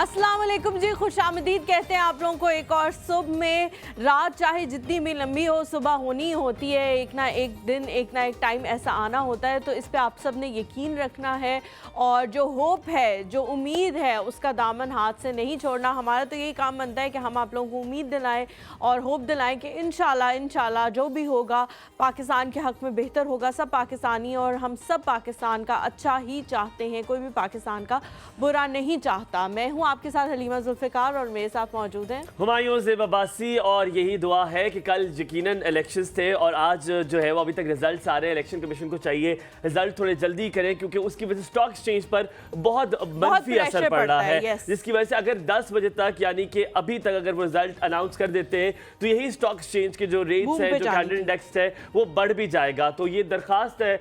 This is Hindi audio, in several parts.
अस्सलाम वालेकुम जी, खुशामदीद कहते हैं आप लोगों को एक और सुबह में। रात चाहे जितनी भी लंबी हो, सुबह होनी होती है। एक ना एक दिन, एक ना एक टाइम ऐसा आना होता है, तो इस पे आप सब ने यकीन रखना है और जो होप है, जो उम्मीद है, उसका दामन हाथ से नहीं छोड़ना। हमारा तो यही काम बनता है कि हम आप लोगों को उम्मीद दिलाएं और होप दिलाएं कि इंशाल्लाह जो भी होगा पाकिस्तान के हक़ में बेहतर होगा। सब पाकिस्तानी और हम सब पाकिस्तान का अच्छा ही चाहते हैं, कोई भी पाकिस्तान का बुरा नहीं चाहता। मैं हूँ आपके साथ हलीमा जुल्फ़िकार और मेरे साथ मौजूद हैं हुमायूं ज़ेब अब्बासी। और यही दुआ है कि कल यकीनन इलेक्शंस थे और आज जो है वो अभी तक रिजल्ट्स आ रहे हैं। इलेक्शन कमीशन को चाहिए रिजल्ट थोड़े जल्दी करें, क्योंकि उसकी वजह से स्टॉक एक्सचेंज पर बहुत मनफी असर पड़ रहा है, जिसकी वजह से अगर 10 बजे तक यानी कि अभी तक अगर वो रिजल्ट अनाउंस कर देते हैं तो यही स्टॉक एक्सचेंज के जो रेट्स है, जो कैंडिडेट इंडेक्स है, वो बढ़ भी जाएगा। तो ये दरखास्त है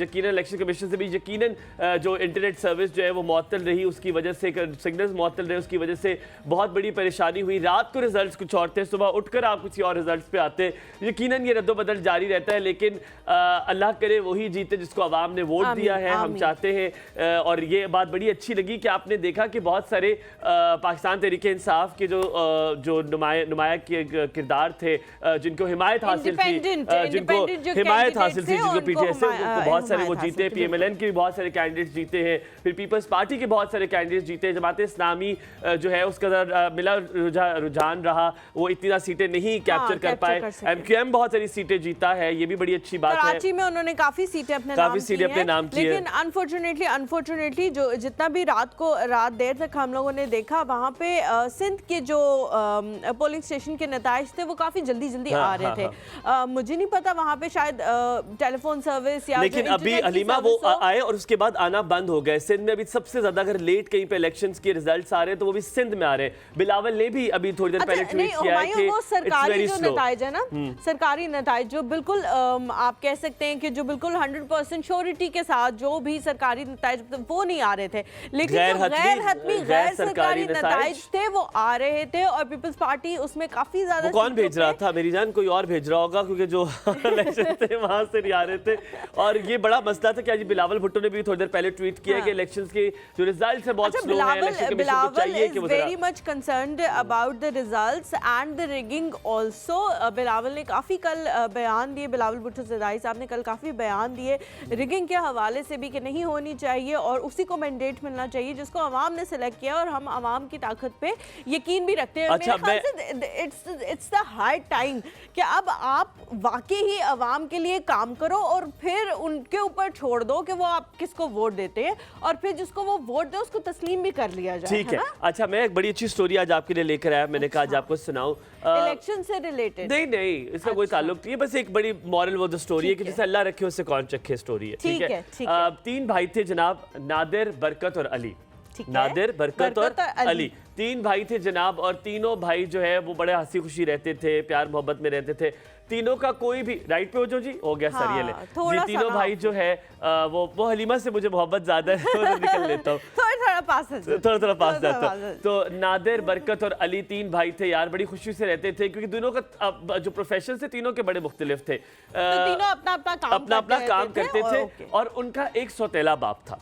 यकीनन इलेक्शन कमीशन से भी। यकीनन जो इंटरनेट सर्विस जो है वो मुअत्तल रही, उसकी वजह से सिग्नल्स मुअत्तल रहे, उसकी वजह से बहुत बड़ी परेशानी हुई। रात को रिजल्ट्स कुछ और थे, सुबह उठकर आप किसी और रिजल्ट्स पे आते। यकीनन ये रद्दोबदल जारी रहता है, लेकिन अल्लाह करे वही जीते जिसको आवाम ने वोट दिया है। हम चाहते हैं और ये बात बड़ी अच्छी लगी कि आपने देखा कि बहुत सारे पाकिस्तान तहरीक इंसाफ के जो नुमाया किरदार थे, जिनको हिमायत हासिल थी, जिनको पीटीएस से बहुत सारे वो जीते। PMLN के भी बहुत सारे कैंडिडेट्स जीते हैं, फिर पीपल्स पार्टी के बहुत सारे कैंडिडेट्स जीते। जमात इस्लामी जो है उसका मिला रुझान रहा, वो इतनी सीटें नहीं कैप्चर कर पाए। MQM बहुत सारी सीटें जीता है, ये भी बड़ी अच्छी बात है। कराची में उन्होंने काफी सीटें अपने नाम की हैं, लेकिन अनफॉर्चुनेटली जो जितना भी रात देर तक हम लोगों ने देखा, वहाँ पे सिंध के जो पोलिंग स्टेशन के नताइज थे वो काफी जल्दी आ रहे थे। मुझे नहीं पता वहाँ पे शायद टेलीफोन सर्विस या, लेकिन अभी हलीमा वो आए और उसके बाद आना बंद हो गए। सिंध में अभी सबसे ज्यादा अगर लेट कहीं पे इलेक्शंस के रिजल्ट्स आ रहे हैं तो वो भी सिंध में आ रहे हैं। बिलावल ने भी अभी थोड़ी देर पहले ट्वीट किया है कि वो सरकारी जो नताइज है ना, सरकारी नताइज जो बिल्कुल आप कह सकते हैं कि जो बिल्कुल 100% श्योरिटी के साथ जो भी सरकारी नताइज वो नहीं आ रहे थे, लेकिन गैर सरकारी नताइज थे वो आ रहे थे और पीपल्स पार्टी उसमें काफी ज्यादा। कौन भेज रहा था मेरी जान? कोई और भेज रहा होगा, क्योंकि जो इलेक्शन थे वहां से नहीं आ रहे थे। और ये बड़ा मसला था कि आज बिलावल भुट्टो ने भी थोड़ी देर पहले ट्वीट किया कि इलेक्शंस के जो रिजल्ट्स है बहुत स्लो है। Bilawal is very much concerned about the results and the rigging also. Bilawal ने काफ़ी कल बयान दिए, बिलावल भुट्टो ज़रदारी साहब ने कल काफ़ी बयान दिए रिगिंग के हवाले से भी कि नहीं होनी चाहिए और उसी को मैंडेट मिलना चाहिए जिसको अवाम ने सेलेक्ट किया और हम अवाम की ताकत पे यकीन भी रखते हैं। अच्छा, मेरे ख्याल से इट्स द हाई टाइम कि अब आप वाकई ही अवाम के लिए काम करो और फिर उनके ऊपर छोड़ दो कि वो आप किसको वोट देते हैं और फिर जिसको वो वोट दे उसको तस्लीम भी कर लिया जाए। ठीक है। अच्छा, मैं एक बड़ी अच्छी स्टोरी आज आपके लिए लेकर आया। मैंने कहा आज आपको सुनाऊं, इलेक्शन से रिलेटेड। नहीं इसका कोई ताल्लुक नहीं है, बस एक बड़ी मॉरल वो द स्टोरी है कि जैसे अल्लाह रखे उससे कौन चखे स्टोरी है। ठीक है। 3 भाई थे जनाब, नादिर, बरकत और अली। नादिर, बरकत और अली 3 भाई थे जनाब, और तीनों भाई जो है वो बड़े हंसी खुशी रहते थे, प्यार मोहब्बत में रहते थे। तीनों का कोई भी राइट पे हो जो जी हो गया सरियल जी। तीनों भाई जो है वो हलीमा से मुझे मोहब्बत ज्यादा है तो निकल लेता हूँ, थोड़ा पास जाता हूँ। तो नादिर, बरकत और अली 3 भाई थे यार, बड़ी खुशी से रहते थे क्योंकि दोनों का जो प्रोफेशन थे तीनों के बड़े मुख्तलिफ थे। तीनों अपना काम करते थे और उनका एक सौतेला बाप था।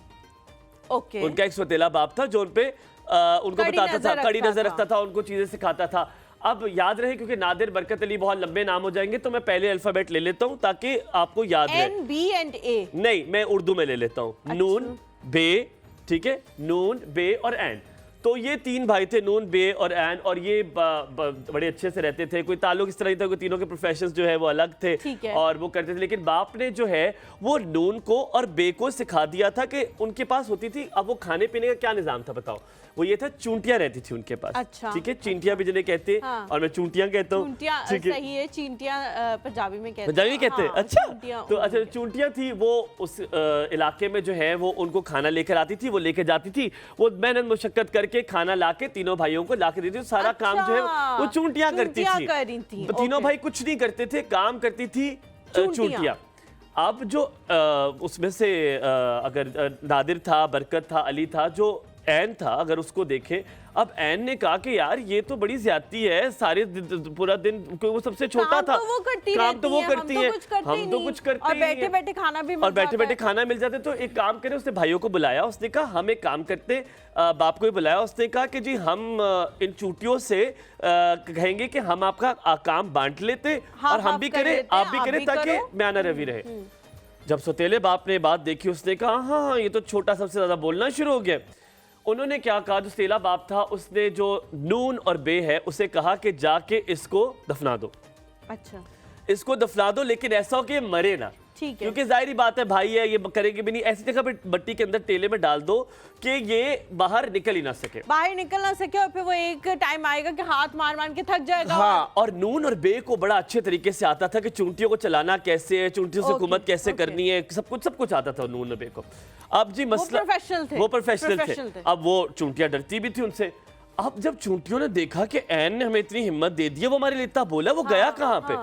उनका एक सौतेला बाप था जो उनको बताता था, कड़ी नजर रखता था, उनको चीजें सिखाता था। अब याद रहे क्योंकि नादिर, बरकत, अली बहुत लंबे नाम हो जाएंगे तो मैं पहले अल्फाबेट ले लेता हूं ताकि आपको याद रहे। N, B and A। नहीं, मैं उर्दू में ले लेता हूं। अच्छा। नून, बे, ठीक है, नून, बे और एन। तो ये 3 भाई थे, नून, बे और एन, और ये बड़े अच्छे से रहते थे। कोई ताल्लुक इस तरह नहीं था, कोई तीनों के प्रोफेशंस जो है वो अलग थे और वो करते थे। लेकिन बाप ने जो है वो नून को और बे को सिखा दिया था कि उनके पास होती थी। अब वो खाने पीने का क्या निजाम था बताओ? वो ये था, चूंटियां रहती थी उनके पास। अच्छा। ठीक है, चींटियां भी जिन्हें कहते हैं। हाँ। और मैं चूंटियां कहता हूँ। सही है, चींटियां पंजाबी में कहते हैं। पंजाबी कहते हैं। अच्छा, तो अच्छा चूंटियां थी वो उस इलाके में जो है वो उनको खाना लेकर आती थी, वो लेकर जाती थी, वो मेहनत मुशक्कत करके खाना लाके तीनों भाइयों को लाके देती थी। सारा काम जो है वो चूंटियां करती थी। तीनों भाई कुछ नहीं करते थे, काम करती थी चूंटियां। अब जो उसमें से अगर नादिर था, बरकत था, अली था, जो ऐन था, अगर उसको देखें, अब ऐन ने कहा कि यार ये तो बड़ी ज्यादती है, सारे पूरा दिन, वो सबसे छोटा था, तो वो करती काम तो वो करती है, हम तो कुछ करते और ही बैठे नहीं बैठे खाना भी और बैठे बैठे खाना मिल जाते। तो एक काम करें, उसने भाइयों को बुलाया, उसने कहा हम एक काम करते, बाप को भी बुलाया, उसने कहा कि जी हम इन चूटियों से कहेंगे कि हम आपका काम बांट लेते और हम भी करें, आप भी करें, ताकि म्याना रवि रहे। जब सौतेले बाप ने बात देखी, उसने कहा हाँ ये तो छोटा सबसे ज्यादा बोलना शुरू हो गया। उन्होंने क्या कहा, जो सौतेला बाप था उसने जो नून और बे है उसे कहा कि जाके इसको दफना दो। अच्छा, इसको दफना दो, लेकिन ऐसा हो कि मरे ना, ठीक है, क्योंकि जाहिर बात है भाई है, ये करेंगे भी नहीं। ऐसी जगह पे मट्टी के अंदर टेले में डाल दो कि ये बाहर निकल ही ना सके, बाहर निकल ना सके, और फिर वो एक टाइम आएगा कि हाथ मार मार के थक जाएगा। हाँ, और नून और बे को बड़ा अच्छे तरीके से आता था कि चूंटियों को चलाना कैसे है, चूंटियों से हुकूमत कैसे करनी है, सब कुछ आता था नून और बे को। अब जी मसला, वो प्रोफेशनल थे। अब वो चूंटियां डरती भी थी उनसे। अब जब चूंटियों ने देखा कि ऐन ने हमें इतनी हिम्मत दे दी है, वो हमारे लिए इतना बोला, वो गया कहाँ पे?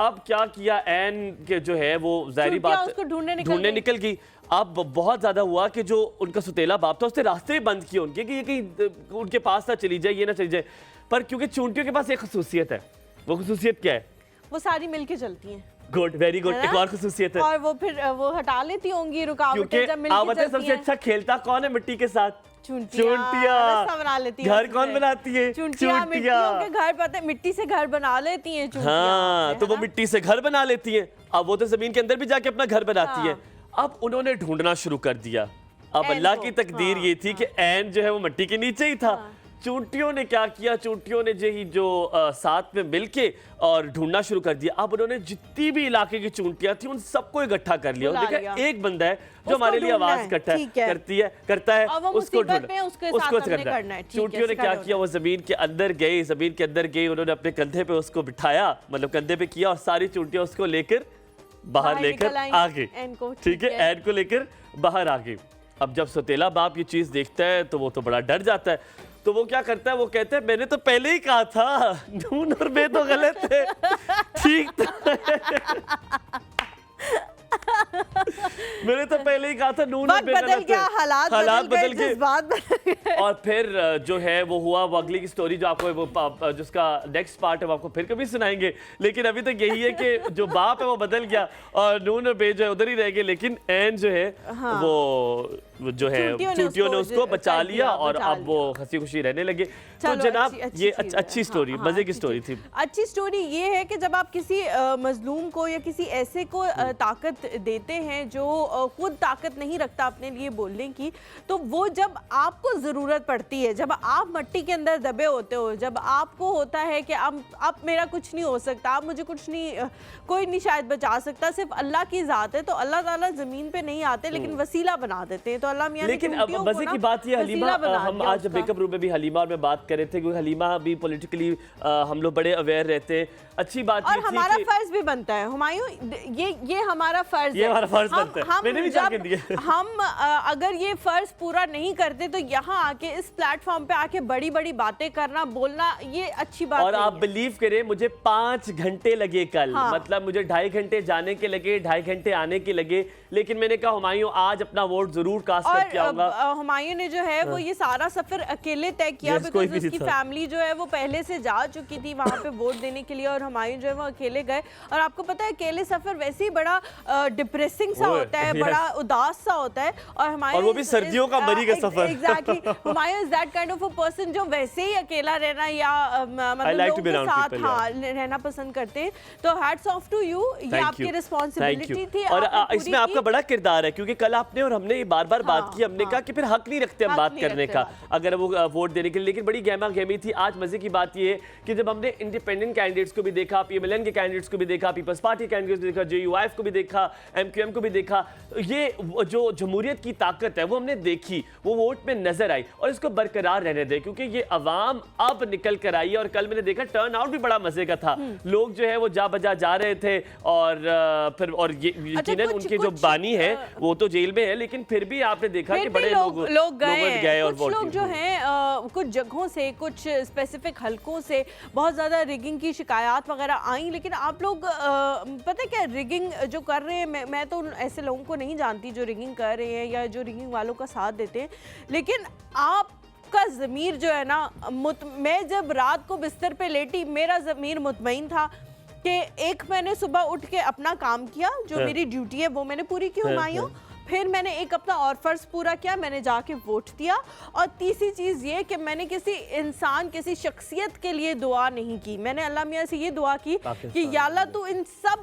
अब क्या किया, ऐन के जो है वो जाहिर बात उसको ढूंढने निकल गई। अब बहुत ज्यादा हुआ कि जो उनका सौतेला बाप था उसने रास्ते बंद किए उनके, कि ये कहीं उनके पास ना चली जाए, ये ना चली जाए। पर क्योंकि चूंटियों के पास एक खसूसियत है, वो खसूसियत क्या है? वो सारी मिलके चलती हैं। गुड, वेरी गुड, एक और खसूसियत है। और वो फिर वो हटा लेती होंगी रुकावटें जब मिलके चलती हैं। सबसे अच्छा खेलता कौन है मिट्टी के साथ? चूंटियां बना लेती है। घर कौन बनाती है? चूंटियां के घर, पता है मिट्टी से घर बना लेती हैं चूंटियां। हाँ, तो वो मिट्टी से घर बना लेती है। अब वो तो जमीन के अंदर भी जाके अपना घर बनाती है। अब उन्होंने ढूंढना शुरू कर दिया। अब अल्लाह की तकदीर ये थी कि ऐन जो है वो मिट्टी के नीचे ही था। चूंटियों ने क्या किया, चूंटियों ने जो साथ में मिलके और ढूंढना शुरू कर दिया। अब उन्होंने जितनी भी इलाके की चूंटियां थी उन सबको इकट्ठा कर लिया और देखा एक बंदा है जो हमारे लिए आवाज करता है, उसको ढूंढना, उसको करना है। चूंटियों ने क्या किया, वो जमीन के अंदर गए, उन्होंने अपने कंधे पे उसको बिठाया, मतलब कंधे पे किया, और सारी चूंटियां उसको लेकर बाहर लेकर आ गई। ठीक है, ऐन को लेकर बाहर आ गई। अब जब सौतेला बाप ये चीज देखता है तो वो तो बड़ा डर जाता है। तो वो क्या करता है, वो कहता है मैंने तो पहले ही कहा था नून और बे तो गलत है, ठीक था। मैंने तो पहले ही कहा था नून और बे गलत है। हालात बदल गए। और फिर जो है वो हुआ, वो अगली की स्टोरी जो आपको जिसका नेक्स्ट पार्ट है वो आपको फिर कभी सुनाएंगे। लेकिन अभी तक यही है कि जो बाप है वो बदल गया और नून और बे जो है उधर ही रह गए। लेकिन ऐन जो है वो जो है चूंटियों ने उसको बचा लिया और अब वो हंसी खुशी रहने लगे। तो जनाब ये अच्छी स्टोरी, मजे की स्टोरी थी। अच्छी स्टोरी ये है कि जब आप किसी मजलूम को या किसी ऐसे को ताकत देते हैं जो खुद ताकत नहीं रखता अपने लिए बोलने की, तो वो जब आपको ज़रूरत पड़ती है, जब आप मिट्टी के अंदर दबे होते हो, जब आपको होता है कि अब मेरा कुछ नहीं हो सकता, अब मुझे कुछ नहीं, कोई नहीं शायद बचा सकता, सिर्फ अल्लाह की ज़ात है, तो अल्लाह ताला ज़मीन पे नहीं आते लेकिन वसीला बना देते हैं। तो अल्लाह मियां ने लेकिन अब मजे की बात ये हलीमा, हम आज ब्रेकअप रूम में भी हलीमा और मैं बात कर रहे थे, क्योंकि हलीमा भी पॉलिटिकली हम लोग बड़े अवेयर रहते हैं। अच्छी बात और हमारा फर्ज भी बनता है हुमायूं, ये हमारा फर्ज है, हमारा फर्ज बनता है। मैंने भी जाके दिया। हम अगर ये फर्ज पूरा नहीं करते तो यहाँ आके इस प्लेटफॉर्म पे आके बड़ी बड़ी बातें करना, बोलना, ये अच्छी बात और आप बिलीव करें, मुझे 5 घंटे लगे कल। मतलब मुझे 2.5 घंटे जाने के लगे, 2.5 घंटे आने के लगे। लेकिन मैंने कहा हुमायूं आज अपना वोट जरूर कास्ट करके आऊंगा। हुमायूं ने जो है वो ये सारा सफर अकेले तय किया, बिकॉज़ उसकी फैमिली जो है वो पहले से जा चुकी थी वहाँ पे वोट देने के लिए, और हुमायूं जो है वो अकेले गए। और आपको पता है अकेले सफर वैसे ही बड़ा डिप्रेसिंग सा होता है, बड़ा उदास सा होता है। और हुमायूं, और वो भी सर्दियों का मरी का सफर। Exactly, Humayun is that kind of a person जो वैसे ही अकेला रहना या मतलब लोगों के साथ रहना पसंद करते हैं। तो हैट्स ऑफ टू यू, ये आपकी रिस्पांसिबिलिटी थी। और इसमें आपका बड़ा किरदार है, क्योंकि कल आपने और हमने बार बार बात की, हमने कहा कि फिर हक नहीं रखते हम बात करने का अगर वो वोट देने के लिए। लेकिन बड़ी गहमा गहमी थी। आज मजे की बात ये है कि जब हमने इंडिपेंडेंट कैंडिडेट्स को भी देखा, पीएमएलएन के कैंडिडेट्स को भी देखा, पीपल्स पार्टी कैंडिडेट्स को देखा, जेयूआईएफ को भी देखा, एमक्यूएम को भी देखा, ये जो जमहूरियत की ताकत है वो हमने देखी, वो वोट में नजर आई। और इसको बरकरार रहने दे, क्योंकि ये अवाम अब निकल कर आई है। और कल मैंने देखा टर्न आउट भी बड़ा मजे का था। लोग जो है वो जा बजा जा रहे थे। और फिर और ये यकीनन उनके जो बानी है वो तो जेल में है, लेकिन फिर भी आपने देखा कि फिर बड़े भी लोग गए और कुछ वोट लोग जो हैं कुछ जगहों से, कुछ स्पेसिफिक हलकों से बहुत ज़्यादा रिगिंग की शिकायत वगैरह आई, लेकिन आप लोग पता है क्या, रिगिंग जो कर रहे हैं, मैं तो ऐसे लोगों को नहीं जानती जो रिगिंग कर रहे हैं या जो रिगिंग वालों का साथ देते हैं, लेकिन आपका ज़मीर जो है ना, मैं जब रात को बिस्तर पे लेटी, मेरा ज़मीर मुतमईन था कि एक मैंने सुबह उठ के अपना काम किया, जो मेरी ड्यूटी है वो मैंने पूरी की हुमायूं, फिर मैंने एक अपना और फ़र्ज़ पूरा किया, मैंने जाके वोट दिया, और तीसरी चीज़ ये कि मैंने किसी इंसान, किसी शख्सियत के लिए दुआ नहीं की, मैंने अल्लाह मियाँ से ये दुआ की कि या अल्लाह तू इन सब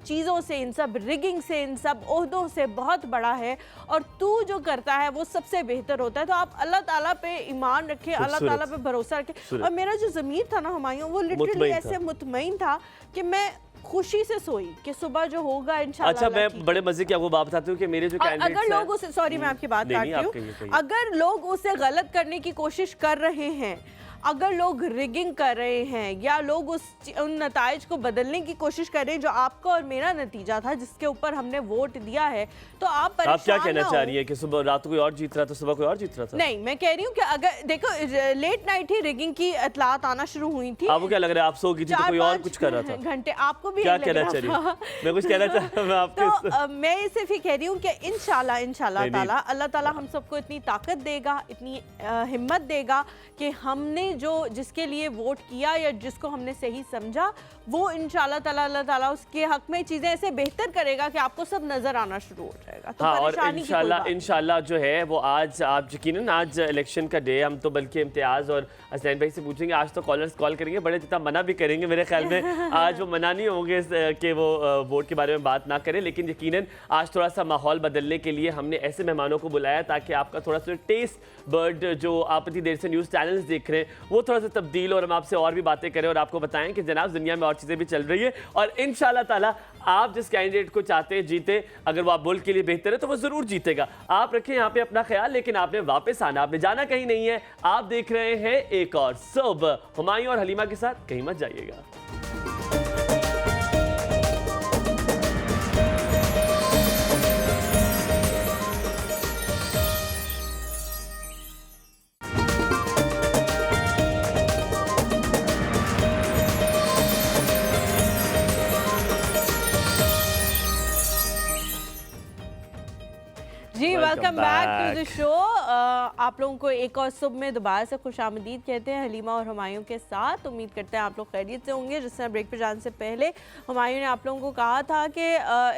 चीज़ों से, इन सब रिगिंग से, इन सब ओहदों से बहुत बड़ा है, और तू जो करता है वो सबसे बेहतर होता है। तो आप अल्लाह ताला पे ईमान रखें, अल्लाह ताला पे भरोसा रखें। और मेरा जो ज़मीर था ना हुमायूं, वो लिटरली ऐसे मुतमईन था कि मैं खुशी से सोई कि सुबह जो होगा इंशाल्लाह। अच्छा, मैं बड़े मजे की आपको बात बताती हूँ कि मेरे जो कैंडिडेट्स अगर लोग उसे, सॉरी मैं आपकी बात काटती हूँ, अगर लोग उसे गलत करने की कोशिश कर रहे हैं, अगर लोग रिगिंग कर रहे हैं, या लोग उन नताइज को बदलने की कोशिश कर रहे हैं जो आपका और मेरा नतीजा था जिसके ऊपर हमने वोट दिया है, तो आप परेशान। आप क्या कहना चाह रही है कि सुबह रात को कोई और जीत रहा था, सुबह कोई और जीत रहा था? नहीं, मैं कह रही हूँ कि अगर देखो लेट नाइट ही रिगिंग की इतलात आना शुरू हुई थी। आपको क्या लग रहा है, आप सो गई थी तो कोई और कुछ कर रहा था? घंटे आपको भी क्या कहना चाह रही है? मैं कुछ कहना चाह रहा हूं आपको। तो मैं सिर्फ ये कह रही हूँ कि इंशाल्लाह ताला, अल्लाह ताला हम सबको इतनी ताकत देगा, इतनी हिम्मत देगा कि हमने जो जिसके लिए वोट किया या जिसको हमने सही समझा, वो इंशाल्लाह ताला अल्लाह ताला उसके हक में चीज़ें ऐसे बेहतर करेगा कि आपको सब नजर आना शुरू हो जाएगा। तो हाँ, और इंशाल्लाह जो है वो आज, आप यकीनन आज इलेक्शन का डे, हम तो बल्कि इम्तियाज़ और हसनैन भाई से पूछेंगे, आज तो कॉलर्स कॉल करेंगे, बड़े जितना मना भी करेंगे मेरे ख्याल में आज वो मना नहीं होंगे कि वो वोट के बारे में बात ना करें, लेकिन यकीनन आज थोड़ा सा माहौल बदलने के लिए हमने ऐसे मेहमानों को बुलाया ताकि आपका थोड़ा सा टेस्ट बर्ड जो आप इतनी देर से न्यूज़ चैनल्स देख रहे हैं वो थोड़ा सा तब्दील, और हम आपसे और भी बातें करें और आपको बताएं कि जनाब दुनिया में और चीज़ें भी चल रही है, और इंशाल्लाह ताला आप जिस कैंडिडेट को चाहते हैं जीते, अगर वो आप मुल्क के लिए बेहतर है तो वो ज़रूर जीतेगा। आप रखें यहाँ पे अपना ख्याल, लेकिन आपने वापस आना, आपने जाना कहीं नहीं है। आप देख रहे हैं एक और सुबह हुमायूं और हलीमा के साथ, कहीं मत जाइएगा। जी, welcome back to the show. आप लोगों को एक और सुबह में दोबारा से खुशामदीद कहते हैं हलीमा और हुमायूं के साथ। उम्मीद करते हैं आप लोग खैरियत से होंगे। जिस तरह ब्रेक पर जाने से पहले हुमायूं ने आप लोगों को कहा था कि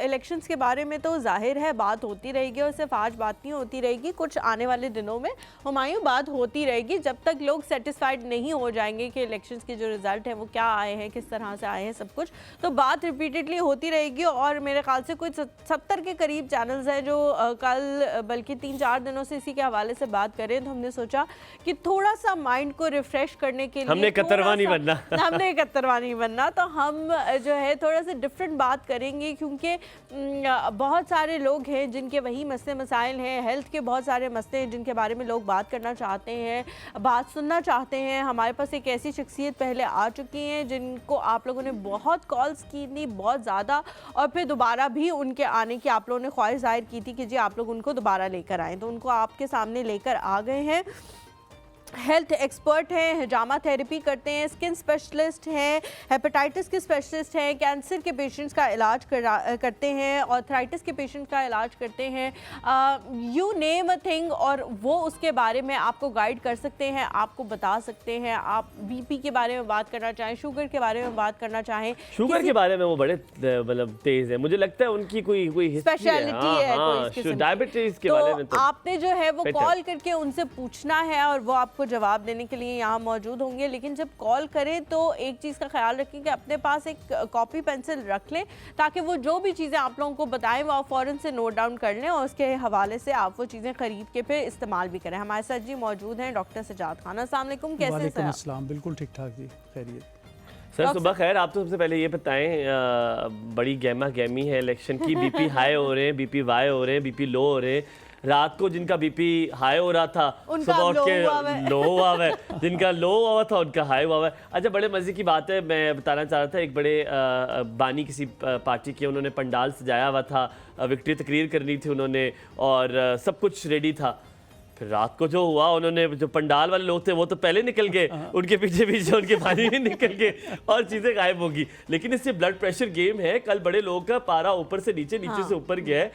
इलेक्शंस के बारे में तो जाहिर है बात होती रहेगी, और सिर्फ आज बात नहीं होती रहेगी, कुछ आने वाले दिनों में हुमायूं बात होती रहेगी जब तक लोग सेटिस्फाइड नहीं हो जाएंगे कि इलेक्शंस के जो रिज़ल्ट हैं वो क्या आए हैं, किस तरह से आए हैं, सब कुछ तो बात रिपीटेडली होती रहेगी। और मेरे ख्याल से कोई 70 के करीब चैनल्स हैं जो कल बल्कि 3-4 दिनों से इसी के हवाले से बात करें, तो हमने सोचा कि थोड़ा सा माइंड को रिफ्रेश करने के लिए हमने कतरवा नहीं बनना, तो हम जो है थोड़ा सा डिफरेंट बात करेंगे, क्योंकि बहुत सारे लोग हैं जिनके वही मसले मसाइल हैं, हेल्थ के बहुत सारे मसले हैं जिनके बारे में लोग बात करना चाहते हैं, बात सुनना चाहते हैं। हमारे पास एक ऐसी शख्सियत पहले आ चुकी हैं जिनको आप लोगों ने बहुत कॉल्स की थी, बहुत ज़्यादा, और फिर दोबारा भी उनके आने की आप लोगों ने ख्वाहिश जाहिर की थी कि जी आप लोग उनको दोबारा लेकर आएँ, तो उनको आपके सामने लेकर आ गए हैं। हेल्थ एक्सपर्ट हैं, हिजामा थेरेपी करते हैं, स्किन स्पेशलिस्ट हैं, हेपेटाइटिस के स्पेशलिस्ट हैं, कैंसर के पेशेंट्स का इलाज करते हैं, आर्थराइटिस के पेशेंट्स का इलाज करते हैं, यू नेम अ थिंग, और वो उसके बारे में आपको गाइड कर सकते हैं, आपको बता सकते हैं। आप बीपी के बारे में बात करना चाहें, शुगर के बारे में बात करना चाहें, शुगर के बारे में वो बड़े मतलब तेज है, मुझे लगता है उनकी कोई स्पेशलिटी है, डायबिटीज के बारे में। तो आपने जो है वो कॉल करके उनसे पूछना है और वो आपको जवाब देने के लिए यहाँ मौजूद होंगे। लेकिन जब कॉल करें तो एक चीज़ का ख्याल रखें कि अपने पास एक कॉपी पेंसिल रख लें, ताकि वो जो भी चीज़ें आप लोगों को बताएं वो आप फ़ौरन से नोट डाउन कर लें और उसके हवाले से आप वो चीज़ें खरीद के फिर इस्तेमाल भी करें। हमारे साथ जी मौजूद हैं डॉक्टर सजाद खान। अस्सलाम वालेकुम, कैसे हैं सर? अस्सलाम, बिल्कुल ठीक ठाक जी, खैरियत। सर सुबह खैर। आप तो सबसे पहले ये बताएं, बड़ी गहमा गहमी है इलेक्शन की, बीपी हाई हो रहे हैं, बीपी वाई हो रहे हैं, बीपी लो हो रहे हैं, रात को जिनका बीपी हाई हो रहा था उनका सुबह उठ low के हुआ है। लो हुआ है, जिनका लो हुआ था उनका हाई हुआ है। अच्छा, बड़े मजे की बात है, मैं बताना चाह रहा था, एक बड़े बानी किसी पार्टी के उन्होंने पंडाल सजाया हुआ था, विक्ट्री तकरीर करनी थी उन्होंने और सब कुछ रेडी था। फिर रात को जो हुआ, उन्होंने जो पंडाल वाले लोग थे वो तो पहले निकल गए, उनके पीछे पीछे उनके पानी में निकल गए और चीजें गायब होगी। लेकिन इससे ब्लड प्रेशर गेम है, कल बड़े लोगों का पारा ऊपर से नीचे, नीचे से ऊपर गया है।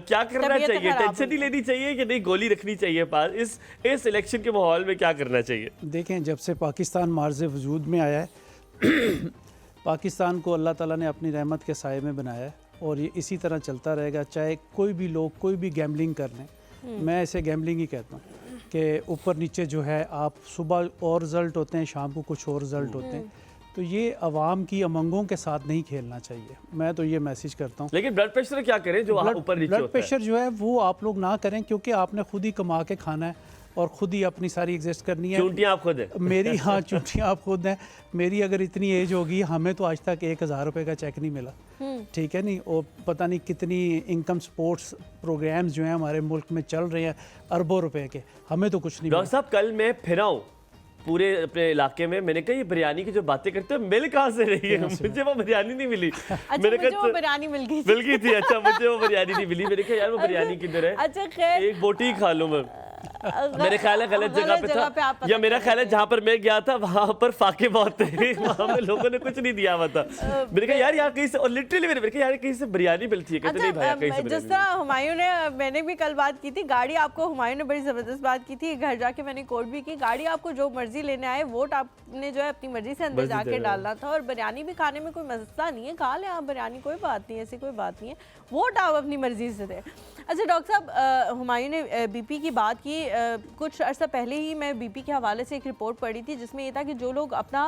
क्या करना तबीयत चाहिए? खराब टेंशन नहीं होगी। लेनी चाहिए कि नहीं गोली रखनी चाहिए पास? इस इलेक्शन के माहौल में क्या करना चाहिए? देखें, जब से पाकिस्तान मार्ज़ वजूद में आया है पाकिस्तान को अल्लाह ताला ने अपनी रहमत के साए में बनाया है और ये इसी तरह चलता रहेगा, चाहे कोई भी लोग कोई भी गैम्बलिंग कर लें। मैं इसे गैम्बलिंग ही कहता हूँ कि ऊपर नीचे जो है, आप सुबह और रिज़ल्ट होते हैं, शाम को कुछ और रिज़ल्ट होते हैं। तो ये अवाम की अमंगों के साथ नहीं खेलना चाहिए, मैं तो ये मैसेज करता हूँ। लेकिन ब्लड प्रेशर क्या करें जो ऊपर नीचे ब्लड होता है? प्रेशर जो है वो आप लोग ना करें, क्योंकि आपने खुद ही कमा के खाना है और खुद ही अपनी सारी एग्जिस्ट करनी है। चूंटियां आप खुद है। मेरी, हाँ, चूंटियाँ आप खुद हैं। मेरी अगर इतनी एज होगी, हमें तो आज तक 1000 रुपये का चेक नहीं मिला, ठीक है नहीं। और पता नहीं कितनी इनकम सपोर्ट्स प्रोग्राम्स जो हैं हमारे मुल्क में चल रहे हैं अरबों रुपए के, हमें तो कुछ नहीं डॉक्टर मिला। साहब, कल मैं फिरा हूँ पूरे अपने इलाके में, मैंने कहा ये बिरयानी की जो बातें करते हो मिल कहाँ से रही है? मुझे वो बिरयानी नहीं मिली। अच्छा, मैंने मुझे वो कहा बिरयानी मिल गई मिल गई थी। अच्छा, मुझे वो बिरयानी नहीं मिली। मैंने कहा यार वो बिरयानी किधर है? अच्छा, खैर, एक बोटी खा लूं मैं। मेरे ख्याल है गलत जगह पे पे आप था, या मेरा ख्याल है जहाँ पर मैं गया था वहाँ पर फाके बहुत थे, वहाँ में लोगों ने कुछ नहीं दिया हुआ था। मैंने कहा यार यहाँ कहीं से, और लिटरली मैंने कहा यार कहीं से बिरयानी मिलती है, कहते नहीं भाई कहीं से जिस बिरयानी तरह हुमायूं ने, मैंने भी कल बात की थी, गाड़ी आपको, हुमायूं ने बड़ी जबरदस्त बात की थी, घर जाके मैंने कोट भी की, गाड़ी आपको जो मर्जी लेने आए, वोट आपने जो है अपनी मर्जी से अंदर मर्जी जाके देना है। डालना था। और बिरयानी भी खाने में कोई मसला नहीं है, खा लें आप बिरयानी, कोई बात नहीं है, ऐसी कोई बात नहीं है, वोट आप अपनी मर्जी से दें। अच्छा डॉक्टर साहब, हुमायूं ने बीपी की बात की, कुछ अर्सा पहले ही मैं बीपी के हवाले से एक रिपोर्ट पढ़ी थी जिसमें ये था कि जो लोग अपना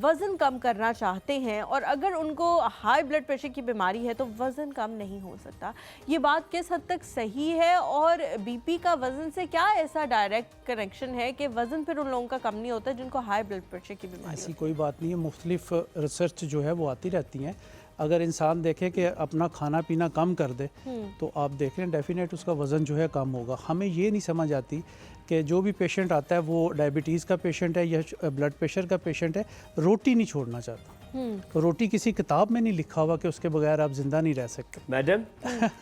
वज़न कम करना चाहते हैं और अगर उनको हाई ब्लड प्रेशर की बीमारी है तो वज़न कम नहीं हो सकता। ये बात किस हद तक सही है और बीपी का वज़न से क्या ऐसा डायरेक्ट कनेक्शन है कि वज़न फिर उन लोगों का कम नहीं होता जिनको हाई ब्लड प्रेशर की बीमारी ऐसी होती है? कोई बात नहीं है, मुख्तलिफ रिसर्च जो है वो आती रहती हैं। अगर इंसान देखे कि अपना खाना पीना कम कर दे तो आप देख रहे हैं डेफिनेट उसका वज़न जो है कम होगा। हमें ये नहीं समझ आती कि जो भी पेशेंट आता है वो डायबिटीज़ का पेशेंट है या ब्लड प्रेशर का पेशेंट है, रोटी नहीं छोड़ना चाहता। रोटी किसी किताब में नहीं लिखा हुआ कि उसके बगैर आप जिंदा नहीं रह सकते। मैडम,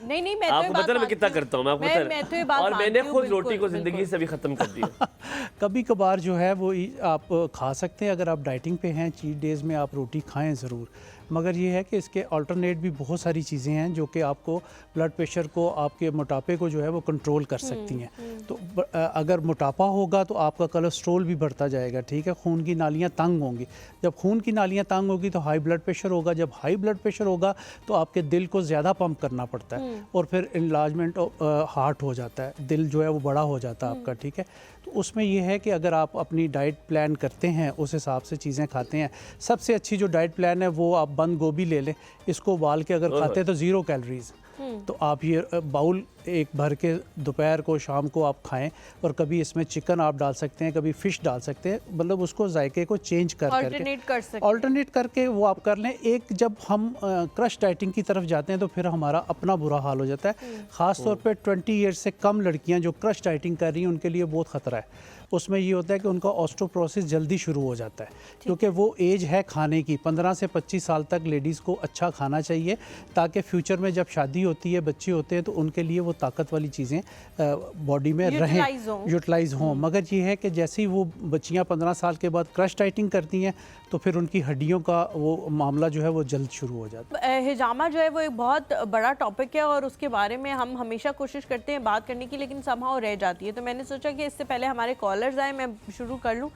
नहीं, मैं तो आपको ये बात पता है मैं मानती कितना हूँ। करता हूँ, मैं आपको मैं पता तो ये है, बात और मैंने मानती हूँ, खुद बिल्कुल, रोटी को जिंदगी बिल्कुल। से भी खत्म कर दिया। कभी कभार जो है वो आप खा सकते हैं, अगर आप डाइटिंग पे हैं, चीट डेज़ में आप रोटी खाएं ज़रूर, मगर ये है कि इसके अल्टरनेट भी बहुत सारी चीज़ें हैं जो कि आपको ब्लड प्रेशर को, आपके मोटापे को जो है वो कंट्रोल कर सकती हैं। तो अगर मोटापा होगा तो आपका कोलेस्ट्रोल भी बढ़ता जाएगा, ठीक है, खून की नालियाँ तंग होंगी। जब खून की नालियाँ तंग होगी तो हाई ब्लड प्रेशर होगा, जब हाई ब्लड प्रेशर होगा तो आपके दिल को ज़्यादा पंप करना पड़ता है और फिर इनलार्जमेंट हार्ट हो जाता है, दिल जो है वो बड़ा हो जाता है आपका, ठीक है। तो उसमें यह है कि अगर आप अपनी डाइट प्लान करते हैं, उस हिसाब से चीज़ें खाते हैं, सबसे अच्छी जो डाइट प्लान है वो आप बंद गोभी ले लें, इसको उबाल के अगर खाते हैं तो 0 कैलोरीज। तो आप ये बाउल एक भर के दोपहर को, शाम को आप खाएं, और कभी इसमें चिकन आप डाल सकते हैं, कभी फ़िश डाल सकते हैं, मतलब उसको जायके को चेंज ऑल्टरनेट कर सकते हैं। ऑल्टरनेट करके वो आप कर लें। एक जब हम क्रश डाइटिंग की तरफ जाते हैं तो फिर हमारा अपना बुरा हाल हो जाता है। ख़ास तौर पे 20 ईयर्स से कम लड़कियां जो क्रश डाइटिंग कर रही हैं उनके लिए बहुत ख़तरा है। उसमें ये होता है कि उनका ऑस्टोप्रोसिस जल्दी शुरू हो जाता है, क्योंकि वो एज है खाने की। 15 से 25 साल तक लेडीज़ को अच्छा खाना चाहिए ताकि फ्यूचर में जब शादी होती है, बच्चे होते हैं, तो उनके लिए वो ताकत वाली चीज़ें बॉडी में रहें, यूटिलाइज हों। मगर ये है कि जैसे ही वो बच्चियाँ 15 साल के बाद क्रश डाइटिंग करती हैं तो फिर उनकी हड्डियों का वो मामला जो है वो जल्द शुरू हो जाता है। हिजामा जो है वो एक बहुत बड़ा टॉपिक है और उसके बारे में हम हमेशा कोशिश करते हैं बात करने की, लेकिन समहाउ रह जाती है। तो मैंने सोचा कि इससे पहले हमारे कॉलर्स आए, मैं शुरू कर लूँ,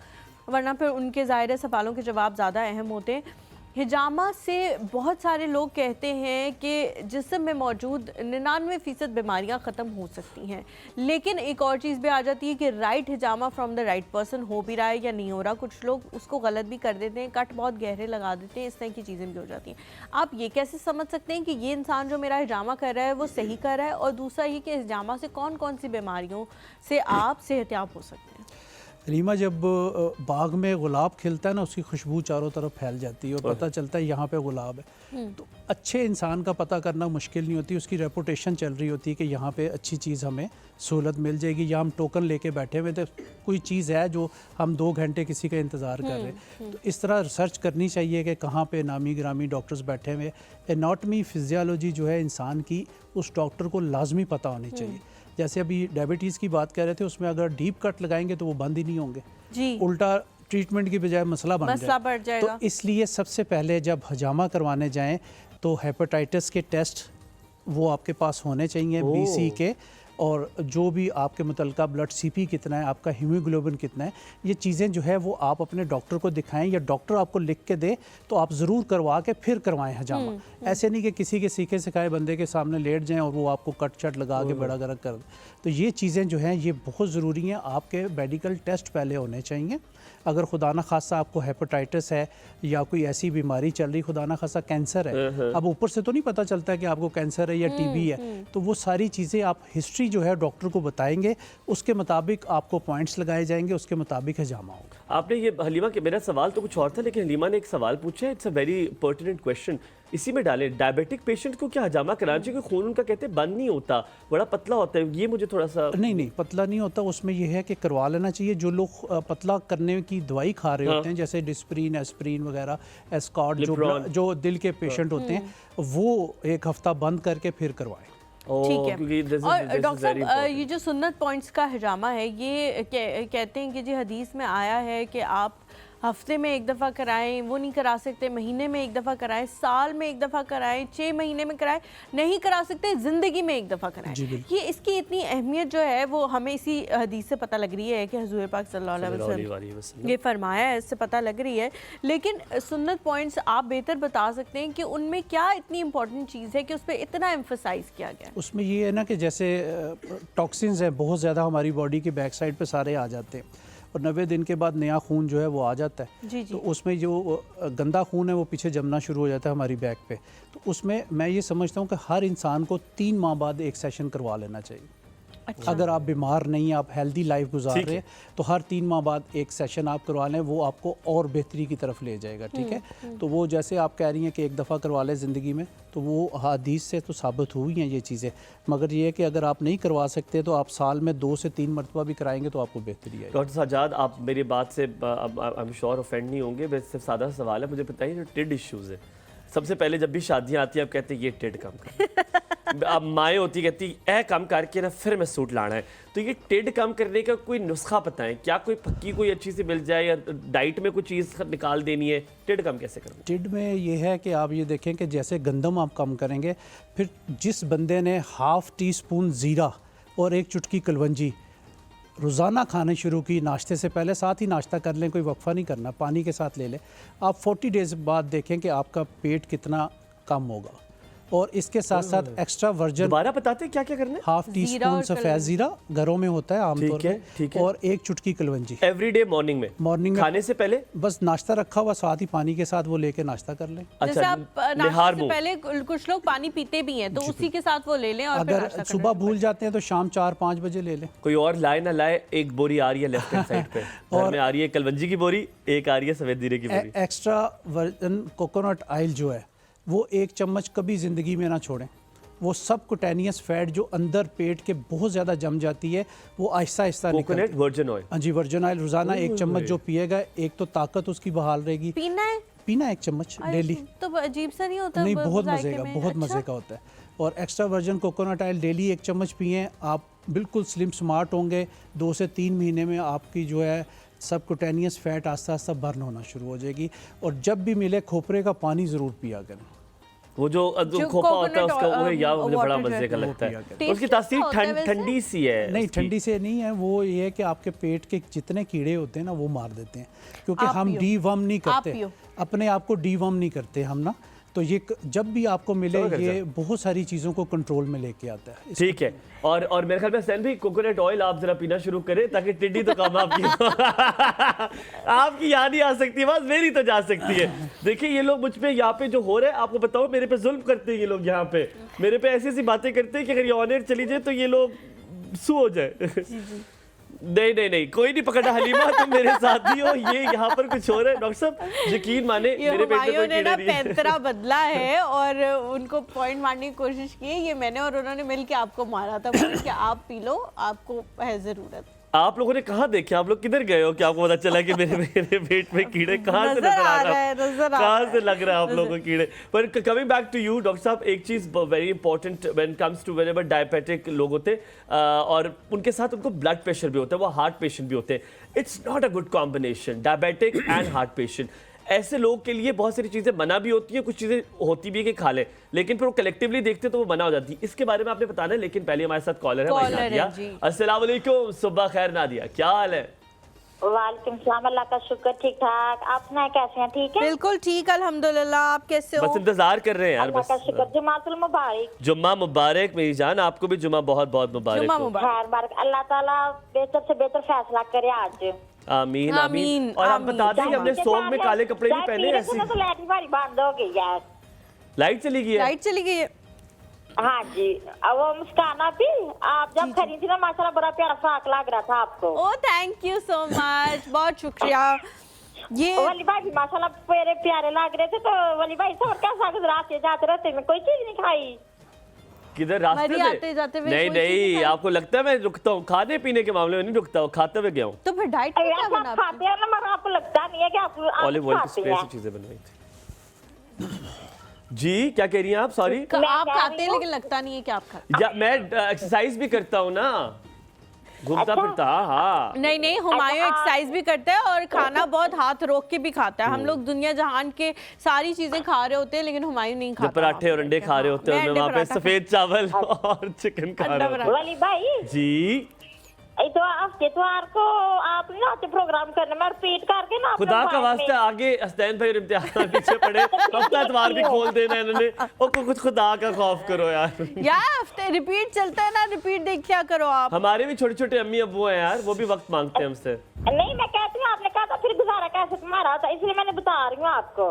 वरना फिर उनके ज़ाहिर सवालों के जवाब ज़्यादा अहम होते हैं। हिजामा से बहुत सारे लोग कहते हैं कि जिस्म में मौजूद 99% बीमारियां ख़त्म हो सकती हैं, लेकिन एक और चीज़ भी आ जाती है कि right hijama from the right person हो भी रहा है या नहीं हो रहा। कुछ लोग उसको गलत भी कर देते हैं, कट बहुत गहरे लगा देते हैं, इस तरह की चीज़ें भी हो जाती हैं। आप ये कैसे समझ सकते हैं कि ये इंसान जो मेरा हिजामा कर रहा है वो सही कर रहा है? और दूसरा ये कि हिजामा से कौन कौन सी बीमारियों से आप सेहतियाब हो सकते हैं? हलीमा, जब बाग में गुलाब खिलता है ना, उसकी खुशबू चारों तरफ फैल जाती है और पता चलता है यहाँ पे गुलाब है। तो अच्छे इंसान का पता करना मुश्किल नहीं होती, उसकी रेपुटेशन चल रही होती है कि यहाँ पे अच्छी चीज़ हमें सहूलत मिल जाएगी, या हम टोकन लेके बैठे हुए थे, कोई चीज़ है जो हम 2 घंटे किसी का इंतज़ार कर रहे हैं। तो इस तरह रिसर्च करनी चाहिए कि कहाँ पे नामी गिरामी डॉक्टर्स बैठे हुए। एनाटमी फिजियोलॉजी जो है इंसान की, उस डॉक्टर को लाजमी पता होनी चाहिए। जैसे अभी डायबिटीज़ की बात कर रहे थे, उसमें अगर डीप कट लगाएंगे तो वो बंद ही नहीं होंगे जी, उल्टा ट्रीटमेंट की बजाय मसला बढ़ जाएगा। तो इसलिए सबसे पहले जब हजामा करवाने जाएं तो हेपेटाइटिस के टेस्ट वो आपके पास होने चाहिए, BC के, और जो भी आपके मुतलका ब्लड CP कितना है, आपका हीमोग्लोबिन कितना है, ये चीज़ें जो है वो आप अपने डॉक्टर को दिखाएं, या डॉक्टर आपको लिख के दे तो आप ज़रूर करवा के फिर करवाएं हजामा। ऐसे नहीं कि किसी के सीखे सिखाए बंदे के सामने लेट जाएं और वो आपको कट शट लगा के बड़ा गरक कर दे। तो ये चीज़ें जो हैं ये बहुत ज़रूरी हैं। आपके मेडिकल टेस्ट पहले होने चाहिए। अगर खुदा न खासा आपको हेपेटाइटिस है या कोई ऐसी बीमारी चल रही, खुदा न खासा कैंसर है, अब ऊपर से तो नहीं पता चलता कि आपको कैंसर है या TB है, तो वो सारी चीज़ें आप हिस्ट्री जो है डॉक्टर को बताएंगे, उसके मुताबिक आपको पॉइंट्स लगाए जाएंगे, उसके मुताबिक हजामा होगा। आपने ये हलीमा के, मेरा सवाल तो कुछ और था लेकिन हलीमा ने एक सवाल पूछा है, it's a very pertinent question, इसी में डालें। डायबिटिक पेशेंट को क्या हजामा कराना चाहिए? क्योंकि खून उनका कहते हैं बंद नहीं होता, बड़ा पतला होता है, ये मुझे थोड़ा सा नहीं पतला नहीं होता, उसमें यह है कि करवा लेना चाहिए। जो लोग पतला करने की दवाई खा रहे होते हैं, जैसे डिस्प्रीन, एस्प्रीन वगैरह, एस्कॉर्ट, जो दिल के पेशेंट होते हैं, वो 1 हफ्ता बंद करके फिर करवाएं। ठीक है। और डॉक्टर साहब, ये जो सुन्नत पॉइंट्स का हिजामा है, ये कहते हैं कि जी हदीस में आया है कि आप हफ्ते में 1 दफ़ा कराएं, वो नहीं करा सकते, महीने में 1 दफ़ा कराएं, साल में 1 दफ़ा कराएं, 6 महीने में कराएं, नहीं करा सकते ज़िंदगी में 1 दफ़ा कराएं। ये इसकी इतनी अहमियत जो है वो हमें इसी हदीस से पता लग रही है कि हुज़ूर पाक सल्लल्लाहु अलैहि वसल्लम ये फरमाया है, इससे पता लग रही है। लेकिन सुन्नत पॉइंट्स आप बेहतर बता सकते हैं कि उनमें क्या इतनी इंपॉर्टेंट चीज़ है कि उस पर इतना एम्फसाइज़ किया गया? उसमें ये है ना कि जैसे टॉक्सिन्स हैं बहुत ज़्यादा हमारी बॉडी के बैक साइड पे सारे आ जाते हैं, और 90 दिन के बाद नया खून जो है वो आ जाता है। जी। तो उसमें जो गंदा खून है वो पीछे जमना शुरू हो जाता है हमारी बैक पे। तो उसमें मैं ये समझता हूँ कि हर इंसान को 3 माह बाद एक सेशन करवा लेना चाहिए। अच्छा। अगर आप बीमार नहीं, आप हेल्दी लाइफ गुजार रहे हैं, तो हर 3 माह बाद एक सेशन आप करवा लें, वो आपको और बेहतरी की तरफ ले जाएगा। ठीक है। तो वो जैसे आप कह रही हैं कि 1 दफ़ा करवा लें ज़िंदगी में, तो वो हदीस से तो साबित हुई हैं ये चीज़ें, मगर ये है कि अगर आप नहीं करवा सकते तो आप साल में 2 से 3 मरतबा भी कराएंगे तो आपको बेहतरी आएगी। डॉक्टर सज्जाद, आप मेरी बात से आई एम श्योर ऑफेंड नहीं होंगे, बस सिर्फ सादा सवाल है, मुझे बताइए जो टिड इश्यूज़ है, सबसे पहले जब भी शादियाँ आती हैं आप कहते हैं ये टिड कम कर, अब माएँ होती कहती ए कम करके ना फिर मैं सूट लाना है, तो ये टिड कम करने का कोई नुस्खा बताएं, क्या कोई पक्की कोई अच्छी सी मिल जाए या डाइट में कोई चीज़ निकाल देनी है? टिड कम कैसे करना? टिड में ये है कि आप ये देखें कि जैसे गंदम आप कम करेंगे, फिर जिस बंदे ने ½ टीस्पून ज़ीरा और 1 चुटकी कलवंजी रोज़ाना खाने शुरू की, नाश्ते से पहले, साथ ही नाश्ता कर लें, कोई वक्फा नहीं करना, पानी के साथ ले लें, आप 40 डेज़ बाद देखें कि आपका पेट कितना कम होगा। और इसके साथ साथ एक्स्ट्रा वर्जन, दोबारा बताते क्या क्या करना है? ½ टीस्पून सफ़ेद ज़ीरा घरों में होता है आमतौर पे, और 1 चुटकी कलवंजी एवरीडे मॉर्निंग में खाने से पहले, बस नाश्ता रखा हुआ साथ ही पानी के साथ वो लेके नाश्ता कर लें। जैसे आप नाश्ते से पहले कुछ लोग पानी पीते भी हैं, तो उसी के साथ वो ले लें, और अगर सुबह भूल जाते हैं तो शाम 4-5 बजे ले लें। कोई और लाए ना लाए, एक बोरी आ रही है लेफ्ट हैंड साइड पे, घर में आ रही है कलवंजी की बोरी, एक आ रही है सफ़ेद ज़ीरे की बोरी। एक्स्ट्रा वर्जन कोकोनट ऑयल जो है वो 1 चम्मच कभी ज़िंदगी में ना छोड़ें। वो सब कुटेनियस फैट जो अंदर पेट के बहुत ज़्यादा जम जाती है, वो आहिस्ता आहिस्ता निकलती है। वर्जिन ऑयल, हाँ जी, वर्जिन ऑयल रोज़ाना 1 चम्मच जो पिएगा, एक तो ताकत उसकी बहाल रहेगी। पीना 1 चम्मच डेली, तो अजीब सा नहीं होता? नहीं, बहुत मज़े का, बहुत मज़े का होता है। और extra virgin coconut oil daily 1 चम्मच पिएँ, आप बिल्कुल स्लिम स्मार्ट होंगे। 2 से 3 महीने में आपकी जो है सब कुटेनियस फैट आस्ता आस्ता बर्न होना शुरू हो जाएगी। और जब भी मिले खोपरे का पानी ज़रूर पिया करें। वो जो खोपा होता है उसका, वो या मुझे बड़ा मजे का लगता है, उसकी तासीर ठंडी सी है। नहीं, ठंडी से नहीं है, वो ये है कि आपके पेट के जितने कीड़े होते हैं ना वो मार देते हैं, क्योंकि हम डीवर्म नहीं करते, अपने आप को डीवर्म नहीं करते हम ना। तो ये जब भी आपको मिले, ये बहुत सारी चीज़ों को कंट्रोल में लेके आता है। ठीक है। और मेरे ख्याल में सैन भी कोकोनट ऑयल आप जरा पीना शुरू करें, ताकि टिड्डी तो काम आपकी आपकी याद ही आ सकती है, बस मेरी तो जा सकती है। देखिए ये लोग मुझ पे यहाँ पे जो हो रहा है, आपको बताओ, मेरे पे जुल्म करते हैं ये लोग, यहाँ पे मेरे पे ऐसी ऐसी बातें करते हैं कि अगर ये ऑन एयर चली जाए तो ये लोग सू हो जाए। नहीं नहीं नहीं, कोई नहीं पकड़ा हलीमा, तुम मेरे साथ ही हो, ये यहाँ पर कुछ हो रहा है। डॉक्टर साहब यकीन माने ये मेरे पेट में कोई हुमायूं ने कीड़े ना नहीं है। पैंतरा बदला है और उनको पॉइंट मारने की कोशिश की है। ये मैंने और उन्होंने मिलके आपको मारा था, बोले कि आप पी लो, आपको है जरूरत। आप लोगों ने कहाँ देखा, आप लोग किधर गए हो कि आपको पता चला कि मेरे पेट में कीड़े कहाँ से नजर नजर आ आ रहा है, रहा है, नजर आ कहाँ रहा से लग रहा है आप लोगों को कीड़े। पर coming back to you doctor साहब, एक चीज very important when comes to whenever diabetic लोग होते हैं और उनके साथ उनको ब्लड प्रेशर भी होता है, वो हार्ट पेशेंट भी होते हैं, it's not a good combination, diabetic and heart patient. ऐसे लोगों के लिए बहुत सारी चीजें मना भी होती है, कुछ चीजें होती भी है कि खा ले, लेकिन फिर वो कलेक्टिवली देखते तो वो मना हो जाती है। इसके बारे में आपने बताना है, लेकिन पहले हमारे साथ कॉलर है भाई कॉलर है, नादिया। जी। अस्सलाम वालेकुम, सुबह खैर नादिया, क्या हाल है? वालेकुम सलाम, अल्लाह का शुक्र, ठीक ठाक। आप सुनाए कैसे हैं? ठीक है, बिल्कुल ठीक, अल्हम्दुलिल्लाह। आप कैसे हो? बस इंतजार कर रहे हैं यार, अल्लाह का बस शुक्र। जुमातुल मुबारक। जुम्मा मुबारक मेरी जान, आपको भी जुम्मा बहुत बहुत मुबारक जुम्मा हो। मुबारक। खैर बारक, अल्लाह ताला बेहतर से बेहतर फैसला करे आज। आमीन आमीन, आमीन। और आप आमीन। बताते हैं हमने सोम में काले कपड़े भी पहने हैं, ऐसी तो लाइट हमारी बंद हो गई यार। लाइट चली गई है। लाइट चली गई है। हाँ जी, अब वो मुस्काना भी आप जब खरीदी ना माशाल्लाह बड़ा प्यारा फ्रॉक लग रहा था आपको। ओ थैंक यू सो मच, बहुत शुक्रिया। ये वली भाई भी माशाल्लाह प्यारे प्यारे लग रहे थे, तो वली भाई सब कैसा गुजराते जाते रहते में कोई चीज नहीं खाई? किधर रास्ते मरी में? आते जाते हुए नहीं कोई चीज़ नहीं नहीं, खाई? आपको लगता है मैं रुकता हूँ? खाने पीने के मामले में नहीं रुकता हूँ, खाते हुए गया हूँ। तो फिर डाइट में क्या आप बना आपकी? खाते हैं ना, मगर आपको लगता नहीं है कि आप ऑलिव ऑयल की खाते स्प्रे से हैं। चीजें बनवाई थी। जी क्या कह रही हैं आप? सॉरी। आप कह खाते रही हैं हूँ- लेकिन लगता नहीं है कि आप खाते या मैं एक्सरसाइज भी करता हूँ ना, घूमता अच्छा। फिरता। हाँ नहीं नहीं, हुमायूं एक्सरसाइज भी करता है और खाना बहुत हाथ रोक के भी खाता है। हम लोग दुनिया जहान के सारी चीजें खा रहे होते हैं, लेकिन हुमायूं नहीं खाता। जब पराठे और अंडे खा रहे होते मैं हैं, अंडे वहाँ पे पराठा सफेद चावल और चिकन खा अंडा रहे होते पराठा। वली भाई हैं। जी इतवार को आप नहीं आते प्रोग्राम करने में, रिपीट करके ना अपने खुदा का मोबाइल में। वास्ता आगे हसनैन भाई और इम्तिहान पीछे पड़े, हफ्ता इतवार भी खोल देना इन्होंने। और कुछ खुदा का खौफ करो यार। यार हफ्ते रिपीट चलता है ना, रिपीट देख क्या करो आप। हमारे भी छोटे छोटे अम्मी अब्बू हैं यार, वो भी वक्त मांगते हैं हमसे। नहीं मैं कहती हूँ, आपने कहा था फिर गुजारा कैसे तुम्हारा था, इसलिए मैंने बता रही हूँ आपको।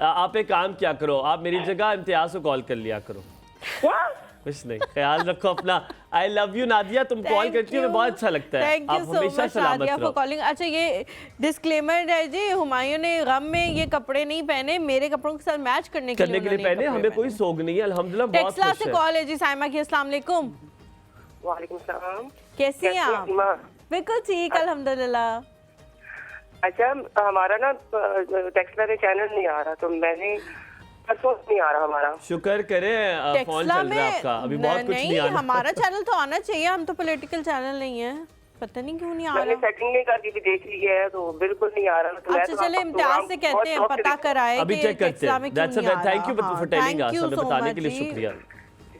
आप एक काम क्या करो, आप मेरी जगह इम्तियाज को कॉल कर लिया करो। क्या? कुछ नहीं, ख्याल रखो अपना। आई लव यू नादिया, तुम कॉल करती हो, बहुत अच्छा लगता है। थैंक आप यू सो हमेशा मच सलामत नादिया फॉर रहो। कॉलिंग। अच्छा ये डिस्क्लेमर है जी, हुमायूं ने गम में ये कपड़े नहीं पहने, मेरे कपड़ों के साथ मैच करने के लिए पहने, उन्होंने ये हमें कपड़े कोई सोग नहीं है, अल्हम्दुलिल्लाह बहुत टेक्सला खुश से है। कॉल है जी, साइमा की। अस्सलाम वालेकुम, वालेकुम सलाम। कैसी हैं आप? सीमा? बिल्कुल ठीक, अल्हम्दुलिल्लाह। अच्छा हमारा ना टेक्सला में चैनल नहीं आ रहा, तो मैंने परसों नहीं आ रहा हमारा। शुक्र करें फोन टेक्सला चल रहा है आपका, अभी बहुत कुछ नहीं आ रहा। हमारा चैनल तो आना चाहिए, हम तो पॉलिटिकल चैनल नहीं है, पता नहीं क्यों नहीं आ मैंने रहा। सेटिंग नहीं करके भी देख ली है, तो बिल्कुल नहीं आ रहा। तो मैं अच्छा तो चले आपका इम्तियाज प्रोग्राम से बहुत कहते हैं, शौक से पता देखता कराए अभी कि चेक करते टेक्सला हैं। में क्यों That's a नहीं आ fact. Thank you रहा। for telling us, Thank you हमें so बताने much के लिए जी। शुक्रिया। हूँ।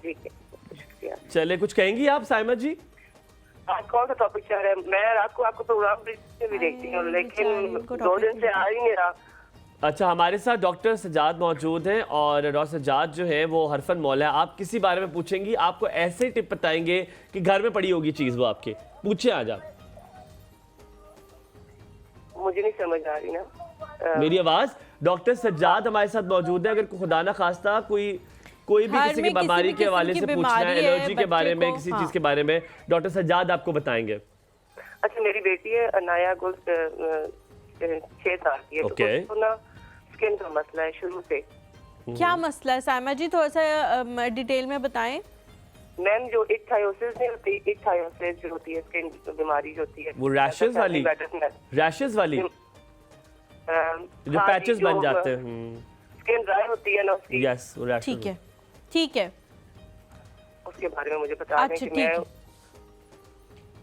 ठीक है, शुक्रिया। चले कुछ कहेंगी आप साइमा जी? आज कौन सा टॉपिक चल रहा है? मैं रात को आपको प्रोग्राम भी देखती हूँ, लेकिन इनको 2 दिन से आ ही नहीं रहा। अच्छा, हमारे साथ डॉक्टर सज्जाद मौजूद हैं और डॉक्टर सज्जाद जो है वो हरफन मौला है। आप किसी बारे में पूछेंगी, आपको ऐसे टिप बताएंगे कि घर में पड़ी होगी चीज, वो आपके पूछे आज आप। मुझे नहीं समझ आ रही ना। मेरी आवाज? डॉक्टर सज्जाद हमारे साथ मौजूद है। अगर खुदा ना खास्ता कोई भी घर किसी में की किसी बीमारी भी के किस्म हवाले की से पूछना है, बीमारी है, एलर्जी के बारे बच्चे में, को, किसी हाँ। चीज के बारे में, डॉक्टर सज्जाद आपको बताएंगे। अच्छा मेरी बेटी है अनाया गुल, 6 साल की है। Okay. तो उसको ना स्किन का मसला है शुरू से। क्या मसला है साइमा जी, थोड़ा सा डिटेल में बताएं। मैम जो इक्थायोसिस नहीं होती, इक्थायोसिस जो होती है स्किन बीमारी जो होती है, वो रैशेस वाली? रैशेस वाली जो पैचेस बन जाते हैं। स्किन ड्राई होती है ना उसकी, यस, वो रैशेस। ठीक है ठीक है उसके बारे में मुझे बता दें अच्छा कि ठीक मैं है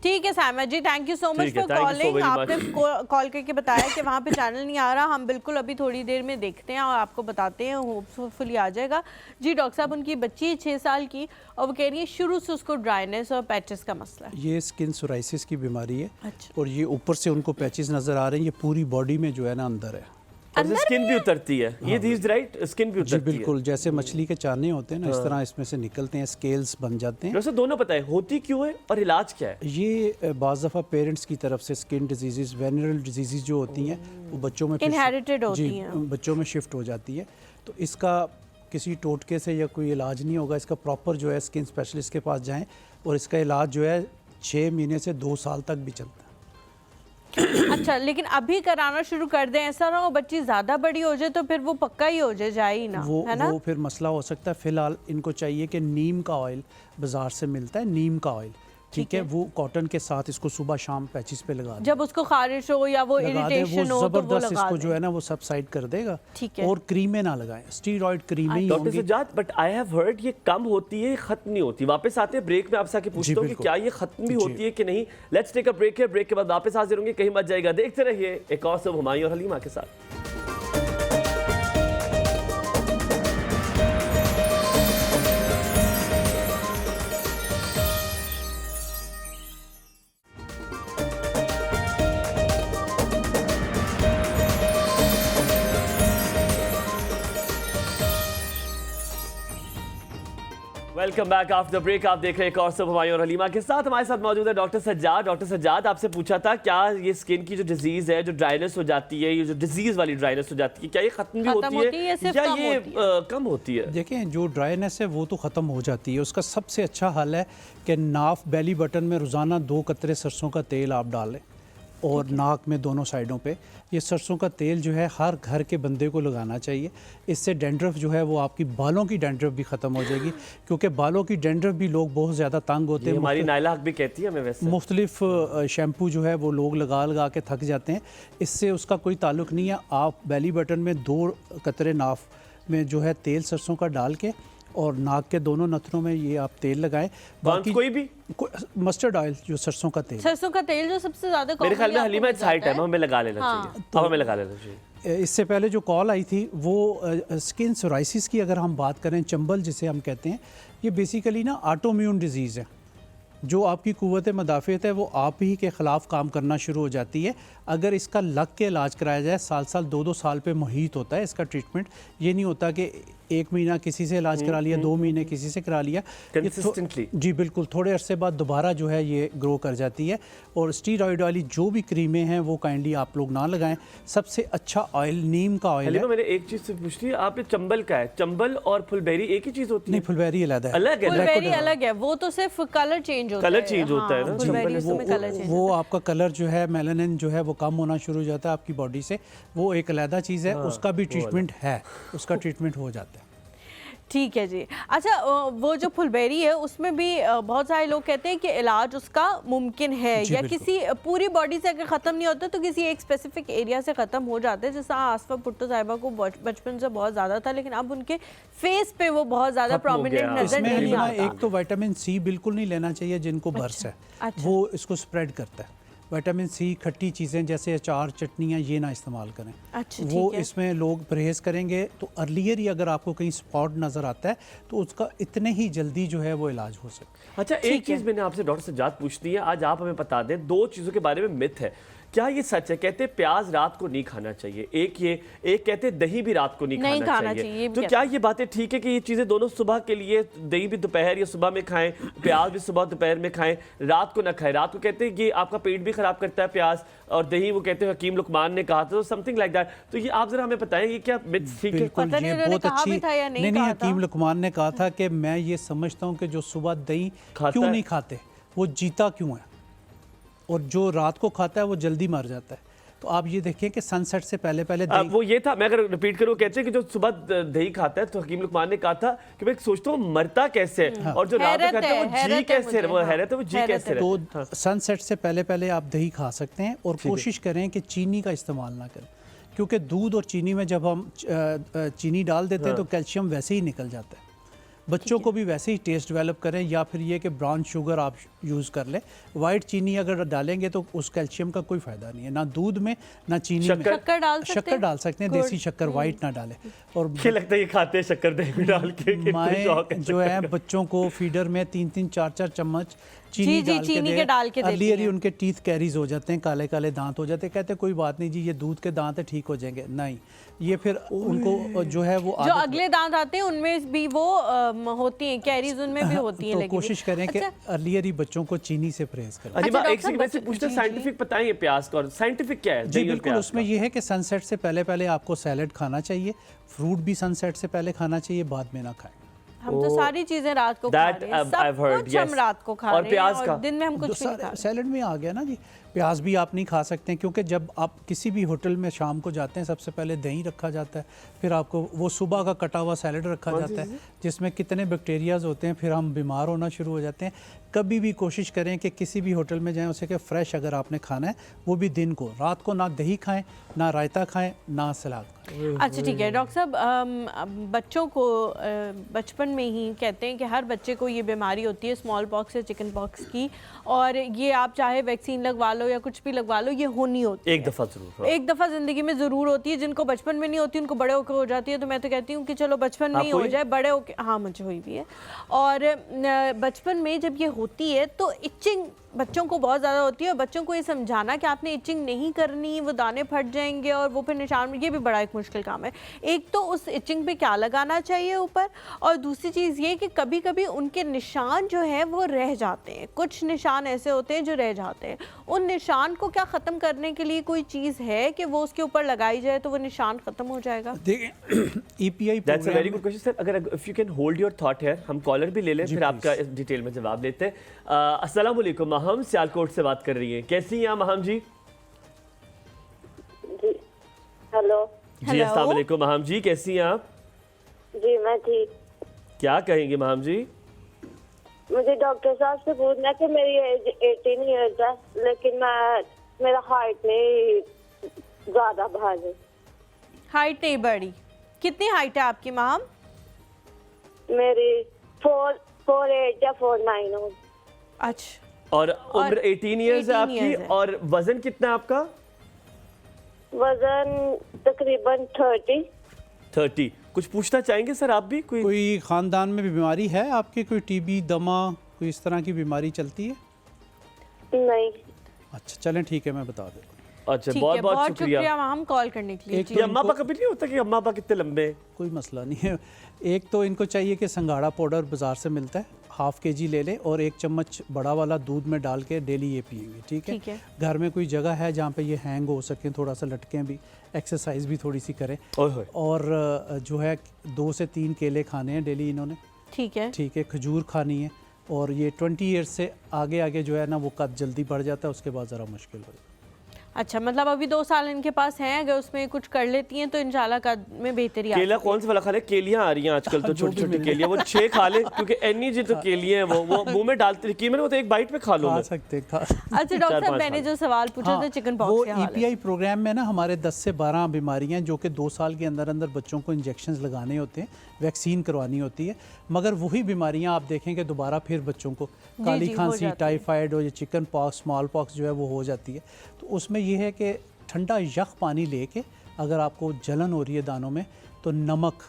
ठीक है साइमा जी, थैंक यू सो मच ठीक है, for thank you so calling. very आपने much. कॉल करके बताया कि वहाँ पे चैनल नहीं आ रहा, हम बिल्कुल अभी थोड़ी देर में देखते हैं और आपको बताते हैं, होपफुली आ जाएगा जी। डॉक्टर साहब उनकी बच्ची है 6 साल की और वो कह रही है शुरू से उसको ड्राइनेस और पैचेस का मसला है। ये स्किन सोराइसिस की बीमारी है। अच्छा। और ये ऊपर से उनको पैचेस नज़र आ रहे हैं, ये पूरी बॉडी में जो है ना अंदर है। स्किन भी उतरती है, ये चीज राइट, स्किन भी जी उतरती है। बिल्कुल, जैसे मछली के चाने होते हैं ना, इस तरह इसमें से निकलते हैं, स्केल्स बन जाते हैं। डॉक्टर दोनों पता है होती क्यों है और इलाज क्या है? ये बाज़ दफ़ा पेरेंट्स की तरफ से स्किन डिजीज़, वेनरल डिजीज़ जो होती हैं वो बच्चों में फिर Inherited होती जी, हैं। बच्चों में शिफ्ट हो जाती है। तो इसका किसी टोटके से या कोई इलाज नहीं होगा, इसका प्रॉपर जो है स्किन स्पेशलिस्ट के पास जाएं और इसका इलाज जो है 6 महीने से 2 साल तक भी चलता है। अच्छा, लेकिन अभी कराना शुरू कर दें, ऐसा ना हो बच्ची ज़्यादा बड़ी हो जाए तो फिर वो पक्का ही हो जाए ही ना, है ना? वो फिर मसला हो सकता है। फ़िलहाल इनको चाहिए कि नीम का ऑयल बाज़ार से मिलता है, नीम का ऑयल, ठीक है, वो कॉटन के साथ इसको सुबह शाम पैचिस पे लगा दें। जब उसको खारिश हो या वो लगा दें, इरिटेशन हो तो वो ज़बरदस्त लगा इसको दें। जो है ना वो सबसाइड कर देगा। ठीक है। और क्रीमें ना लगाएं, स्टीरॉयड क्रीमें ही डॉक्टर होंगी। Sajjad, but I have heard ये कम होती है, खत्म नहीं होती। वापस आते हैं ब्रेक में, आपसे आके पूछता हूँ कि बिल्कुल। क्या ये खत्म भी जी। होती है कि नहीं। लेट्स टेक अ ब्रेक है, ब्रेक के बाद वापस हाजिर होंगे, कहीं मत जाएगा, देखते रहिए एक और सब हुमायूं और हलीमा के साथ। Welcome back after break. आप देख रहे हैं एक और सब हुमायूं और हलीमा के साथ। हमारे साथ मौजूद है डॉक्टर सज्जाद। डॉक्टर सज्जाद, आपसे पूछा था क्या ये स्किन की जो डिजीज है, जो ड्राइनेस हो जाती है, ये जो डिजीज वाली ड्राइनेस हो जाती है, क्या ये खत्म भी होती है या सिर्फ या कम ये होती है? कम होती है? देखें, जो ड्राइनेस है वो तो ख़त्म हो जाती है। उसका सबसे अच्छा हल है कि नाफ बेली बटन में रोज़ाना 2 कतरे सरसों का तेल आप डालें और नाक में दोनों साइडों पे। ये सरसों का तेल जो है हर घर के बंदे को लगाना चाहिए। इससे डैंड्रफ जो है वो आपकी बालों की डैंड्रफ भी ख़त्म हो जाएगी, क्योंकि बालों की डैंड्रफ भी लोग बहुत ज़्यादा तंग होते ये हैं। हमारी नायला हक भी कहती है हमें वैसे। मुख्तलिफ शैम्पू जो है वो लोग लगा लगा के थक जाते हैं। इससे उसका कोई ताल्लुक़ नहीं है। आप बेली बटन में 2 कतरे नाफ में जो है तेल सरसों का डाल के और नाक के दोनों नथनों में ये आप तेल लगाएं। बाकी कोई भी मस्टर्ड ऑयल, जो सरसों का तेल, सरसों का तेल जो सबसे ज्यादा मेरे ख्याल में commonly हलीमा आपको इट्स हाई मिल जाता टाइम हमें लगा लेना हाँ। चाहिए। तो हमें लगा लेना चाहिए। इससे पहले जो कॉल आई थी वो स्किन सोराइसिस की अगर हम बात करें, चंबल जिसे हम कहते हैं, ये बेसिकली ना ऑटोम्यून डिजीज़ है। जो आपकी कुव्वत मदाफ़ियत है वो आप ही के ख़िलाफ़ काम करना शुरू हो जाती है। अगर इसका लग के इलाज कराया जाए, साल 2 साल पे मुहीत होता है इसका ट्रीटमेंट। ये नहीं होता कि 1 महीना किसी से इलाज करा लिया, 2 महीने किसी से करा लिया, ये Consistently। जी बिल्कुल, थोड़े अरसे बाद दोबारा जो है ये ग्रो कर जाती है। और स्टीरॉयड वाली जो भी क्रीमें हैं वो काइंडली आप लोग ना लगाएं। सबसे अच्छा ऑयल नीम का ऑयल हलीमा, है। मैंने एक चीज से पूछती है, आपने चंबल का है, चंबल और फुलबेरी एक ही चीज होती है? नहीं, फुलबेरी अलग है। अलग है? फुलबेरी अलग है, वो तो सिर्फ कलर चेंज होता है। कलर चेंज होता है ना? फुलबेरी वो- उसमें कलर चेंज वो आपका कलर जो है मेलानिन जो है वो कम होना शुरू हो जाता है आपकी बॉडी से। वो एक अलहदा चीज़ है, उसका भी ट्रीटमेंट है, उसका ट्रीटमेंट हो जाता है। ठीक है जी। अच्छा, वो जो फुलबेरी है उसमें भी बहुत सारे लोग कहते हैं कि इलाज उसका मुमकिन है, जी, या बिल्कुल। किसी पूरी बॉडी से अगर ख़त्म नहीं होता तो किसी एक स्पेसिफिक एरिया से ख़त्म हो जाता है। जैसा आसफा भुट्टो साहिबा को बचपन से बहुत ज़्यादा था, लेकिन अब उनके फेस पे वो बहुत ज़्यादा खत्म हो प्रोमिनेंट गया। नजर इसमें नहीं ना आता। एक तो विटामिन सी बिल्कुल नहीं लेना चाहिए जिनको बर्स है, अच्छा। वो इसको स्प्रेड करता है। विटामिन सी खट्टी चीज़ें जैसे अचार, चटनियाँ, ये ना इस्तेमाल करें। अच्छा, वो ठीक है। इसमें लोग परहेज़ करेंगे तो अर्लियर ही अगर आपको कहीं स्पॉट नज़र आता है तो उसका इतने ही जल्दी जो है वो इलाज हो सकता है। अच्छा, एक चीज मैंने आपसे डॉक्टर सज्जाद पूछनी है, आज आप हमें बता दें। 2 चीजों के बारे में मिथ है, क्या ये सच है? कहते हैं प्याज रात को नहीं खाना चाहिए, एक कहते हैं दही भी रात को नहीं खाना चाहिए। ये भी तो क्या ये बातें ठीक है कि ये चीजें दोनों सुबह के लिए, दही भी दोपहर या सुबह में खाएं, प्याज भी सुबह दोपहर में खाएं, रात को ना खाएं? रात को कहते हैं कि आपका पेट भी खराब करता है प्याज, और दही वो कहते हैं हकीम लुकमान ने कहा था, समथिंग लाइक दैट। तो ये आप जरा हमें बताएं, ये क्या मिथ ठीक है? बिल्कुल, पता नहीं ये उन्होंने बहुत कहा भी अच्छी था या नहीं नहीं, कहा था। हकीम लुकमान ने कहा था कि मैं ये समझता हूँ कि जो सुबह दही खाता क्यों है। नहीं खाते, वो जीता क्यों है, और जो रात को खाता है वो जल्दी मर जाता है। तो आप ये देखिए कि सनसेट से पहले पहले दही, वो ये था, मैं अगर रिपीट करूं, कहते हैं कि जो सुबह दही खाता है, तो हकीम लुकमान ने कहा था कि मैं सोचता हूँ मरता कैसे है, और जो रात को हैरत खाता है वो है, जी हैरत है कैसे है, मुझे, वो हाँ। हैरत है, वो जी हैरत कैसे है। है। तो सनसेट से पहले पहले आप दही खा सकते हैं। और कोशिश करें कि चीनी का इस्तेमाल ना करें, क्योंकि दूध और चीनी में जब हम चीनी डाल देते हैं तो कैल्शियम वैसे ही निकल जाता है। बच्चों को भी वैसे ही टेस्ट डेवलप करें, या फिर ये कि ब्राउन शुगर आप यूज़ कर लें। वाइट चीनी अगर डालेंगे तो उस कैल्शियम का कोई फ़ायदा नहीं है, ना दूध में ना चीनी में। शक्कर डाल सकते हैं? शक्कर डाल सकते हैं, देसी शक्कर, वाइट ना डालें। और ये लगता है ये खाते हैं शक्कर दही में डाल के, कितने माएँ शौक है जो है बच्चों को फीडर में 3-3, 4-4 चम्मच चीनी जी, चीनी के डाल के देती अर्लियर ही हैं। उनके टीथ कैरीज हो जाते हैं, काले काले दांत हो जाते हैं। कहते हैं कोई बात नहीं जी, ये दूध के दांत है, ठीक हो जाएंगे। नहीं, ये फिर उनको जो है वो जो आदत अगले दांत आते हैं उनमें भी वो होती हैं, कैरीज उनमें भी होती हैं। तो लगी कोशिश हुई। करें कि अच्छा, अर्लियर ही बच्चों को चीनी से परहेज करें। अजीबा, अच्छा, एक सेकंड, मैं से डॉक्टर पूछते जी, साइंटिफिक बताएं प्याज का, और साइंटिफिक क्या है जी दही और बिल्कुल, प्याज उसमें का? ये है कि सनसेट से पहले पहले आपको सैलड खाना चाहिए, फ्रूट भी सनसेट से पहले खाना चाहिए, बाद में ना खाएं। हम तो सारी चीजें रात को खा That रहे हैं, I've सब heard, कुछ हम yes. रात को खा और रहे हैं प्याज और का? दिन में हम कुछ भी नहीं खा रहे। सैलड में आ गया ना जी, प्याज भी आप नहीं खा सकते हैं, क्योंकि जब आप किसी भी होटल में शाम को जाते हैं सबसे पहले दही रखा जाता है, फिर आपको वो सुबह का कटा हुआ सैलड रखा जाता है जिसमें कितने बैक्टीरियाज होते हैं, फिर हम बीमार होना शुरू हो जाते हैं। कभी भी कोशिश करें कि किसी भी होटल में जाएं उसे कि फ्रेश अगर आपने खाना है वो भी दिन को, रात को ना दही खाएं, ना रायता खाएं, ना सलाद खाएं। अच्छा ठीक है डॉक्टर साहब, बच्चों को बचपन में ही कहते हैं कि हर बच्चे को ये बीमारी होती है स्मॉल पॉक्स या चिकन पॉक्स की, और ये आप चाहे वैक्सीन लगवा लो या कुछ भी लगवा लो, ये होनी होती है एक दफा जरूर। एक दफ़ा ज़िंदगी में ज़रूर होती है। जिनको बचपन में नहीं होती उनको बड़े होकर हो जाती है, तो मैं तो कहती हूँ कि चलो बचपन में ही आपको हो हुई? जाए, बड़े होकर। हाँ मुझे हुई भी है। और बचपन में जब ये होती है तो इचिंग बच्चों को बहुत ज़्यादा होती है, और बच्चों को ये समझाना कि आपने इचिंग नहीं करनी, वो दाने फट जाएंगे और वो फिर निशान, ये भी बड़ा एक मुश्किल काम है। एक तो उस इचिंग पे क्या लगाना चाहिए ऊपर, और दूसरी चीज़ ये कि कभी कभी उनके निशान जो है वो रह जाते हैं, कुछ निशान ऐसे होते हैं जो रह जाते हैं। उन निशान को क्या ख़त्म करने के लिए कोई चीज़ है कि वो उसके ऊपर लगाई जाए तो वो निशान ख़त्म हो जाएगा? देखिए EPI that's a very good programme, question sir. अगर if you can hold your thought है, हम कॉलर भी ले लें, फिर आपका इस डिटेल में जवाब लेते हैं। अस्सलाम वालेकुम, महम सियालकोट से बात कर रही हैं, कैसी हैं आप महम जी? जी हेलो। जी Hello. अस्सलाम वालेकुम महम जी, कैसी हैं आप? जी मैं ठीक। क्या कहेंगे महम जी? मुझे डॉक्टर साहब से पूछना कि मेरी एज 18 ईयर्स है, लेकिन मेरा हाइट नहीं ज्यादा भारी। हाइट नहीं बढ़ी? कितनी हाइट है आपकी मैम? मेरी 4'8" या 4'9" हो। अच्छा, और उम्र 18 ईयर्स है 18 आपकी, years है। और वजन कितना है आपका? वजन तकरीबन 30। कुछ पूछना चाहेंगे सर आप भी? कोई ख़ानदान में भी बीमारी है आपके, कोई TB, दमा, कोई इस तरह की बीमारी चलती है? नहीं। अच्छा चलें ठीक है, मैं बता देता हूँ। अच्छा, ठीक बहुत है, बहुत शुक्रिया। मैम कॉल करने के लिए। एक जी। ये अम्मा पापा कभी नहीं होता कि अम्मा पापा कितने लंबे हैं? कोई मसला नहीं है। एक तो इनको चाहिए कि संगाड़ा पाउडर बाज़ार से मिलता है, ½ kg ले लें और 1 चम्मच बड़ा वाला दूध में डाल के डेली ये पिएंगे, ठीक ठीक है? है। घर में कोई जगह है जहाँ पे ये हैंग हो सकें, थोड़ा सा लटकें भी, एक्सरसाइज भी थोड़ी सी करें, ओए होए। और जो है 2 से 3 केले खाने हैं डेली इन्होंने, ठीक है। ठीक है? खजूर खानी है, और ये 20 ईयर्स से आगे आगे जो है ना वो कद जल्दी बढ़ जाता है, उसके बाद ज़रा मुश्किल हो जाता है। अच्छा, मतलब अभी 2 साल इनके पास हैं, अगर उसमें कुछ कर लेती हैं तो इंशाल्लाह कद में बेहतरी आ केला सकती है। कौन सा वाला खा ले? केलियां आ रही हैं आजकल तो, जो भी छोटी छोटी मिले। केलियां, वो 6 खा ले, क्योंकि एनी जी तो केलियां हैं, वो मुंह में डालते कीमत वो तो एक बाइट में खा लो खा मैं। सकते खा अच्छा डॉक्टर साहब, 4-5 मैंने साल। जो सवाल पूछा हाँ, था चिकन वो पॉक्स के हवाले EPI प्रोग्राम में ना हमारे 10 से 12 बीमारियां जो कि 2 साल के अंदर अंदर बच्चों को इंजेक्शंस लगाने होते हैं, वैक्सीन करवानी होती है, मगर वही बीमारियां आप देखें कि दोबारा फिर बच्चों को काली जी, हो खांसी, जाती है। टाइफाइड और ये चिकन पॉक्स, स्मॉल पॉक्स जो है वो हो जाती है। तो उसमें ये है कि ठंडा यख पानी लेके अगर आपको जलन हो रही है दानों में, तो नमक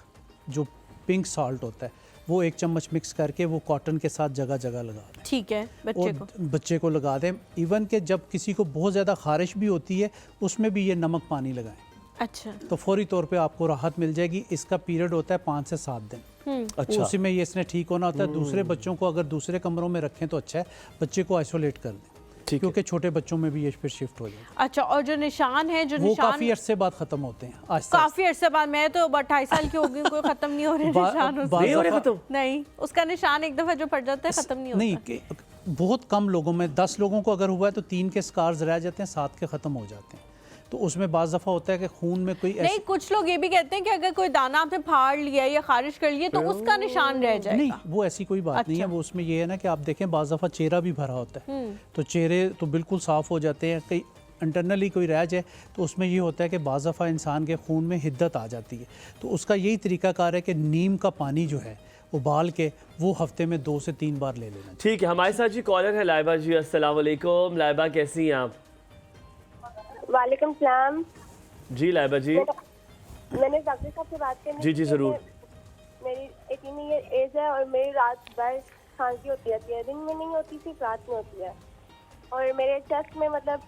जो पिंक सॉल्ट होता है वो 1 चम्मच मिक्स करके वो कॉटन के साथ जगह जगह लगा दें, ठीक है बच्चे को। और बच्चे को लगा दें। इवन कि जब किसी को बहुत ज़्यादा खारिश भी होती है उसमें भी ये नमक पानी लगाएं, अच्छा तो फौरी तौर पे आपको राहत मिल जाएगी। इसका पीरियड होता है 5 से 7 दिन, अच्छा, उसी में ये इसने ठीक होना होता है। दूसरे बच्चों को अगर दूसरे कमरों में रखें तो अच्छा है, बच्चे को आइसोलेट कर दें, ठीक है। क्योंकि छोटे बच्चों में भी ये फिर शिफ्ट हो जाएगा। अच्छा, और जो निशान है, जो वो निशान काफ़ी अरसे बाद ख़त्म होते हैं, आहिस्ता काफी अरसे बाद, मैं तो 28 साल की हो गई, कोई खत्म नहीं हो रहे बा- निशान उसके। बा- नहीं हो रहे दफा- खत्म? नहीं, उसका निशान एक दफा जो पड़ जाता है खत्म नहीं होता। नहीं कि बहुत कम लोगों में, 10 लोगों को अगर हुआ है तो 3 के स्कार्स रह जाते हैं, 7 के ख़त्म हो जाते हैं। तो उसमें बाज़ दफ़ा होता है कि खून में कोई नहीं, कुछ लोग ये भी कहते हैं कि अगर कोई दाना आपने फाड़ लिया या खारिश कर लिया तो उसका निशान रह नहीं, जाएगा। वो ऐसी कोई बात नहीं है। अच्छा। वो उसमें ये है ना कि आप देखें बाज़ दफ़ा चेहरा भी भरा होता है, तो चेहरे तो बिल्कुल साफ़ हो जाते हैं। कई इंटरनली कोई रह जाए तो उसमें ये होता है कि बाज़ दफ़ा इंसान के खून में हिद्दत आ जाती है। तो उसका यही तरीकाकार है कि नीम का पानी जो है उबाल के वो हफ्ते में 2 से 3 बार ले लेना। ठीक है। हमारे साथ जी कॉलर है लाइबा जी। अस्सलाम वालेकुम लाइबा, कैसी हैं आप? वालेकुम सलाम। जी लाइबा जी। मैंने डॉक्टर साहब से बात करनी जी, जी, थी। ज़रूर। मेरी 18 ईयर एज है और मेरी रात भर खांसी होती रहती है, दिन में नहीं होती, सिर्फ रात में होती है। और मेरे चेस्ट में मतलब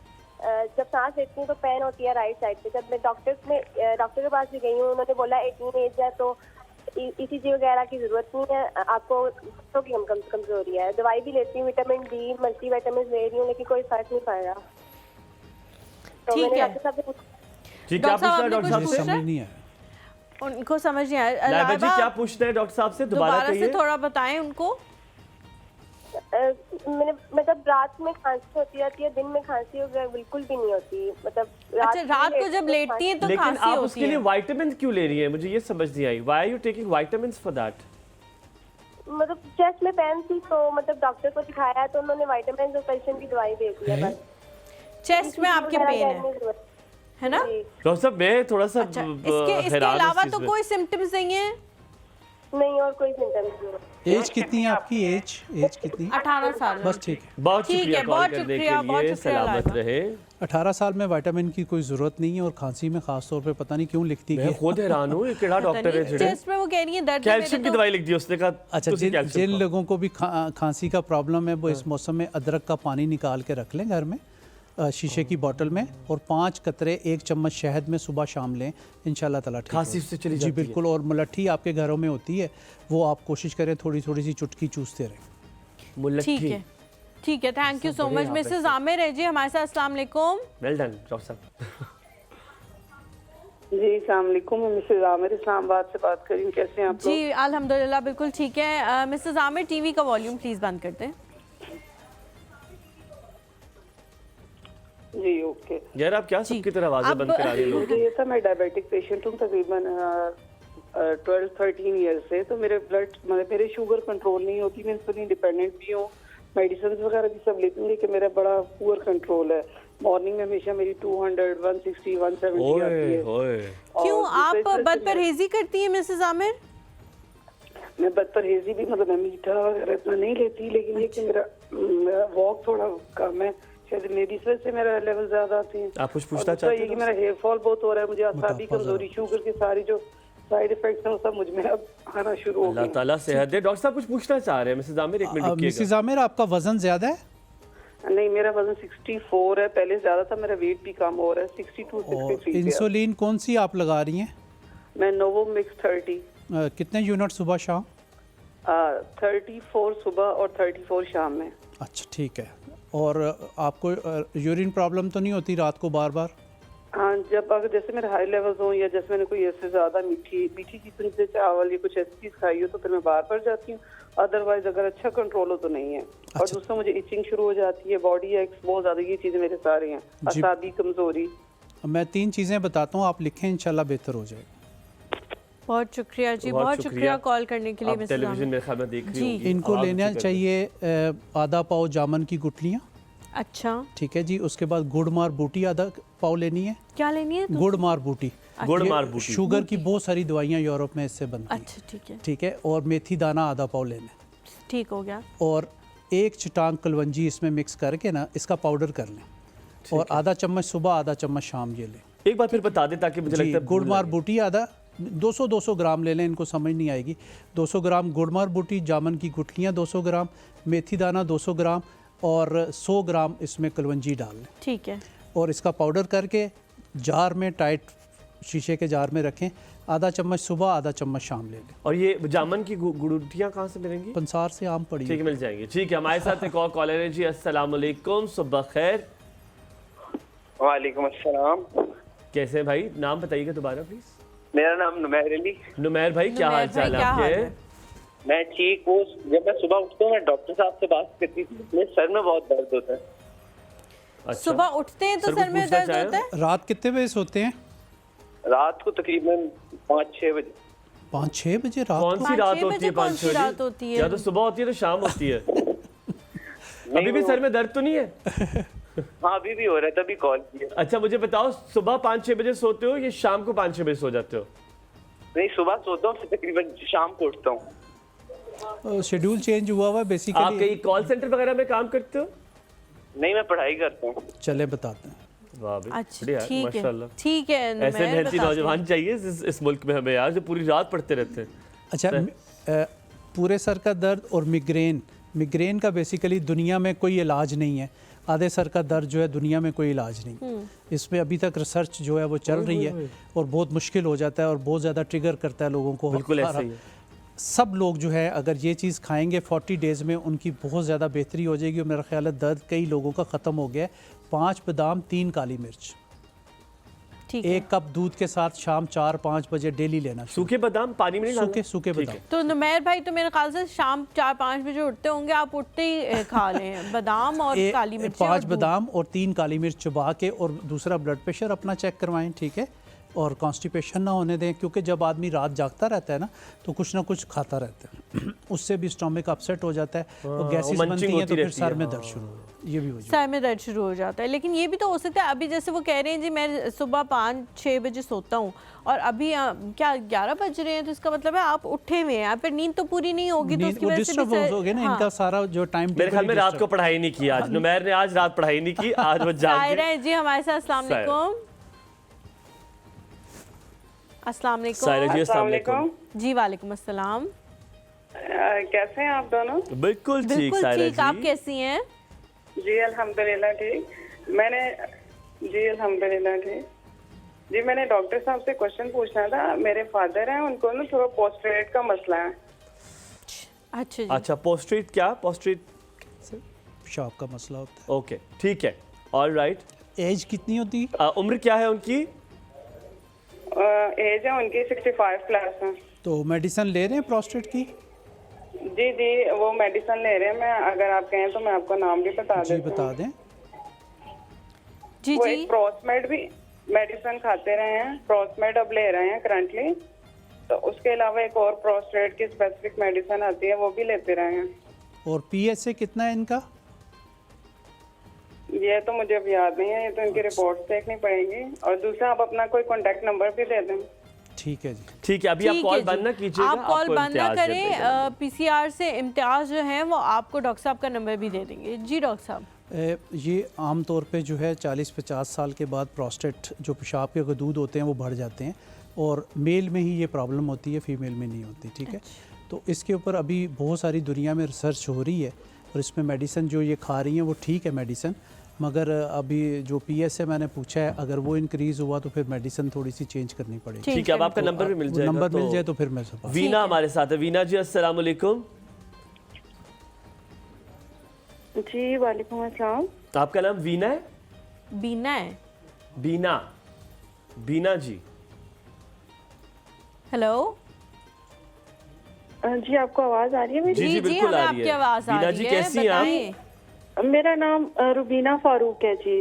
जब सांस लेती हूँ तो पेन होती है राइट साइड पे। जब मैं डॉक्टर के पास भी गई हूँ, उन्होंने बोला 18 एज है तो ECG वगैरह की जरूरत नहीं है, आपको तो की कमजोरी है। दवाई भी लेती हूँ, विटामिन D, मल्टीविटामिन ले रही हूँ, लेकिन कोई फर्क नहीं पड़ रहा। तो ठीक मैंने है। डॉक्टर साहब से जी क्या डॉक्टर पूछना है साहब, डॉक्टर आपने साहब कुछ मुझे से? पूछा? समझ नहीं आया। उनको समझ नहीं आया। लाइबा जी लाइबा, क्या पूछते हैं डॉक्टर साहब से, दोबारा दोबारा से कहिए। थोड़ा बताएं उनको। मैंने मतलब रात में खांसी होती रहती है, दिन में खांसी वगैरह बिल्कुल भी नहीं होती। मतलब अच्छा, रात को जब लेटती हैं तो लेकिन खांसी आप होती उसके लिए है। विटामिन क्यों ले रही हैं, मुझे ये समझ नहीं आई। Why are you taking vitamins for that? मतलब चेस्ट में पेन थी तो मतलब डॉक्टर को दिखाया तो उन्होंने विटामिन और कैल्शियम की दवाई दे दी है बस। चेस्ट में आपके पेन है ना? डॉक्टर साहब मैं थोड़ा सा अच्छा, इसके हैरान इस अलावा चीज़ तो में। कोई सिम्टम्स नहीं है? नहीं और कोई सिम्टम्स नहीं। एज कितनी है आपकी? एज कितनी? 18 साल। बस ठीक है। बहुत ठीक शुक्रिया है, कॉल बहुत करने शुक्रिया, के बहुत लिए, शुक्रिया सलामत लाइबा। रहे। 18 साल में विटामिन की कोई ज़रूरत नहीं है और खांसी में ख़ास तौर पे पता नहीं क्यों लिखती मैं है। खुद हैरान हूँ, ये केड़ा डॉक्टर है जिन्हें चेस्ट में वो कह रही है दर्द है कैल्शियम की मेरे तो। दवाई लिख दी उसने कहा अच्छा, तुसी जिन कैल्शियम खाओ। लोगों को भी खांसी का प्रॉब्लम है वो इस मौसम में अदरक का पानी निकाल के रख लें घर में, शीशे की बोतल में, और 5 कतरे 1 चम्मच शहद में सुबह शाम लें, इंशाल्लाह ताला ठीक खांसी होगा। उससे चली जी जाती है। बिल्कुल। और मुलट्ठी आपके घरों में होती है, वो आप कोशिश करें थोड़ी थोड़ी सी चुटकी चूसते रहें। मुलट्ठी। ठीक है, ठीक है, थैंक यू सो बड़े मच। आप मिसेस ऐसे। आमिर है जी हमारे साथ। अस्सलाम वालेकुम। वेल डन डॉक्टर साहब। जी अस्सलाम वालेकुम, मैं मिसेज आमिर इस्लामाबाद से बात कर रही हूँ। कैसे हैं आप लोग? जी अल्हम्दुलिल्लाह बिल्कुल ठीक है। मिसेस आमिर टीवी का वॉल्यूम प्लीज बंद कर दें। जी ओके। यार आप क्या सबकी तरह आवाज़ें बंद करा रही हो? मुझे ये था, मैं डायबिटिक पेशेंट हूँ तकरीबन 12-13 ईयर से। तो मेरे मेरे शुगर कंट्रोल नहीं होती, मैं इंसुलिन डिपेंडेंट भी हूँ, मेडिसिन वगैरह भी सब लेती हूँ, लेकिन मेरा बड़ा पुअर कंट्रोल है। मॉर्निंग में हमेशा मेरी 200, 160, 170 आती ओए है। ओए क्यों और आप दूसरे तरह से बदपरहेजी करती हैं मिसेस आमिर? मैं बदपरहेजी भी मतलब मैं मीठा वगैरह इतना नहीं लेती, लेकिन ये कि मेरा वॉक थोड़ा कम है, शायद मेरी वजह से मेरा लेवल ज्यादा आते हैं। आप कुछ और पूछना दूसरा चाहते ये कि हैं? मेरा हेयर फॉल बहुत हो रहा है, मुझे असाबी मोटापा कमजोरी, शुगर के सारी जो साइड इफेक्ट्स हैं वो सब मुझ में अब आना शुरू हो अल्लाह गए। ताला सेहत दे। डॉक्टर साहब कुछ पूछना चाह रहे हैं मिसेस आमिर, एक मिनट मिसेस रुकिएगा। आमिर, आपका वजन ज़्यादा है नहीं, मेरा वजन 64 है, पहले ज्यादा था, मेरा वेट भी कम हो रहा है, 62, और 63 पे है। इंसुलिन कौन सी आप लगा रही हैं? मैं नोवो मिक्स 30, कितने यूनिट सुबह शाम? 34 सुबह और 34 शाम में। अच्छा ठीक है। और आपको यूरिन प्रॉब्लम तो नहीं होती रात को बार बार? हाँ, जब अगर जैसे मेरे हाई लेवल्स हों या जैसे मैंने कोई ऐसे ज्यादा मीठी किस्म से चावल या कुछ ऐसी चीज खाई हो तो फिर मैं बार बार जाती हूँ, अदरवाइज अगर अच्छा कंट्रोल हो तो नहीं है। और अच्छा। दूसरा मुझे इचिंग शुरू हो जाती है, बॉडी एक्स बहुत ज्यादा, ये चीजें मेरे सारे हैं, जी। असाबी कमजोरी। मैं 3 चीज़ें बताता हूँ, आप लिखें, इंशाल्लाह बेहतर हो जाएगा। बहुत शुक्रिया जी, बहुत शुक्रिया कॉल करने के लिए आप मिसेस टेलीविजन आमिर। मेरे ख्याल में देख रही जी। होंगी। इनको आवाज़ लेना ऊंची कर दें। चाहिए आधा पाव जामन की गुठलियाँ, अच्छा, ठीक है जी। उसके बाद गुड़ मार बूटी आधा पाव लेनी है। क्या लेनी है? गुड़ मार बूटी, गुड़ ये मार बूटी। शुगर की बहुत सारी दवाइयाँ यूरोप में इससे बनती हैं, अच्छा ठीक है, ठीक है। और मेथी दाना आधा पाव लेना है, ठीक हो गया। और 1 चटांग कलवंजी इसमें मिक्स करके ना इसका पाउडर कर लें, और आधा चम्मच सुबह आधा चम्मच शाम ये लें। एक बार फिर बता दें ताकि मुझे जी, लगता है गुड़ भूल मार लगे। बूटी आधा 200 ग्राम ले लें, इनको समझ नहीं आएगी। 200 ग्राम गुड़ मार बूटी, जामन की गुठलियाँ 200 ग्राम, मेथी दाना 200 ग्राम, और 100 ग्राम इसमें कलवंजी डाल लें, ठीक है, और इसका पाउडर करके जार में, टाइट शीशे के जार में रखें। आधा चम्मच सुबह आधा चम्मच शाम ले लें। और ये जामन की गुड़ियाँ कहाँ से मिलेंगी? पंसार से आम पड़ी ठीक है, मिल जाएंगी। ठीक है, हमारे साथ एक और कॉलर है जी। अस्सलाम वालेकुम, सुबह खैर। वालेकुम अस्सलाम। कैसे हैं भाई? नाम बताइएगा दोबारा प्लीज। मेरा नाम नुमैर अली। नुमैर भाई, क्या नुमैर हाल चाल भाई, है क्या हाल आपके? है? मैं ठीक हूँ। जब मैं सुबह उठता हूँ मैं डॉक्टर साहब से बात करती थी, मेरे सर में बहुत दर्द होता है। अच्छा। सुबह उठते हैं तो सर, सर कुछ में पूछना दर्द चाहें? होता है? रात कितने बजे सोते हैं? रात को तकरीबन 5-6 बजे। 5-6 बजे रात कौन को? सी 5-6 रात होती बजे है? कौन 5-6 सी रात बजे? होती है? या तो सुबह होती है तो शाम होती है। अभी भी सर में दर्द तो नहीं है? हाँ अभी भी हो रहा है, तभी कॉल किया। अच्छा मुझे बताओ, सुबह 5-6 बजे सोते हो या शाम को 5-6 बजे सो जाते हो? नहीं, सुबह सोता हूँ, फिर तकरीबन शाम को उठता हूँ। शेड्यूल चेंज हुआ हुआ है आप बेसिकली। कहीं कॉल सेंटर वगैरह में काम करते हो? नहीं, मैं पढ़ाई करता हूँ। चले बताते हैं। वाह भाई, अच्छा बढ़िया, ठीक है, माशाल्लाह। ठीक है ऐसे नुमैर, मेहनती बताते नौजवान चाहिए इस मुल्क में हमें यार, जो पूरी रात पढ़ते रहते हैं। अच्छा, पूरे सर का दर्द और मिग्रेन का बेसिकली दुनिया में कोई इलाज नहीं है। आधे सर का दर्द जो है दुनिया में कोई इलाज नहीं, इसमें अभी तक रिसर्च जो है वो चल रही है, और बहुत मुश्किल हो जाता है और बहुत ज़्यादा ट्रिगर करता है लोगों को। बिल्कुल ऐसा ही है। सब लोग जो है अगर ये चीज़ खाएंगे 40 डेज़ में उनकी बहुत ज़्यादा बेहतरी हो जाएगी। और मेरा ख्याल है दर्द कई लोगों का ख़त्म हो गया है। 5 बादाम 3 काली मिर्च, ठीक है। 1 कप दूध के साथ शाम 4-5 बजे डेली लेना। सूखे बादाम पानी में नहीं डालना? सूखे ठीक बादाम। है। तो नुमैर भाई तो मेरे ख्याल से शाम 4-5 बजे उठते होंगे, आप उठते ही खा लें बादाम और काली मिर्च 5 बादाम और 3 काली मिर्च चबा के, और दूसरा ब्लड प्रेशर अपना चेक करवाएं, ठीक है, और कॉन्स्टिपेशन ना होने दें, क्योंकि जब आदमी रात जागता रहता है ना तो कुछ ना कुछ खाता रहता है उससे भी स्टमक अपसेट हो जाता है और गैसेस मंचिंग बनती हैं, होती तो फिर रहती सर है। में दर्द शुरू ये भी हो जाता सर में दर्द शुरू हो जाता है। लेकिन ये भी तो हो सकता है, अभी जैसे वो कह रहे हैं जी मैं सुबह 5-6 बजे सोता हूँ और अभी क्या 11 बज रहे हैं, तो इसका मतलब है आप उठे हुए हैं, फिर नींद तो पूरी नहीं होगी, तो है। उसकी वो वजह से डिस्टर्ब भी हो गए ना, हाँ। इनका सारा जो टाइम मेरे ख्याल में रात को पढ़ाई नहीं की आज, नुमैर ने आज रात पढ़ाई नहीं की, आज वो जाग सायरा गई। है जी हमारे साथ। अस्सलाम सायरा। वालेकुम। अस्सलाम सायरा वालेकुम। जी अस्सलाम वालेकुम। जी वालेकुम अस्सलाम। कैसे हैं आप दोनों? बिल्कुल ठीक बिल्कुल सायरा ठीक, आप जी। कैसी हैं? जी अल्हम्दुलिल्लाह ठीक। जी अल्हम्दुलिल्लाह ठीक। जी मैंने डॉक्टर साहब से क्वेश्चन पूछना था। मेरे फादर हैं, उनको ना थोड़ा पोस्टरेट का मसला है। अच्छा जी। अच्छा पोस्ट्रेट, क्या पोस्ट्रेट? शॉक का मसला होता है। ओके ठीक है, ऑल राइट। एज कितनी होती है? उम्र क्या है उनकी? एज है उनकी 65 प्लस है। तो मेडिसिन ले रहे हैं प्रोस्टेट की? जी जी वो मेडिसिन ले रहे हैं। मैं अगर आप कहें तो मैं आपको नाम भी बता जी देती हूँ। बता दें। जी वो जी एक प्रोस्मेड भी मेडिसिन खाते रहे हैं, प्रोस्मेड अब ले रहे हैं करंटली। तो उसके अलावा एक और प्रोस्टेट की स्पेसिफिक मेडिसिन आती है, वो भी लेते रहे हैं। और PSA कितना है इनका? ये तो मुझे अब याद नहीं है, ये तो इनकी रिपोर्ट्स देखनी पड़ेंगी। और दूसरा आप अपना कोई कॉन्टेक्ट नंबर भी दे दें। ठीक है जी। ठीक है, अभी आप ठीक कॉल है बंद जी। ना कीजिएगा, आप कॉल आपको बंद ना इम्तियाज दे करें। देंगे। PCR से इम्तियाज जो है वो आपको डॉक्टर साहब का नंबर भी दे देंगे। जी डॉक्टर साहब। ये आम तौर पे जो है 40-50 साल के बाद प्रोस्टेट जो पेशाब के गदूद होते हैं वो बढ़ जाते हैं, और मेल में ही ये प्रॉब्लम होती है, फीमेल में नहीं होती, ठीक है। तो इसके ऊपर अभी बहुत सारी दुनिया में रिसर्च हो रही है, और इसमें मेडिसिन जो ये खा रही हैं वो ठीक है मेडिसिन, मगर अभी जो PSA मैंने पूछा है, अगर वो इंक्रीज़ हुआ तो फिर मेडिसिन थोड़ी सी चेंज करनी पड़ेगी। ठीक है, अब आपका तो नंबर भी मिल जाएगा। नंबर मिल तो जाए तो फिर मैं सब वीना हमारे साथ है। वीना जी अस्सलाम वालेकुम। जी वालेकुम अस्सलाम। आपका नाम वीना है? बीना है। बीना, बीना जी। हेलो जी आपको आवाज आ रही है मेरी? जी, जी बिल्कुल हमें आ रही आपकी है। आवाज आ बीना रही जी, है, कैसी हैं आप? बताएं। मेरा नाम रुबीना फारूक है जी।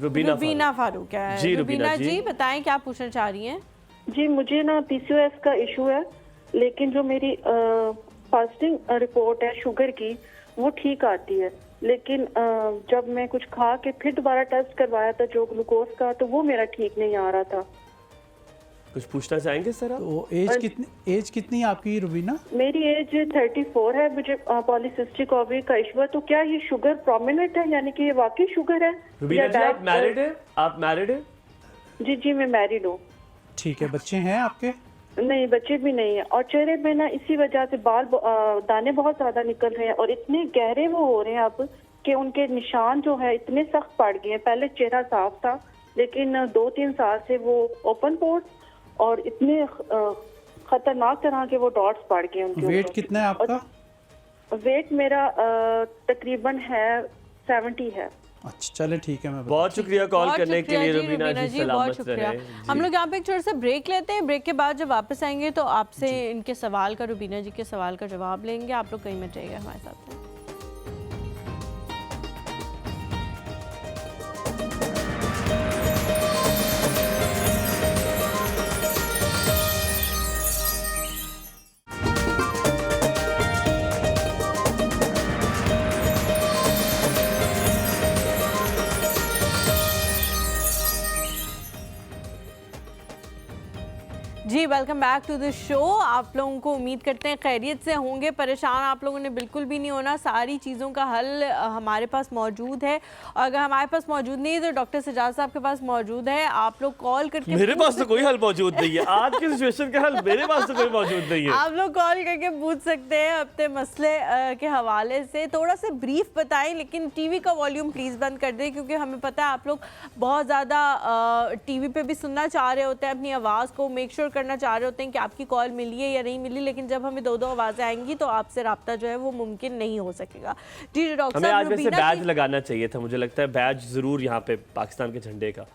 रुबीना फारूक है जी, रुबीना रुबीना जी। जी बताएं क्या पूछना चाह रही हैं? जी मुझे ना PCOS का इशू है, लेकिन जो मेरी फास्टिंग रिपोर्ट है शुगर की वो ठीक आती है, लेकिन जब मैं कुछ खा के फिर दोबारा टेस्ट करवाया था जो ग्लूकोज का, तो वो मेरा ठीक नहीं आ रहा था। कुछ पूछना चाहेंगे सर आप? तो एज कितनी है आपकी रुबीना? मेरी एज 34 है, मुझे पॉलीसिस्टिक ओवरी का इशू है। तो क्या ये शुगर प्रोमिनेंट है, यानी कि ये वाकई शुगर है? रुबीना जी, आप diet- मैरिड हैं? आप मैरिड हैं? जी जी मैं मैरिड हूँ। ठीक है, बच्चे हैं आपके? नहीं बच्चे भी नहीं है, और चेहरे में ना इसी वजह से दाने बहुत ज्यादा निकल रहे हैं, और इतने गहरे वो हो रहे हैं अब कि उनके निशान जो है इतने सख्त पड़ गए हैं। पहले चेहरा साफ था, लेकिन 2-3 साल से वो ओपन पोर्स और इतने खतरनाक तरह के वो डॉट्स पड़ गए उनके वेट ऊपर। कितना है आपका? वेट मेरा तकरीबन है 70 है। अच्छा चले ठीक है, मैं बहुत शुक्रिया कॉल बहुत करने के शुक्रिया लिए जी, रुबीना जी, बहुत सलामत शुक्रिया। रहें। हम जी। लोग यहाँ पे एक छोटा सा ब्रेक लेते हैं। ब्रेक के बाद जब वापस आएंगे तो आपसे इनके सवाल का, रुबीना जी के सवाल का जवाब लेंगे। आप लोग कहीं मत जाइएगा हमारे साथ में। जी welcome back to the show. आप लोगों को उम्मीद करते हैं खैरियत से होंगे। परेशान आप लोगों ने बिल्कुल भी नहीं होना, सारी चीज़ों का हल हमारे पास मौजूद है, और अगर हमारे पास मौजूद नहीं है तो डॉक्टर सजाद साहब के पास मौजूद है। आप लोग कॉल करके मेरे पास तो कोई हल मौजूद नहीं है, आज की सिचुएशन का हल मेरे पास तो कोई मौजूद नहीं है। आप लोग कॉल करके पूछ सकते हैं अपने मसले के हवाले से। थोड़ा सा ब्रीफ बताएं, लेकिन टीवी का वॉल्यूम प्लीज़ बंद कर दें, क्योंकि हमें पता है आप लोग बहुत ज़्यादा टीवी पे भी सुनना चाह रहे होते हैं, अपनी आवाज़ को मेक श्योर करना चाह रहे होते हैं कि आपकी कॉल मिली है या नहीं मिली, लेकिन जब हमें 2-2 आवाज़ें आएंगी तो आपसे रब्ता जो है वो मुमकिन नहीं हो सकेगा। जी डॉक्टर हमें साहब, आज वैसे रुबीना बैज की- लगाना चाहिए था, मुझे लगता है बैज जरूर यहाँ पे पाकिस्तान के झंडे का।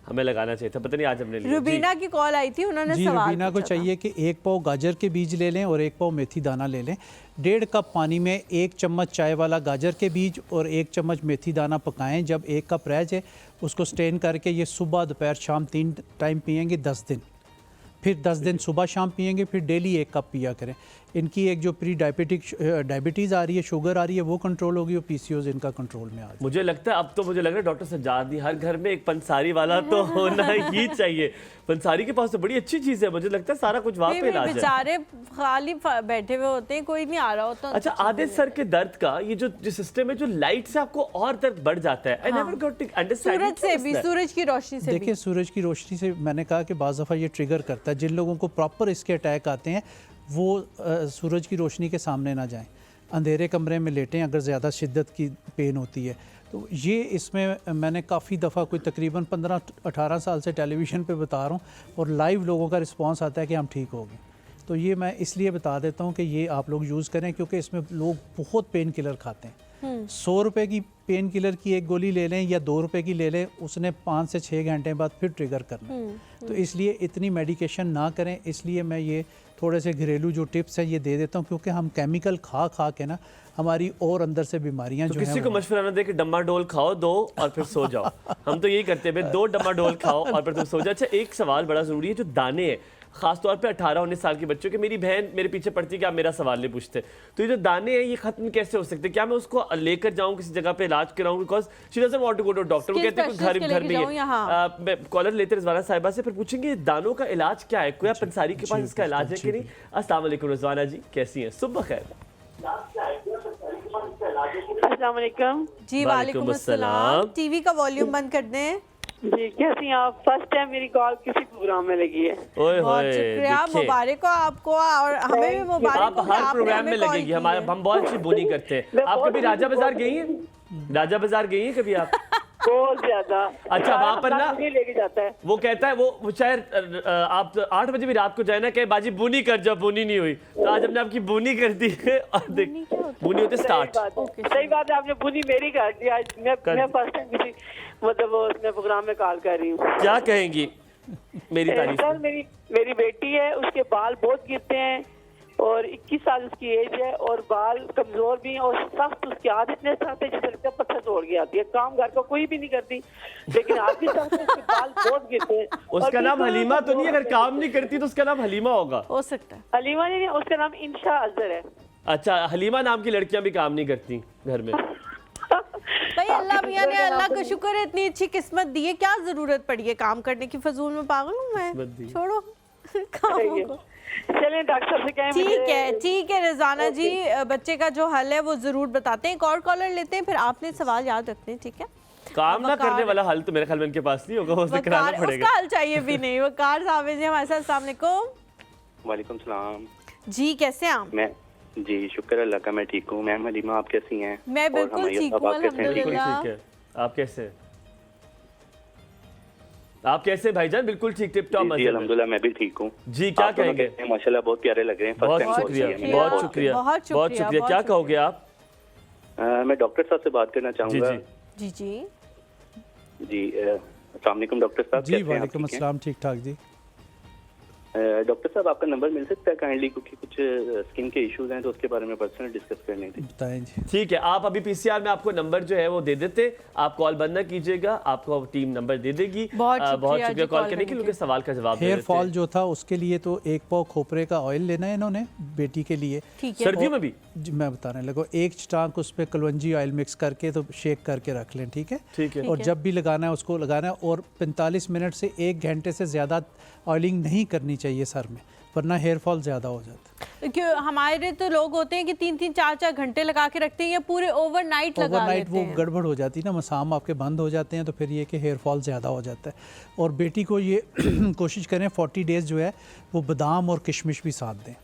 हमें लगाना चाहिए था, पता नहीं आज हमने लिया। जी। रुबीना की कॉल आई थी, उन्होंने जी सवाल रुबीना को पूछा था। चाहिए कि 1 पाव गाजर के बीज ले लें और 1 पाव मेथी दाना ले लें। 1.5 कप पानी में 1 चम्मच चाय वाला गाजर के बीज और 1 चम्मच मेथी दाना पकाएं। जब 1 कप रह जाए उसको स्टेन करके ये सुबह दोपहर शाम 3 टाइम पिएंगे 10 दिन। फिर 10 दिन सुबह शाम पिएंगे, फिर डेली 1 कप पिया करें। इनकी एक जो प्री डायबिटीज़ आ रही है, शुगर आ रही है, वो कंट्रोल होगी और पीसीओज इनका कंट्रोल में आ जाए। मुझे लगता है अब तो मुझे लग रहा है डॉक्टर सज्जाद, हर घर में एक पंसारी वाला तो होना ही चाहिए। पंसारी के पास तो बड़ी अच्छी चीज़ है, मुझे लगता है सारा कुछ वहाँ पे इलाज है। बेचारे खाली बैठे हुए होते हैं, कोई नहीं आ रहा होता। अच्छा, आधे सर के दर्द का ये जो सिस्टम है, जो लाइट से आपको और दर्द बढ़ जाता है। I never got to understand. सूरज से भी, सूरज की रोशनी से भी। देखिए सूरज की रोशनी से मैंने कहा कि बाज़ दफ़ा ये ट्रिगर करता है। जिन लोगों को प्रॉपर इसके अटैक आते हैं वो सूरज की रोशनी के सामने ना जाएं, अंधेरे कमरे में लेटें अगर ज़्यादा शिद्दत की पेन होती है तो। ये इसमें मैंने काफ़ी दफ़ा कोई तकरीबन 15-18 साल से टेलीविज़न पे बता रहा हूँ और लाइव लोगों का रिस्पांस आता है कि हम ठीक हो गए। तो ये मैं इसलिए बता देता हूँ कि ये आप लोग यूज़ करें, क्योंकि इसमें लोग बहुत पेन किलर खाते हैं। 100 रुपए की पेन किलर की एक गोली ले लें या 2 रुपए की ले लें, उसने 5 से 6 घंटे बाद फिर ट्रिगर करना है। तो इसलिए इतनी मेडिकेशन ना करें। इसलिए मैं ये थोड़े से घरेलू जो टिप्स हैं ये दे देता हूँ, क्योंकि हम केमिकल खा खा के ना हमारी और अंदर से बीमारियां तो जो किसी हैं को मशवरा ना दे कि डमाडोल खाओ 2 और फिर सो जाओ। हम तो यही करते हैं, 2 डमाडोल खाओ और फिर तुम सो जाओ। अच्छा, एक सवाल बड़ा ज़रूरी है, जो दाने हैं खासतौर पे 18-19 साल के बच्चों के, मेरी बहन मेरे पीछे पड़ती है कि आप मेरा सवाल नहीं पूछते। तो ये जो दाने हैं ये खत्म कैसे हो सकते हैं? क्या मैं उसको लेकर जाऊं किसी जगह पे इलाज कराऊं? Because she doesn't want to go to doctor. वो कहते हैं घर में ही है। कॉलर लेते रिजवाना साहिबा से, फिर पूछेंगे दानों का इलाज क्या है, कोई आप पंसारी के पास इसका इलाज है कि नहीं? अस्सलाम वालेकुम रिजवाना जी, कैसी हैं? सुबह खैर। अस्सलाम वालेकुम। जी वालेकुम अस्सलाम। टीवी का वॉल्यूम बंद कर दें। जी कैसी हैं आप? फर्स्ट टाइम मेरी कॉल किसी प्रोग्राम में लगी है। ओए बहुत होए, शुक्रिया, देखिए। मुबारक हो आपको और हमें भी मुबारक आप हो कि हर आपने प्रोग्राम में हमें कॉल लगेगी की हमारे, है। हम बहुत अच्छी बोली करते हैं। आप कभी राजा बाजार गई हैं? राजा बाजार गई हैं कभी आप? बहुत ज्यादा। अच्छा, वहाँ पर ना मुझे लेके जाता है। वो कहता है, वो चाहे आप 8 बजे भी रात को जाए ना, कहे बाजी बुनी कर जाओ, बुनी नहीं हुई। तो आज हमने आपकी बुनी कर दी है। और देख, बुनी होती स्टार्ट। सही बात है, आपने बुनी मेरी कर दी। आज मैं फर्स्ट टाइम किसी मतलब वो उसमें प्रोग्राम में कॉल कर रही हूँ। क्या कहेंगी मेरी तारीफ? सर मेरी बेटी है, उसके बाल बहुत गिरते हैं और 21 साल उसकी एज है और बाल कमजोर भी हैं और सख्त उसके हाथ इतने सख्त है जैसे लगता है पत्थर तोड़ के आती है। काम घर का कोई भी नहीं करती, लेकिन हाथ भी सख्त है, उसके बाल बहुत गिरते हैं। उसका नाम हलीमा तो नहीं? अगर काम नहीं करती तो उसका नाम हलीमा होगा। हो सकता है। हलीमा नहीं, उसका नाम इंशा अजहर है। अच्छा, हलीमा नाम की लड़कियां भी काम नहीं करती घर में। भाई अल्लाह मियां ने, अल्लाह का शुक्र है इतनी अच्छी किस्मत दी है, क्या जरूरत पड़ी है काम करने की? फजूल में पागल हूँ मैं, छोड़ो कामों को। चलें डॉक्टर साहब से कहें। ठीक है रिजवाना जी, बच्चे का जो हल है वो जरूर बताते हैं। एक और कॉलर लेते हैं, फिर आपने सवाल याद रखते हैं, ठीक है? काम ना करने वाला हल तो मेरे ख्याल में इनके पास नहीं होगा, उसे कराना पड़ेगा। उसका हल चाहिए भी नहीं। वकार साहब जी हमारे साथ। अस्सलाम वालेकुम। वालेकुम सलाम। जी कैसे हैं आप? मैं जी शुक्र अल्लाह का, मैं ठीक हूँ। मैम हलीमा आप कैसी हैं? मैं बिल्कुल ठीक हूँ अल्हम्दुलिल्लाह। ठीक है, आप कैसे? आप कैसे भाईजान? बिल्कुल ठीक, टिप टॉप। जी अल्हम्दुलिल्लाह मैं भी ठीक हूँ। जी क्या कहेंगे? माशाल्लाह बहुत प्यारे लग रहे हैं। बहुत शुक्रिया, बहुत शुक्रिया, बहुत शुक्रिया। क्या कहोगे आप? मैं डॉक्टर साहब से बात करना चाहूँगा। जी जी जी अस्सलाम वालेकुम डॉक्टर साहब। जी वालेकुम अस्सलाम, ठीक ठाक जी। डॉक्टर साहब आपका नंबर मिल सकता है काइंडली, क्योंकि कुछ स्किन के इश्यूज हैं तो उसके बारे में पर्सनल डिस्कस करने थे। बताएं जी। ठीक है, आप अभी पीसीआर में आपको नंबर जो है वो दे देते, आप कॉल बंद ना कीजिएगा, आपको टीम नंबर दे देगी। बहुत शुक्रिया कॉल करने के लिए, सवाल का जवाब। हेयर फॉल जो था उसके लिए तो 1 पाव खोपरे का ऑयल लेना है इन्होंने बेटी के लिए, सर्दियों में भी। मैं बताने लगो, 1 स्टांक उस पर कलवंजी ऑयल मिक्स करके तो शेक करके रख लें, ठीक है? ठीक है। और जब भी लगाना है उसको लगाना है, और 45 मिनट से 1 घंटे से ज़्यादा ऑयलिंग नहीं करनी चाहिए सर में, वरना हेयर फॉल ज़्यादा हो जाता है। क्यों हमारे तो लोग होते हैं कि 3-3 4-4 घंटे लगा के रखते हैं या पूरे ओवरनाइट लगा लेते हैं। वो गड़बड़ हो जाती है ना, मसाम आपके बंद हो जाते हैं, तो फिर ये कि हेयर फॉल ज़्यादा हो जाता है। और बेटी को ये कोशिश करें 40 डेज़ जो है वो बादाम और किशमिश भी साथ दें।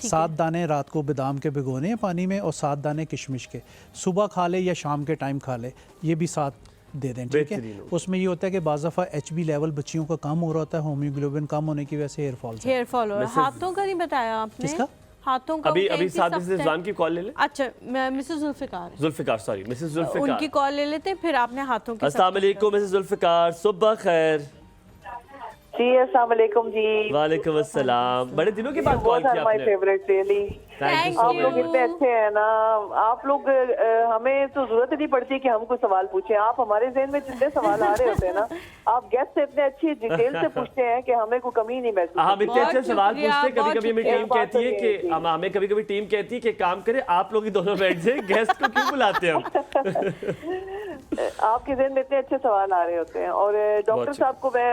7 दाने रात को बादाम के भिगोने हैं पानी में और 7 दाने किशमिश के, सुबह खा ले या शाम के टाइम खा ले, ये भी साथ दे दें, ठीक है? उसमें ये होता है कि बाज़ दफ़ा HB लेवल बच्चियों का कम हो रहा होता है, होमोग्लोबिन कम होने की वजह से हेयर फॉल हो रहा है। हाथों का नहीं बताया आपने? किसका? हाथों का। अभी साथ मिसेस रिजवान की कॉल ले ले। अच्छा, Mrs Zulfikar, sorry Mrs Zulfikar, उनकी कॉल ले लेते हैं, फिर आपने हाथों की। अस्सलाम वालेकुम मिसेस जुल्फिकार, सुबह खैर। जी अस्सलाम वालेकुम जी। वालेकुम अस्सलाम, बड़े दिनों के बाद कॉल किया माय आपने। Favourite really. Thank you आप so लोग much. इतने अच्छे हैं ना, आप लोग हमें तो जरूरत ही नहीं पड़ती कि हम कोई सवाल पूछें, आप हमारे ज़हन में जितने सवाल आ रहे होते हैं ना, आप गेस्ट से इतने अच्छी डिटेल से पूछते हैं कि हमें कोई कमी नहीं महसूस हम होती। इतने अच्छे बहुत सवाल शुक्रिया, पूछते हैं, कभी कभी हमें शुक्रिया। टीम कहती है बात तो ये कि है। हमें कभी कभी टीम कहती है कि काम करे आप लोग ही दोनों बैठ जाए, गेस्ट को क्यों बुलाते हैं हम। आपके ज़हन में इतने अच्छे सवाल आ रहे होते हैं, और डॉक्टर अच्छा। साहब को मैं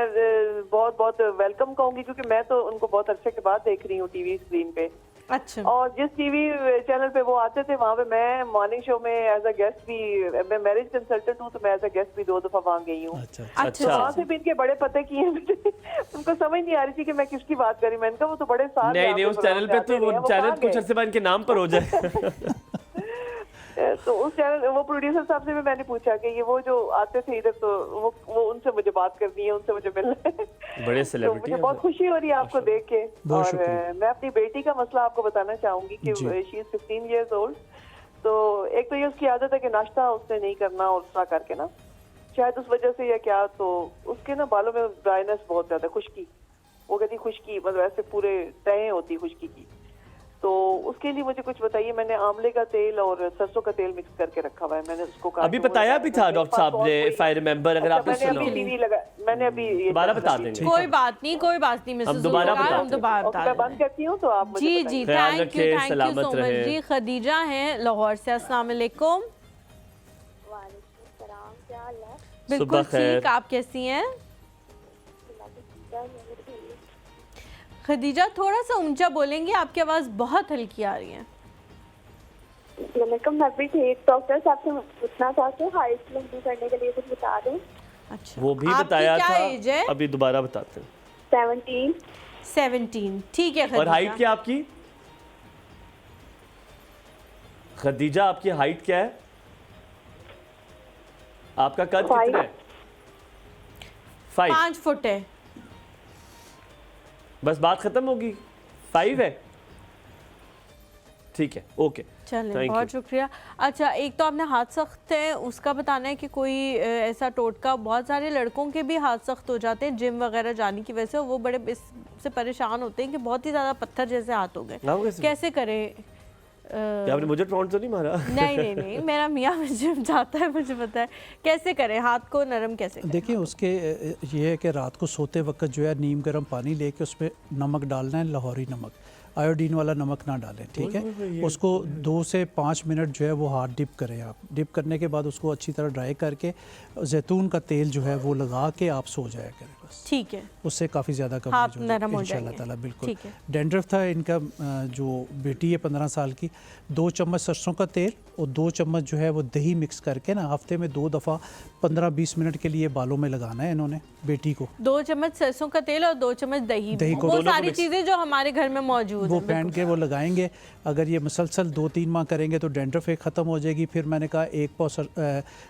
बहुत बहुत वेलकम कहूंगी, क्योंकि मैं तो उनको बहुत अरसे के बाद देख रही हूँ टीवी स्क्रीन पे। अच्छा, और जिस टीवी चैनल पे वो आते थे वहाँ पे मैं मॉर्निंग शो में एज अ गेस्ट भी, मैं मैरिज कंसल्टेंट हूँ तो मैं एज अ गेस्ट भी 2 दफा वहाँ गई हूँ। अच्छा अच्छा, वहाँ से भी इनके बड़े पते किए हैं मुझे। उनको समझ नहीं आ रही थी कि मैं किसकी बात करी। मैंने कहा वो तो बड़े साल नहीं नहीं, उस चैनल पे तो वो चैनल कुछ अच्छे अरसे बाद इनके नाम पर हो जाए। तो उस चैनल वो प्रोड्यूसर साहब से भी मैंने पूछा कि ये वो जो आते थे इधर, तो वो उनसे मुझे बात करनी है, उनसे मुझे मिलना है। बड़े तो सेलिब्रिटी मुझे बहुत खुशी हो रही है आपको देख के। बहुत और शुक्रिया। मैं अपनी बेटी का मसला आपको बताना चाहूंगी कि जी। She is 15 years old। तो एक तो ये उसकी आदत है कि नाश्ता उसने नहीं करना, और उस तरह करके ना, शायद उस वजह से या क्या, तो उसके ना बालों में ड्राइनेस बहुत ज्यादा, खुश्की, वो कहती खुश्की, मतलब ऐसे पूरे तहें होती खुश्की की। तो उसके लिए मुझे कुछ बताइए। मैंने आंवले का तेल और सरसों का तेल मिक्स करके रखा हुआ है, मैंने उसको कहा अभी कि वो बताया भी था मेरे डॉक्टर पास साहब और ने, कोई- इफ आई रिमेंबर, अगर अच्छा, आपने मैंने सुना अभी हो। टीवी लगा, मैंने अभी ये दोबारा बता देंगे। कोई बात नहीं मिसेस दोबारा जुल्फ़िकार, हम बताते हैं। दोबारा ओके, बता मैं बंद देंगे। करती हूँ तो आप मुझे जी बताइए। जी, ख्याल थैंक यू रखें, सो सलामत मच रहें। जी। खदीजा हैं लाहौर से, अस्सलाम वालेकुम। बिल्कुल सुबह खैर। ठीक, आप कैसी हैं खदीजा? थोड़ा सा ऊंचा बोलेंगे, आपकी आवाज़ बहुत हल्की आ रही है। मैं भी ठीक। डॉक्टर साहब से पूछना था कि हाइट लंबी करने के लिए कुछ बता दें। अच्छा, वो भी आपकी बताया क्या था, एज है? अभी दोबारा बताते हैं। 17। ठीक है और खदीजा। हाइट क्या आपकी? खदीजा आपकी हाइट क्या है? आपका कद कितना है? 5। 5 फुट है। बस बात खत्म होगी, 5 है। ठीक है, ओके, चलें, Thank बहुत you. शुक्रिया। अच्छा, एक तो आपने हाथ सख्त है, उसका बताना है कि कोई ऐसा टोटका, बहुत सारे लड़कों के भी हाथ सख्त हो जाते हैं जिम वगैरह जाने की वजह से, वो बड़े इससे परेशान होते हैं कि बहुत ही ज़्यादा पत्थर जैसे हाथ हो गए, आप कैसे? कैसे करें? क्या आपने मुझे टॉन्ट तो नहीं मारा? नहीं, मेरा मियाँ जिम जाता है, मुझे पता है। कैसे करें, हाथ को नरम कैसे करें? देखिए उसके ये है कि रात को सोते वक्त जो है नीम गर्म पानी लेके उसमें नमक डालना है, लाहौरी नमक, आयोडीन वाला नमक ना डालें, ठीक है। उसको 2 से 5 मिनट जो है वो हाथ डिप करें आप। डिप करने के बाद उसको अच्छी तरह ड्राई करके जैतून का तेल जो है वो लगा के आप सो जाया करें बस। ठीक है, उससे काफ़ी ज़्यादा हाथ कवरेज नरम हो इंशाल्लाह जाएंगे। ताला, बिल्कुल। ठीक है। डेंड्रफ था इनका, जो बेटी है 15 साल की, 2 चम्मच सरसों का तेल और 2 चम्मच जो है वो दही मिक्स करके ना हफ्ते में 2 दफ़ा 15-20 मिनट के लिए बालों में लगाना है इन्होंने, बेटी को। 2 चम्मच सरसों का तेल और 2 चम्मच दही, दही को वो दोनों को सारी चीज़ें जो हमारे घर में मौजूद वो हैं। पहन के वो लगाएंगे। अगर ये मुसलसल 2-3 माह करेंगे तो डेंड्रफ एक ख़त्म हो जाएगी। फिर मैंने कहा 1 पाव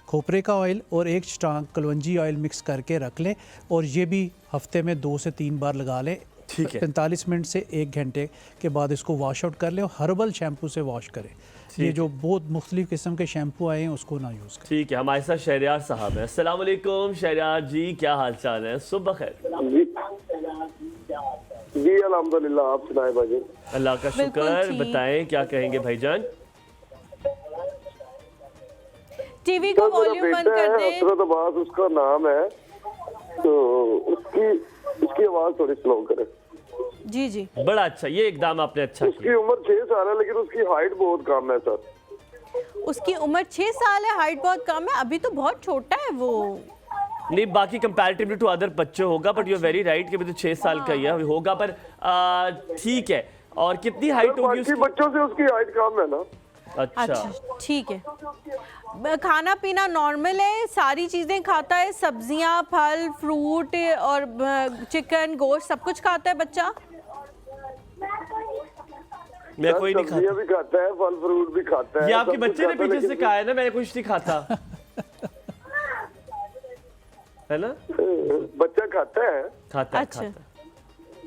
खोपरे का ऑयल और 1 स्टांग कलवंजी ऑयल मिक्स करके रख लें, और ये भी हफ्ते में 2 से 3 बार लगा लें। ठीक है। 45 मिनट से 1 घंटे के बाद इसको वॉश आउट कर लें और हर्बल शैम्पू से वॉश करें। ये जो बहुत मुख्तलिफ किस्म के शैम्पू आए हैं उसको ना यूज़ करें। ठीक है, हमारे साथ शहरियार साहब हैं। अस्सलाम वालेकुम शहरियार जी, क्या हाल चाल है? सुबह खैर। जी अल्हम्दुलिल्लाह, आप सुनाए भाई? अल्लाह का बिल्कुल शुक्र। ठीक। बताएं क्या कहेंगे भाईजान? टीवी को मेरा वॉल्यूम बंद बेटा कर है, दें। हसरत अब्बास उसका नाम है, तो उसकी आवाज़ थोड़ी स्लो करें। जी जी, बड़ा अच्छा, ये एकदम आपने अच्छा उसकी किया। उम्र 6 साल है, लेकिन उसकी हाइट बहुत कम है सर। उसकी उम्र 6 साल है, हाइट बहुत कम है, अभी तो बहुत छोटा है वो। नहीं, बाकी कंपैरेटिवली टू अदर बच्चे होगा, but you are very right कि अभी तो 6 साल का ही है, होगा, पर ठीक है। और कितनी हाइट होगी बाकी उसकी? बच्चों से उसकी हाइट कम है ना। अच्छा, अच्छा, ठीक है। खाना पीना नॉर्मल है, सारी चीज़ें खाता है, सब्जियां, फल, फ्रूट और चिकन, गोश्त, सब कुछ खाता है बच्चा? मैं कोई नहीं सब्जियां खाता। भी खाता है, फल फ्रूट भी खाता है। ये आपके सब कुछ बच्चे ने खाता है, पीछे से लेकिन कहा है ना, मैं कुछ नहीं खाता, है ना? बच्चा खाता है। खाता है, अच्छा। खाता है।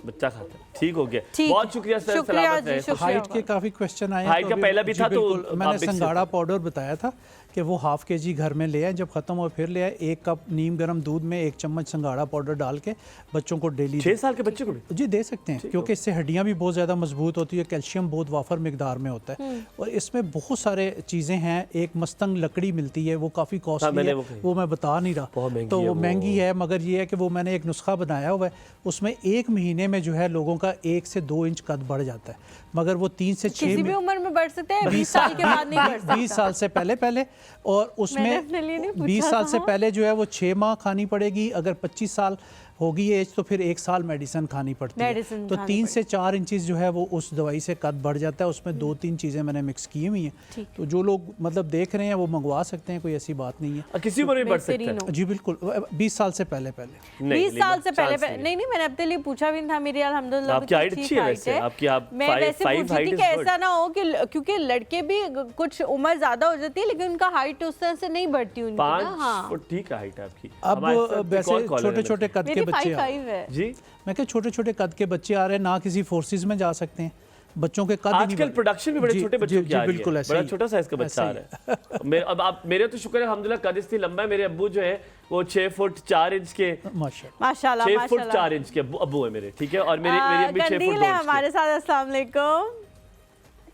बच्चा खाता है। ठीक हो गया। ठीक बहुत है। शुक्रिया सर, शुक्रिया सलामत जी, रहे। शुक्रिया। हाइट के काफ़ी क्वेश्चन आए हैं, हाइट तो का अभी- पहला भी जी था, तो बिल्कुल, आप मैंने इससे- संगाड़ा पाउडर बताया था कि वो हाफ के जी घर में ले आए, जब ख़त्म हो फिर ले आए। 1 कप नीम गर्म दूध में 1 चम्मच संगाड़ा पाउडर डाल के बच्चों को डेली 6 साल के बच्चे को भी जी दे सकते हैं, क्योंकि इससे हड्डियां भी बहुत ज़्यादा मजबूत होती है, कैल्शियम बहुत वाफर मिकदार में होता है, और इसमें बहुत सारे चीज़ें हैं। एक मस्तंग लकड़ी मिलती है, वो काफ़ी कॉस्टली मैंने है, वो कही। वो मैं बता नहीं रहा, बहुत महंगी तो है वो वो। महंगी है, मगर ये है कि वो मैंने एक नुस्खा बनाया हुआ है, उसमें 1 महीने में जो है लोगों का 1 से 2 इंच कद बढ़ जाता है, मगर वो 3 से 6 किसी भी उम्र में बढ़ सकते हैं, 20 साल के बाद नहीं बढ़ सकता। 20 साल से पहले और मैंने अपने लिए नहीं उसमें पूछा 20 साल से था। पहले जो है वो 6 माह खानी पड़ेगी। अगर 25 साल होगी एज तो फिर 1 साल मेडिसिन खानी पड़ती है। मेडिसिन तो खानी 3 से 4 इंचेस जो है वो उस दवाई से कद बढ़ जाता है। उसमें 2-3 चीज़ें मैंने मिक्स की हुई हैं, तो जो लोग मतलब देख रहे हैं वो मंगवा सकते हैं, कोई ऐसी बात नहीं है। किसी उम्र में बढ़ सकता है। बेहतरीन हो। जी बिल्कुल, 20 साल से पहले 20 साल से पहले नहीं नहीं, मैंने अपने लिए पूछा भी नहीं था। मेरी अल्हम्दुलिल्लाह आपकी हाइट अच्छी है वैसे, आपकी आप मैं वैसे पूछ रही थी कि ऐसा ना हो कि क्योंकि लड़के भी कुछ उम्र ज्यादा हो जाती है लेकिन उनका हाइट उस तरह से नहीं बढ़ती उनकी ना। 5 हाँ, फुट ठीक है हाइट आपकी। अब हमारे साथ एक वैसे और caller है छोटे-छोटे कद के मेरी बच्चे 5'5" है। जी। मैं क्या छोटे-छोटे कद के बच्चे आ रहे हैं, ना किसी फोर्सेस में जा सकते हैं, बच्चों के कद ही नहीं आजकल बढ़- प्रोडक्शन भी बड़े जी, छोटे जी, बच्चों की जी, आ रही है। बिल्कुल ऐसे बड़ा ही। छोटा साइज का बच्चा आ ऐसे रहा है। अब मेरे तो शुक्र है अल्हम्दुलिल्लाह कद इतनी लंबा है। मेरे अब्बू जो है वो 6 फुट 4 इंच के, माशाल्लाह। माशाल्लाह 6 फुट माशाल्लाह। 4 इंच के अब्बू है मेरे, ठीक है। और मेरी अम्मी 6 फुट 2 कंदील है इंच हमारे साथ। अस्सलाम वालेकुम,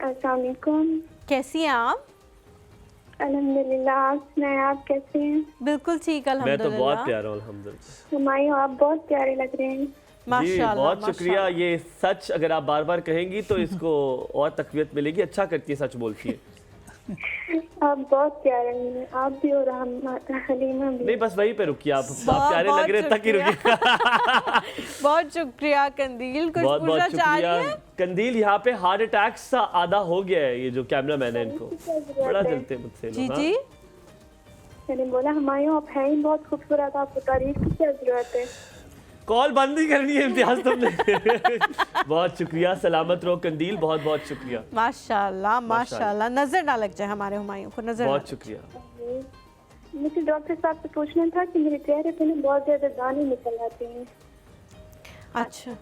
अस्सलाम वालेकुम। कैसी हैं आप? अल्हम्दुलिल्लाह, आप सुनाएं, आप कैसे हैं? बिल्कुल ठीक मैं तो बहुत अल्हम्दुलिल्लाह। प्यारा हूँ अल्हम्दुलिल्लाह। हुमायूं, आप बहुत प्यारे लग रहे हैं। जी माशाल्लाह बहुत शुक्रिया। माशाल्लाह। ये सच अगर आप बार बार कहेंगी तो इसको और तकवीत मिलेगी। अच्छा करती है, सच बोलती है। आप बहुत प्यारे हैं, आप भी और हलीमा भी। नहीं बस वहीं पे रुकिए आप बहुत- प्यारे लग रहे हैं, तक ही शुक्रिया। रुकिए। बहुत शुक्रिया कंदील, कुछ बहुत पूछना बहुत चाह रही शुक्रिया है? कंदील। यहाँ पे हार्ट अटैक सा आधा हो गया है। ये जो कैमरा मैन है इनको क्या जरूरत बड़ा है? जलते हैं मुझसे जी लोग, जी। हाँ। मैंने बोला हुमायूं, आप हैं ही बहुत खूबसूरत, आपको तारीफ की क्या जरूरत है? कॉल बंद ही करनी है इम्तियाज तुमने। बहुत शुक्रिया, सलामत रहो कंदील, बहुत बहुत शुक्रिया। माशाल्लाह माशाल्लाह, नजर ना लग जाए हमारे हुमायूं को, नजर ना बहुत लग शुक्रिया। मुझे डॉक्टर साहब से पूछना था कि मेरे चेहरे पे ना बहुत ज्यादा दाने निकल आते हैं, जाए। अच्छा,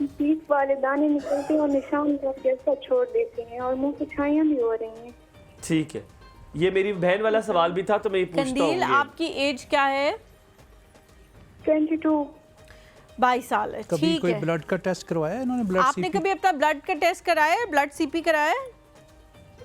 बीच वाले दाने निकलते हैं और निशान जैसा छोड़ देते हैं और मुंह की छाइयां भी हो रही हैं। ठीक है, ये मेरी बहन वाला सवाल भी था तो मैं ये पूछता कंदील हूँ। आपकी एज क्या है? 22। 22 साल है, कभी ठीक कोई है। ब्लड का टेस्ट करवाया है इन्होंने? ब्लड आपने कभी अपना ब्लड का टेस्ट कराया है, ब्लड सीपी कराया है?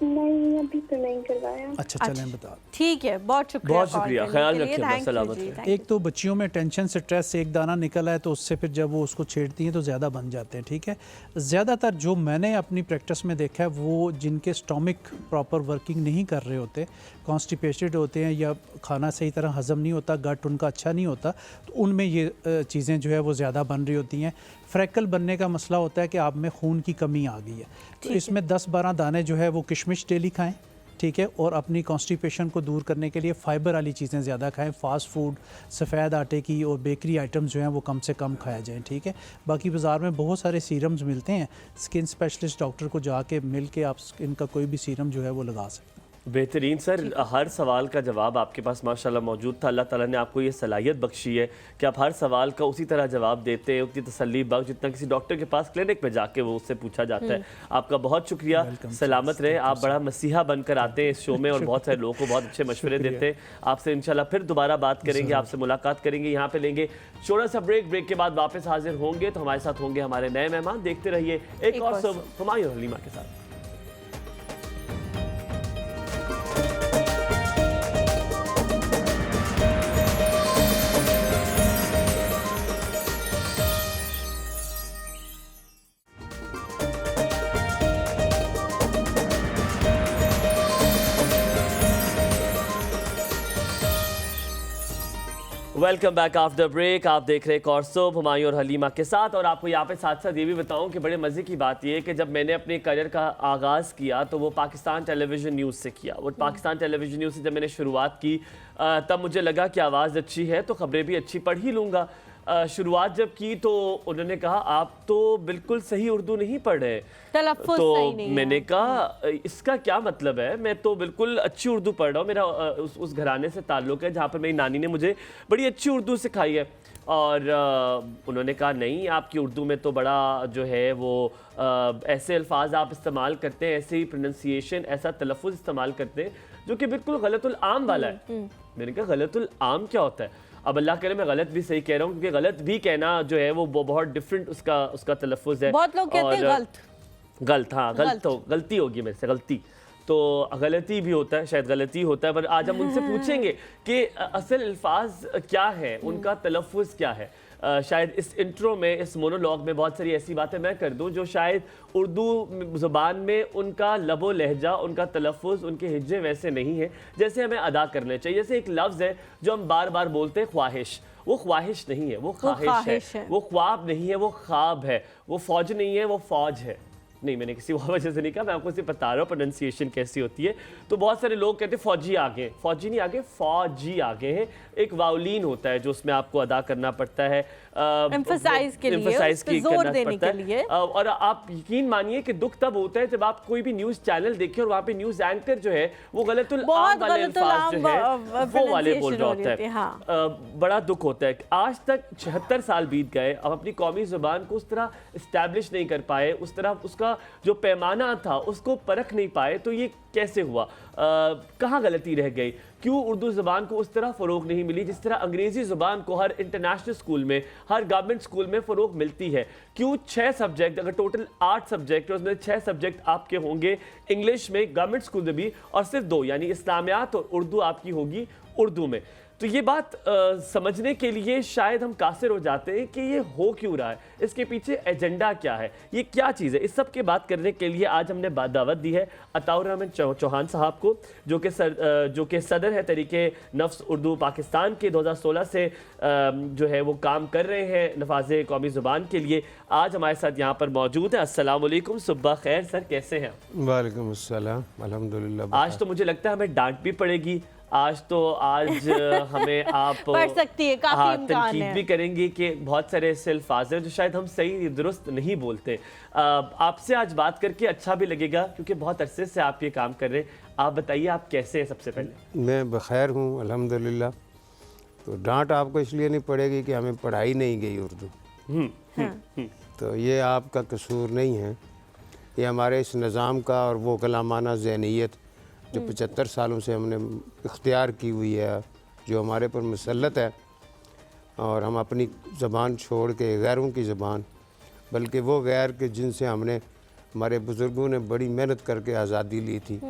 नहीं, अभी तो नहीं करवाया। अच्छा चलें बता। ठीक है, बहुत शुक्रिया। बहुत कॉल शुक्रिया, करने ख्याल के लिए। रखिए, Thank you सलामत जी, रहें। thank you। एक तो बच्चियों में टेंशन स्ट्रेस एक दाना निकल आए तो उससे फिर जब वो उसको छेड़ती हैं तो ज़्यादा बन जाते हैं, ठीक है। ज़्यादातर जो मैंने अपनी प्रैक्टिस में देखा है वो जिनके स्टोमिक प्रॉपर वर्किंग नहीं कर रहे होते, कॉन्स्टिपेटेड होते हैं या खाना सही तरह हज़म नहीं होता, गट उनका अच्छा नहीं होता, तो उनमें ये चीज़ें जो है वो ज़्यादा बन रही होती हैं। फ्रैकल बनने का मसला होता है कि आप में खून की कमी आ गई है, तो इसमें 10-12 दाने जो है वो किशमिश डेली खाएँ, ठीक है। और अपनी कॉन्स्टिपेशन को दूर करने के लिए फाइबर वाली चीज़ें ज़्यादा खाएं, फास्ट फूड, सफ़ेद आटे की और बेकरी आइटम्स जो हैं वो कम से कम खाया जाएं, ठीक है। बाकी बाज़ार में बहुत सारे सीरम्स मिलते हैं, स्किन स्पेशलिस्ट डॉक्टर को जाके मिल के आप स्किन का कोई भी सीरम जो है वो लगा सकते हैं। बेहतरीन सर, हर सवाल का जवाब आपके पास माशाल्लाह मौजूद था। अल्लाह ताला ने आपको ये सलाहियत बख्शी है कि आप हर सवाल का उसी तरह जवाब देते हैं, उतनी तसल्ली बख्श जितना किसी डॉक्टर के पास क्लिनिक में जाके वो उससे पूछा जाता है। आपका बहुत शुक्रिया, सलामत रहे। आप बड़ा मसीहा बनकर आते हैं इस शो में और बहुत सारे लोगों को बहुत अच्छे मशवरे देते हैं। आपसे इंशाल्लाह फिर दोबारा बात करेंगे, आपसे मुलाकात करेंगे। यहाँ पे लेंगे छोटा सा ब्रेक के बाद वापस हाजिर होंगे तो हमारे साथ होंगे हमारे नए मेहमान। देखते रहिए एक और सब हुमायूं और हलीमा के साथ। Welcome back after break. आप देख रहे हैं कॉर्सोब हुमायूं और हलीमा के साथ। और आपको यहाँ पे साथ साथ ये भी बताऊं कि बड़े मज़े की बात ये है कि जब मैंने अपने करियर का आगाज़ किया तो वो पाकिस्तान टेलीविज़न न्यूज़ से किया। वो पाकिस्तान टेलीविज़न न्यूज़ से जब मैंने शुरुआत की तब मुझे लगा कि आवाज़ अच्छी है तो ख़बरें भी अच्छी पढ़ ही लूँगा। शुरुआत जब की तो उन्होंने कहा आप तो बिल्कुल सही उर्दू नहीं पढ़ रहे, तलफ़्फ़ुज़ तो सही नहीं है। मैंने कहा इसका क्या मतलब है, मैं तो बिल्कुल अच्छी उर्दू पढ़ रहा हूँ। मेरा उस घराने से ताल्लुक़ है जहाँ पर मेरी नानी ने मुझे बड़ी अच्छी उर्दू सिखाई है। और उन्होंने कहा नहीं, आपकी उर्दू में तो बड़ा जो है वो ऐसे अल्फाज आप इस्तेमाल करते हैं, ऐसे ही प्रोनंसिएशन, ऐसा तलफ़ुज़ इस्तेमाल करते हैं जो कि बिल्कुल गलतुल आम वाला है। मैंने कहा गलतुल आम क्या होता है? अब अल्लाह करे मैं गलत भी सही कह रहा हूँ, क्योंकि गलत भी कहना जो है वो बहुत डिफरेंट उसका तलफ़ुज़ है। बहुत लोग कहते हैं गलत, हाँ गलती होगी मेरे से, गलती तो गलती भी होता है, शायद गलती होता है, पर आज हम उनसे पूछेंगे कि असल अल्फाज क्या है, उनका तलफ़ुज़ क्या है। शायद इस इंट्रो में, इस मोनोलॉग में बहुत सारी ऐसी बातें मैं कर दूं जो शायद उर्दू ज़ुबान में उनका लबो लहजा, उनका तलफ़ुज़, उनके हिज्जे वैसे नहीं है जैसे हमें अदा करने चाहिए। जैसे एक लफ्ज़ है जो हम बार बार बोलते हैं, ख्वाहिश। वो ख्वाहिश नहीं है, वो ख्वाहिश है। वो ख्वाब नहीं है, वो ख्वाब है। वो फ़ौज नहीं है, वो फ़ौज है। नहीं, मैंने किसी और वजह से नहीं कहा, मैं आपको सिर्फ बता रहा हूँ प्रोनंसिएशन कैसी होती है। तो बहुत सारे लोग कहते हैं फ़ौजी आगे, फ़ौजी नहीं आगे, फ़ौजी आगे हैं। एक वाउलिन होता है जो उसमें आपको अदा करना पड़ता है, एम्फसाइज के लिए, उस पे जोर देने के लिए। और आप यकीन मानिए कि दुख तब होता है जब आप कोई भी न्यूज़ चैनल देखें और वहाँ पे न्यूज़ एंकर जो है वो गलतुल आम वाले अल्फाज जो है वो वाले बोल रहा होता है। हाँ। बड़ा दुख होता है। आज तक 76 साल बीत गए, अब अपनी कौमी ज़ुबान को उस तरह इस्टेब्लिश नहीं कर पाए, उस तरह उसका जो पैमाना था उसको परख नहीं पाए, तो ये कैसे हुआ? कहाँ गलती रह गई? क्यों उर्दू ज़ुबान को उस तरह फ़रोग नहीं मिली जिस तरह अंग्रेज़ी ज़ुबान को हर इंटरनेशनल स्कूल में, हर गवर्नमेंट स्कूल में फ़रोग मिलती है? क्यों 6 सब्जेक्ट, अगर टोटल 8 सब्जेक्ट है उसमें 6 सब्जेक्ट आपके होंगे इंग्लिश में गवर्नमेंट स्कूल में भी, और सिर्फ 2 यानी इस्लामियात और उर्दू आपकी होगी उर्दू में? तो ये बात समझने के लिए शायद हम कासिर हो जाते हैं कि ये हो क्यों रहा है, इसके पीछे एजेंडा क्या है, ये क्या चीज़ है। इस सब की बात करने के लिए आज हमने दावत दी है अताउर रहमान चौहान साहब को, जो कि सदर है तहरीके नफ्स उर्दू पाकिस्तान के 2016 से जो है वो काम कर रहे हैं नफाज़े कौमी ज़ुबान के लिए। आज हमारे साथ यहाँ पर मौजूद है। अस्सलाम वालेकुम, सुबह खैर सर, कैसे हैं? वालेकुम अस्सलाम, अल्हम्दुलिल्लाह। आज तो मुझे लगता है हमें डांट भी पड़ेगी, आज हमें आप पढ़ सकती है, काफी इम्कान तनकीद है। भी करेंगे कि बहुत सारे ऐसे अल्फाज हैं जो शायद हम सही दुरुस्त नहीं बोलते। आपसे आज बात करके अच्छा भी लगेगा क्योंकि बहुत अरसे से आप ये काम कर रहे हैं। आप बताइए आप कैसे हैं? सबसे पहले मैं बखैर हूँ अल्हम्दुलिल्लाह। तो डांट आपको इसलिए नहीं पड़ेगी कि हमें पढ़ाई नहीं गई उर्दू, तो ये आपका कसूर नहीं है, ये हमारे इस निज़ाम का और वो गुलामाना ज़हनियत जो 75 सालों से हमने इख्तियार की हुई है, जो हमारे पर मुसल्लत है, और हम अपनी ज़बान छोड़ के गैरों की ज़बान, बल्कि वो गैर के जिनसे हमने, हमारे बुज़ुर्गों ने बड़ी मेहनत करके आज़ादी ली थी,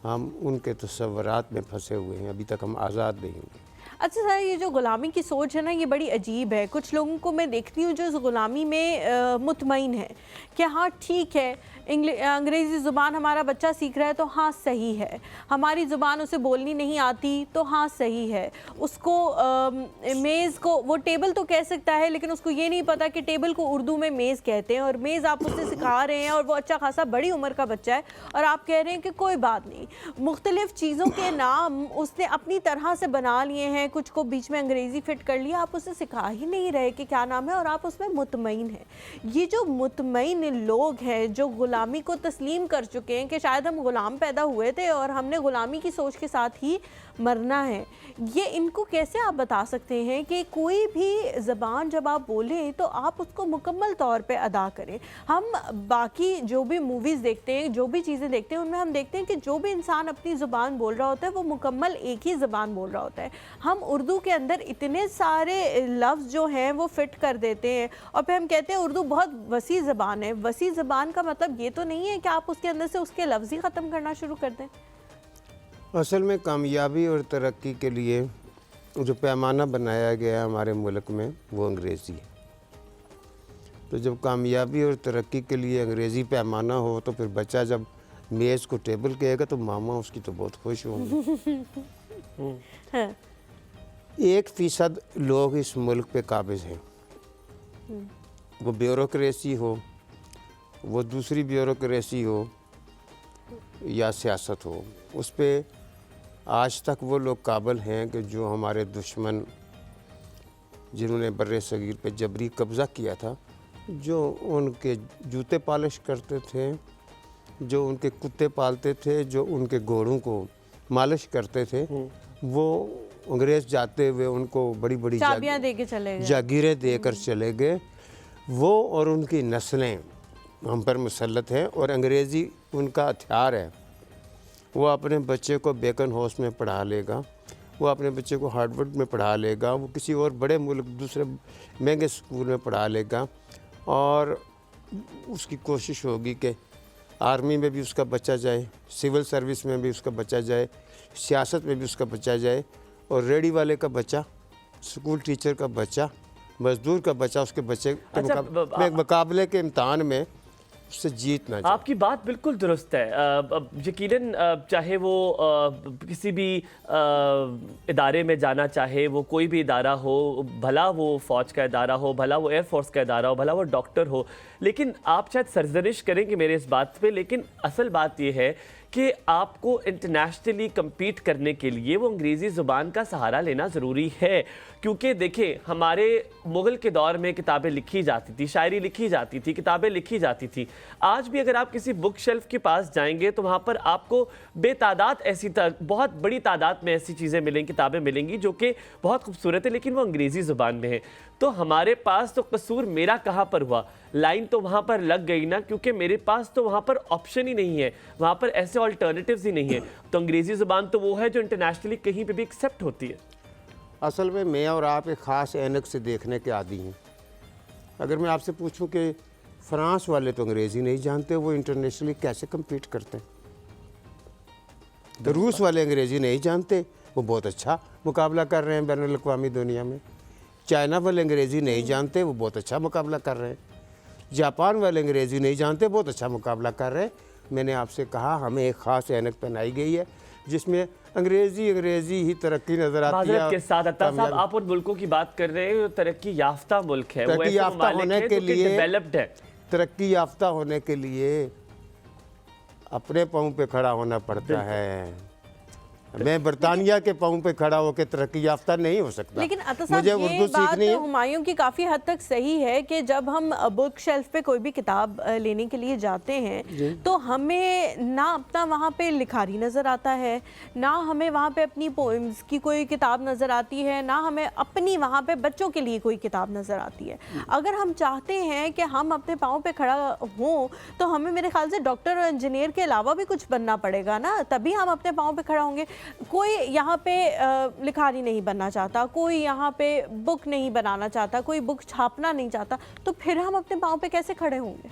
हम उनके तसव्वुरात में फंसे हुए हैं। अभी तक हम आज़ाद नहीं हुए। अच्छा सर, ये जो गुलामी की सोच है ना, ये बड़ी अजीब है। कुछ लोगों को मैं देखती हूँ जो इस गुलामी में मुतमईन है कि हाँ ठीक है, अंग्रेज़ी ज़ुबान हमारा बच्चा सीख रहा है तो हाँ सही है, हमारी ज़ुबान उसे बोलनी नहीं आती तो हाँ सही है, उसको मेज़ को वो टेबल तो कह सकता है लेकिन उसको ये नहीं पता कि टेबल को उर्दू में मेज़ कहते हैं, और मेज़ आप उसे सिखा रहे हैं और वो अच्छा खासा बड़ी उम्र का बच्चा है और आप कह रहे हैं कि कोई बात नहीं, मुख्तलिफ़ चीज़ों के नाम उसने अपनी तरह से बना लिए हैं, कुछ को बीच में अंग्रेज़ी फिट कर लिया, आप उसे सिखा ही नहीं रहे कि क्या नाम है और आप उसमें मुतमईन हैं। ये जो मुतमईन लोग हैं जो गुलामी को तस्लीम कर चुके हैं कि शायद हम गुलाम पैदा हुए थे और हमने गुलामी की सोच के साथ ही मरना है, ये इनको कैसे आप बता सकते हैं कि कोई भी ज़बान जब आप बोलें तो आप उसको मुकम्मल तौर पे अदा करें? हम बाकी जो भी मूवीज़ देखते हैं, जो भी चीज़ें देखते हैं, उनमें हम देखते हैं कि जो भी इंसान अपनी ज़ुबान बोल रहा होता है वो मुकम्मल एक ही ज़बान बोल रहा होता है। हम उर्दू के अंदर इतने सारे लफ्ज़ जो हैं वो फ़िट कर देते हैं और फिर हम कहते हैं उर्दू बहुत वसी ज़बान है। वसी ज़बान का मतलब ये तो नहीं है कि आप उसके अंदर से उसके लफ्ज़ ही ख़त्म करना शुरू कर दें। असल में कामयाबी और तरक्की के लिए जो पैमाना बनाया गया है हमारे मुल्क में वो अंग्रेज़ी है। तो जब कामयाबी और तरक्की के लिए अंग्रेज़ी पैमाना हो तो फिर बच्चा जब मेज़ को टेबल कहेगा तो मामा उसकी तो बहुत खुश होंगे। 1% लोग इस मुल्क पे काबिज़ हैं, वो ब्यूरोक्रेसी हो, वो दूसरी ब्यूरोक्रेसी हो या सियासत हो, उस पे आज तक वो लोग काबिल हैं कि जो हमारे दुश्मन जिन्होंने बर्रे सगीर पे जबरी कब्ज़ा किया था, जो उनके जूते पॉलिश करते थे, जो उनके कुत्ते पालते थे, जो उनके घोड़ों को मालिश करते थे, वो अंग्रेज़ जाते हुए उनको बड़ी बड़ी चाबियां दे के चले गए। जागीरें देकर चले गए, वो और उनकी नस्लें हम पर मुसल्लत हैं और अंग्रेज़ी उनका हथियार है। वो अपने बच्चे को बेकन हाउस में पढ़ा लेगा, वो अपने बच्चे को हार्वर्ड में पढ़ा लेगा, वो किसी और बड़े मुल्क दूसरे महंगे स्कूल में पढ़ा लेगा और उसकी कोशिश होगी कि आर्मी में भी उसका बच्चा जाए, सिविल सर्विस में भी उसका बच्चा जाए, सियासत में भी उसका बच्चा जाए, और रेडी वाले का बच्चा, स्कूल टीचर का बच्चा, मजदूर का बच्चा उसके बच्चे के मुकाबले के इम्तहान में उससे जीत ना जाए। आपकी बात बिल्कुल दुरुस्त है। यकीनन चाहे वो किसी भी इदारे में जाना चाहे, वो कोई भी इदारा हो, भला वो फ़ौज का इदारा हो, भला वो एयरफोर्स का इदारा हो, भला वो डॉक्टर हो, लेकिन आप शायद सरजनिश करेंगे मेरे इस बात पे, लेकिन असल बात ये है कि आपको इंटरनेशनली कम्पीट करने के लिए वो अंग्रेज़ी ज़ुबान का सहारा लेना ज़रूरी है। क्योंकि देखें, हमारे मुग़ल के दौर में किताबें लिखी जाती थी, शायरी लिखी जाती थी, किताबें लिखी जाती थी। आज भी अगर आप किसी बुक शेल्फ के पास जाएंगे तो वहाँ पर आपको बेतादाद बहुत बड़ी तादाद में ऐसी चीज़ें मिलेंगी, किताबें मिलेंगी जो कि बहुत खूबसूरत है, लेकिन वो अंग्रेज़ी ज़ुबान में है। तो हमारे पास तो कसूर मेरा कहाँ पर हुआ, लाइन तो वहाँ पर लग गई ना, क्योंकि मेरे पास तो वहाँ पर ऑप्शन ही नहीं है, वहाँ पर ऐसे ऑल्टरनेटिव्स ही नहीं है। तो अंग्रेज़ी ज़ुबान तो वो है जो इंटरनेशनली कहीं पे भी एक्सेप्ट होती है। असल में मैं और आप एक ख़ास ऐनक से देखने के आदी हैं। अगर मैं आपसे पूछूं कि फ्रांस वाले तो अंग्रेज़ी नहीं जानते, वो इंटरनेशनली कैसे कम्पीट करते हैं? तो रूस वाले अंग्रेज़ी नहीं जानते, वो बहुत अच्छा मुकाबला कर रहे हैं बैनुल अक़वामी दुनिया में। चाइना वाले अंग्रेज़ी नहीं जानते, वो बहुत अच्छा मुकाबला कर रहे हैं। जापान वाले अंग्रेज़ी नहीं जानते, बहुत अच्छा मुकाबला कर रहे हैं। मैंने आपसे कहा हमें एक ख़ास ऐनक पहनाई गई है जिसमें अंग्रेज़ी ही तरक्की नज़र आती है। के साथ अत्ता साहब, आप उन मुल्कों की बात कर रहे हैं जो तरक्की याफ्ता मुल्क है, तरक्की याफ्ता होने के लिए डेवलप्ड है। तरक्की याफ्ता होने के लिए अपने पाँव पे खड़ा होना पड़ता है। मैं बरतानिया के पाँव पे खड़ा होकर तरक्की याफ्ता नहीं हो सकता। लेकिन अता साहब, ये बात हुमायूं की काफ़ी हद तक सही है कि जब हम बुक शेल्फ पे कोई भी किताब लेने के लिए जाते हैं तो हमें ना अपना वहाँ पे लिखारी नज़र आता है, ना हमें वहाँ पे अपनी पोइम्स की कोई किताब नज़र आती है, ना हमें अपनी वहाँ पे बच्चों के लिए कोई किताब नज़र आती है। अगर हम चाहते हैं कि हम अपने पाँव पे खड़ा हों तो हमें मेरे ख्याल से डॉक्टर और इंजीनियर के अलावा भी कुछ बनना पड़ेगा ना, तभी हम अपने पाँव पे खड़ा होंगे। कोई यहाँ पे लिखारी नहीं बनना चाहता, कोई यहाँ पे बुक नहीं बनाना चाहता, कोई बुक छापना नहीं चाहता, तो फिर हम अपने पाँव पे कैसे खड़े होंगे?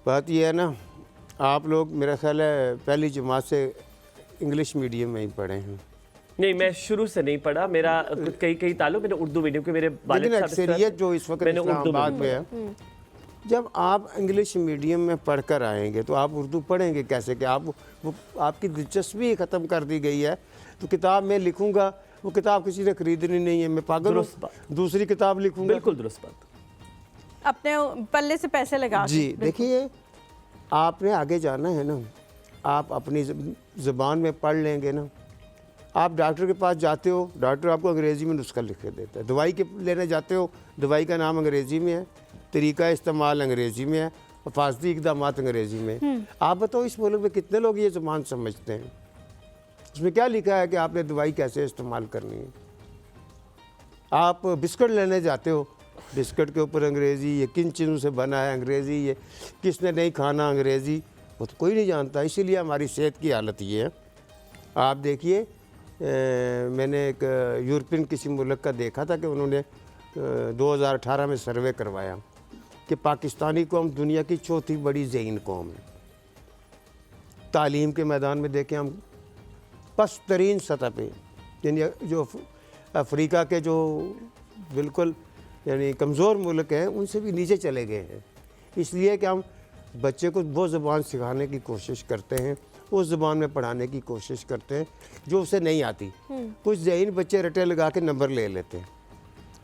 बात ये है ना, आप लोग मेरा ख्याल है पहली जमात से इंग्लिश मीडियम में ही पढ़े हैं। नहीं, मैं शुरू से नहीं पढ़ा, मेरा कई ताल्लुक मैंने उर्दू मीडियम के, मेरे लेकिन अक्सरियत जो इस वक्त इस्लामाबाद में है, जब आप इंग्लिश मीडियम में पढ़कर आएंगे तो आप उर्दू पढ़ेंगे कैसे? कि आप वो आपकी दिलचस्पी ख़त्म कर दी गई है। तो किताब मैं लिखूंगा, वो किताब किसी ने खरीदनी नहीं है, मैं पागल हूँ, दूसरी किताब लिखूंगा। बिल्कुल दुरुस्त बात। अपने पल्ले से पैसे लगा जी। देखिए, आपने आगे जाना है ना, आप अपनी ज़बान में पढ़ लेंगे ना। आप डॉक्टर के पास जाते हो, डॉक्टर आपको अंग्रेज़ी में नुस्खा लिख के देता है। दवाई के लेने जाते हो, दवाई का नाम अंग्रेज़ी में है, तरीका इस्तेमाल अंग्रेज़ी में है, हिफाजती इक़दामात अंग्रेज़ी में। आप बताओ इस मुल्क में कितने लोग ये ज़बान समझते हैं? उसमें क्या लिखा है कि आपने दवाई कैसे इस्तेमाल करनी है? आप बिस्किट लेने जाते हो, बिस्किट के ऊपर अंग्रेज़ी, ये किन चीज़ों से बना है अंग्रेज़ी, ये किसने नहीं खाना अंग्रेज़ी, वो तो कोई नहीं जानता। इसीलिए हमारी सेहत की हालत ये है। आप देखिए, मैंने एक यूरोपियन किसी मुल्क का देखा था कि उन्होंने 2018 में सर्वे करवाया कि पाकिस्तानी कौम दुनिया की चौथी बड़ी ज़हीन कौम है। तालीम के मैदान में देखें हम पस्त तरीन सतह पे, यानी जो अफ्रीका के जो बिल्कुल यानी कमज़ोर मुल्क हैं उनसे भी नीचे चले गए हैं। इसलिए कि हम बच्चे को वो ज़बान सिखाने की कोशिश करते हैं, उस ज़बान में पढ़ाने की कोशिश करते हैं जो उसे नहीं आती। कुछ ज़हीन बच्चे रटे लगा के नंबर ले लेते हैं।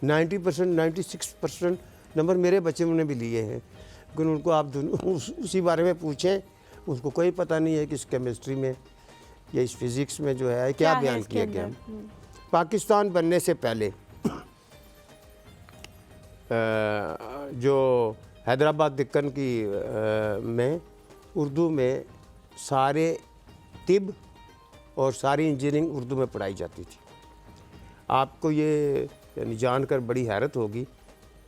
90%, 96% नंबर मेरे बच्चे ने भी लिए हैं, लेकिन उनको आप उसी बारे में पूछें, उसको कोई पता नहीं है कि इस केमिस्ट्री में या इस फिज़िक्स में जो है क्या बयान किया गया। पाकिस्तान बनने से पहले जो हैदराबाद दिक्कन की में उर्दू में सारे तिब और सारी इंजीनियरिंग उर्दू में पढ़ाई जाती थी। आपको ये यानी जानकर बड़ी हैरत होगी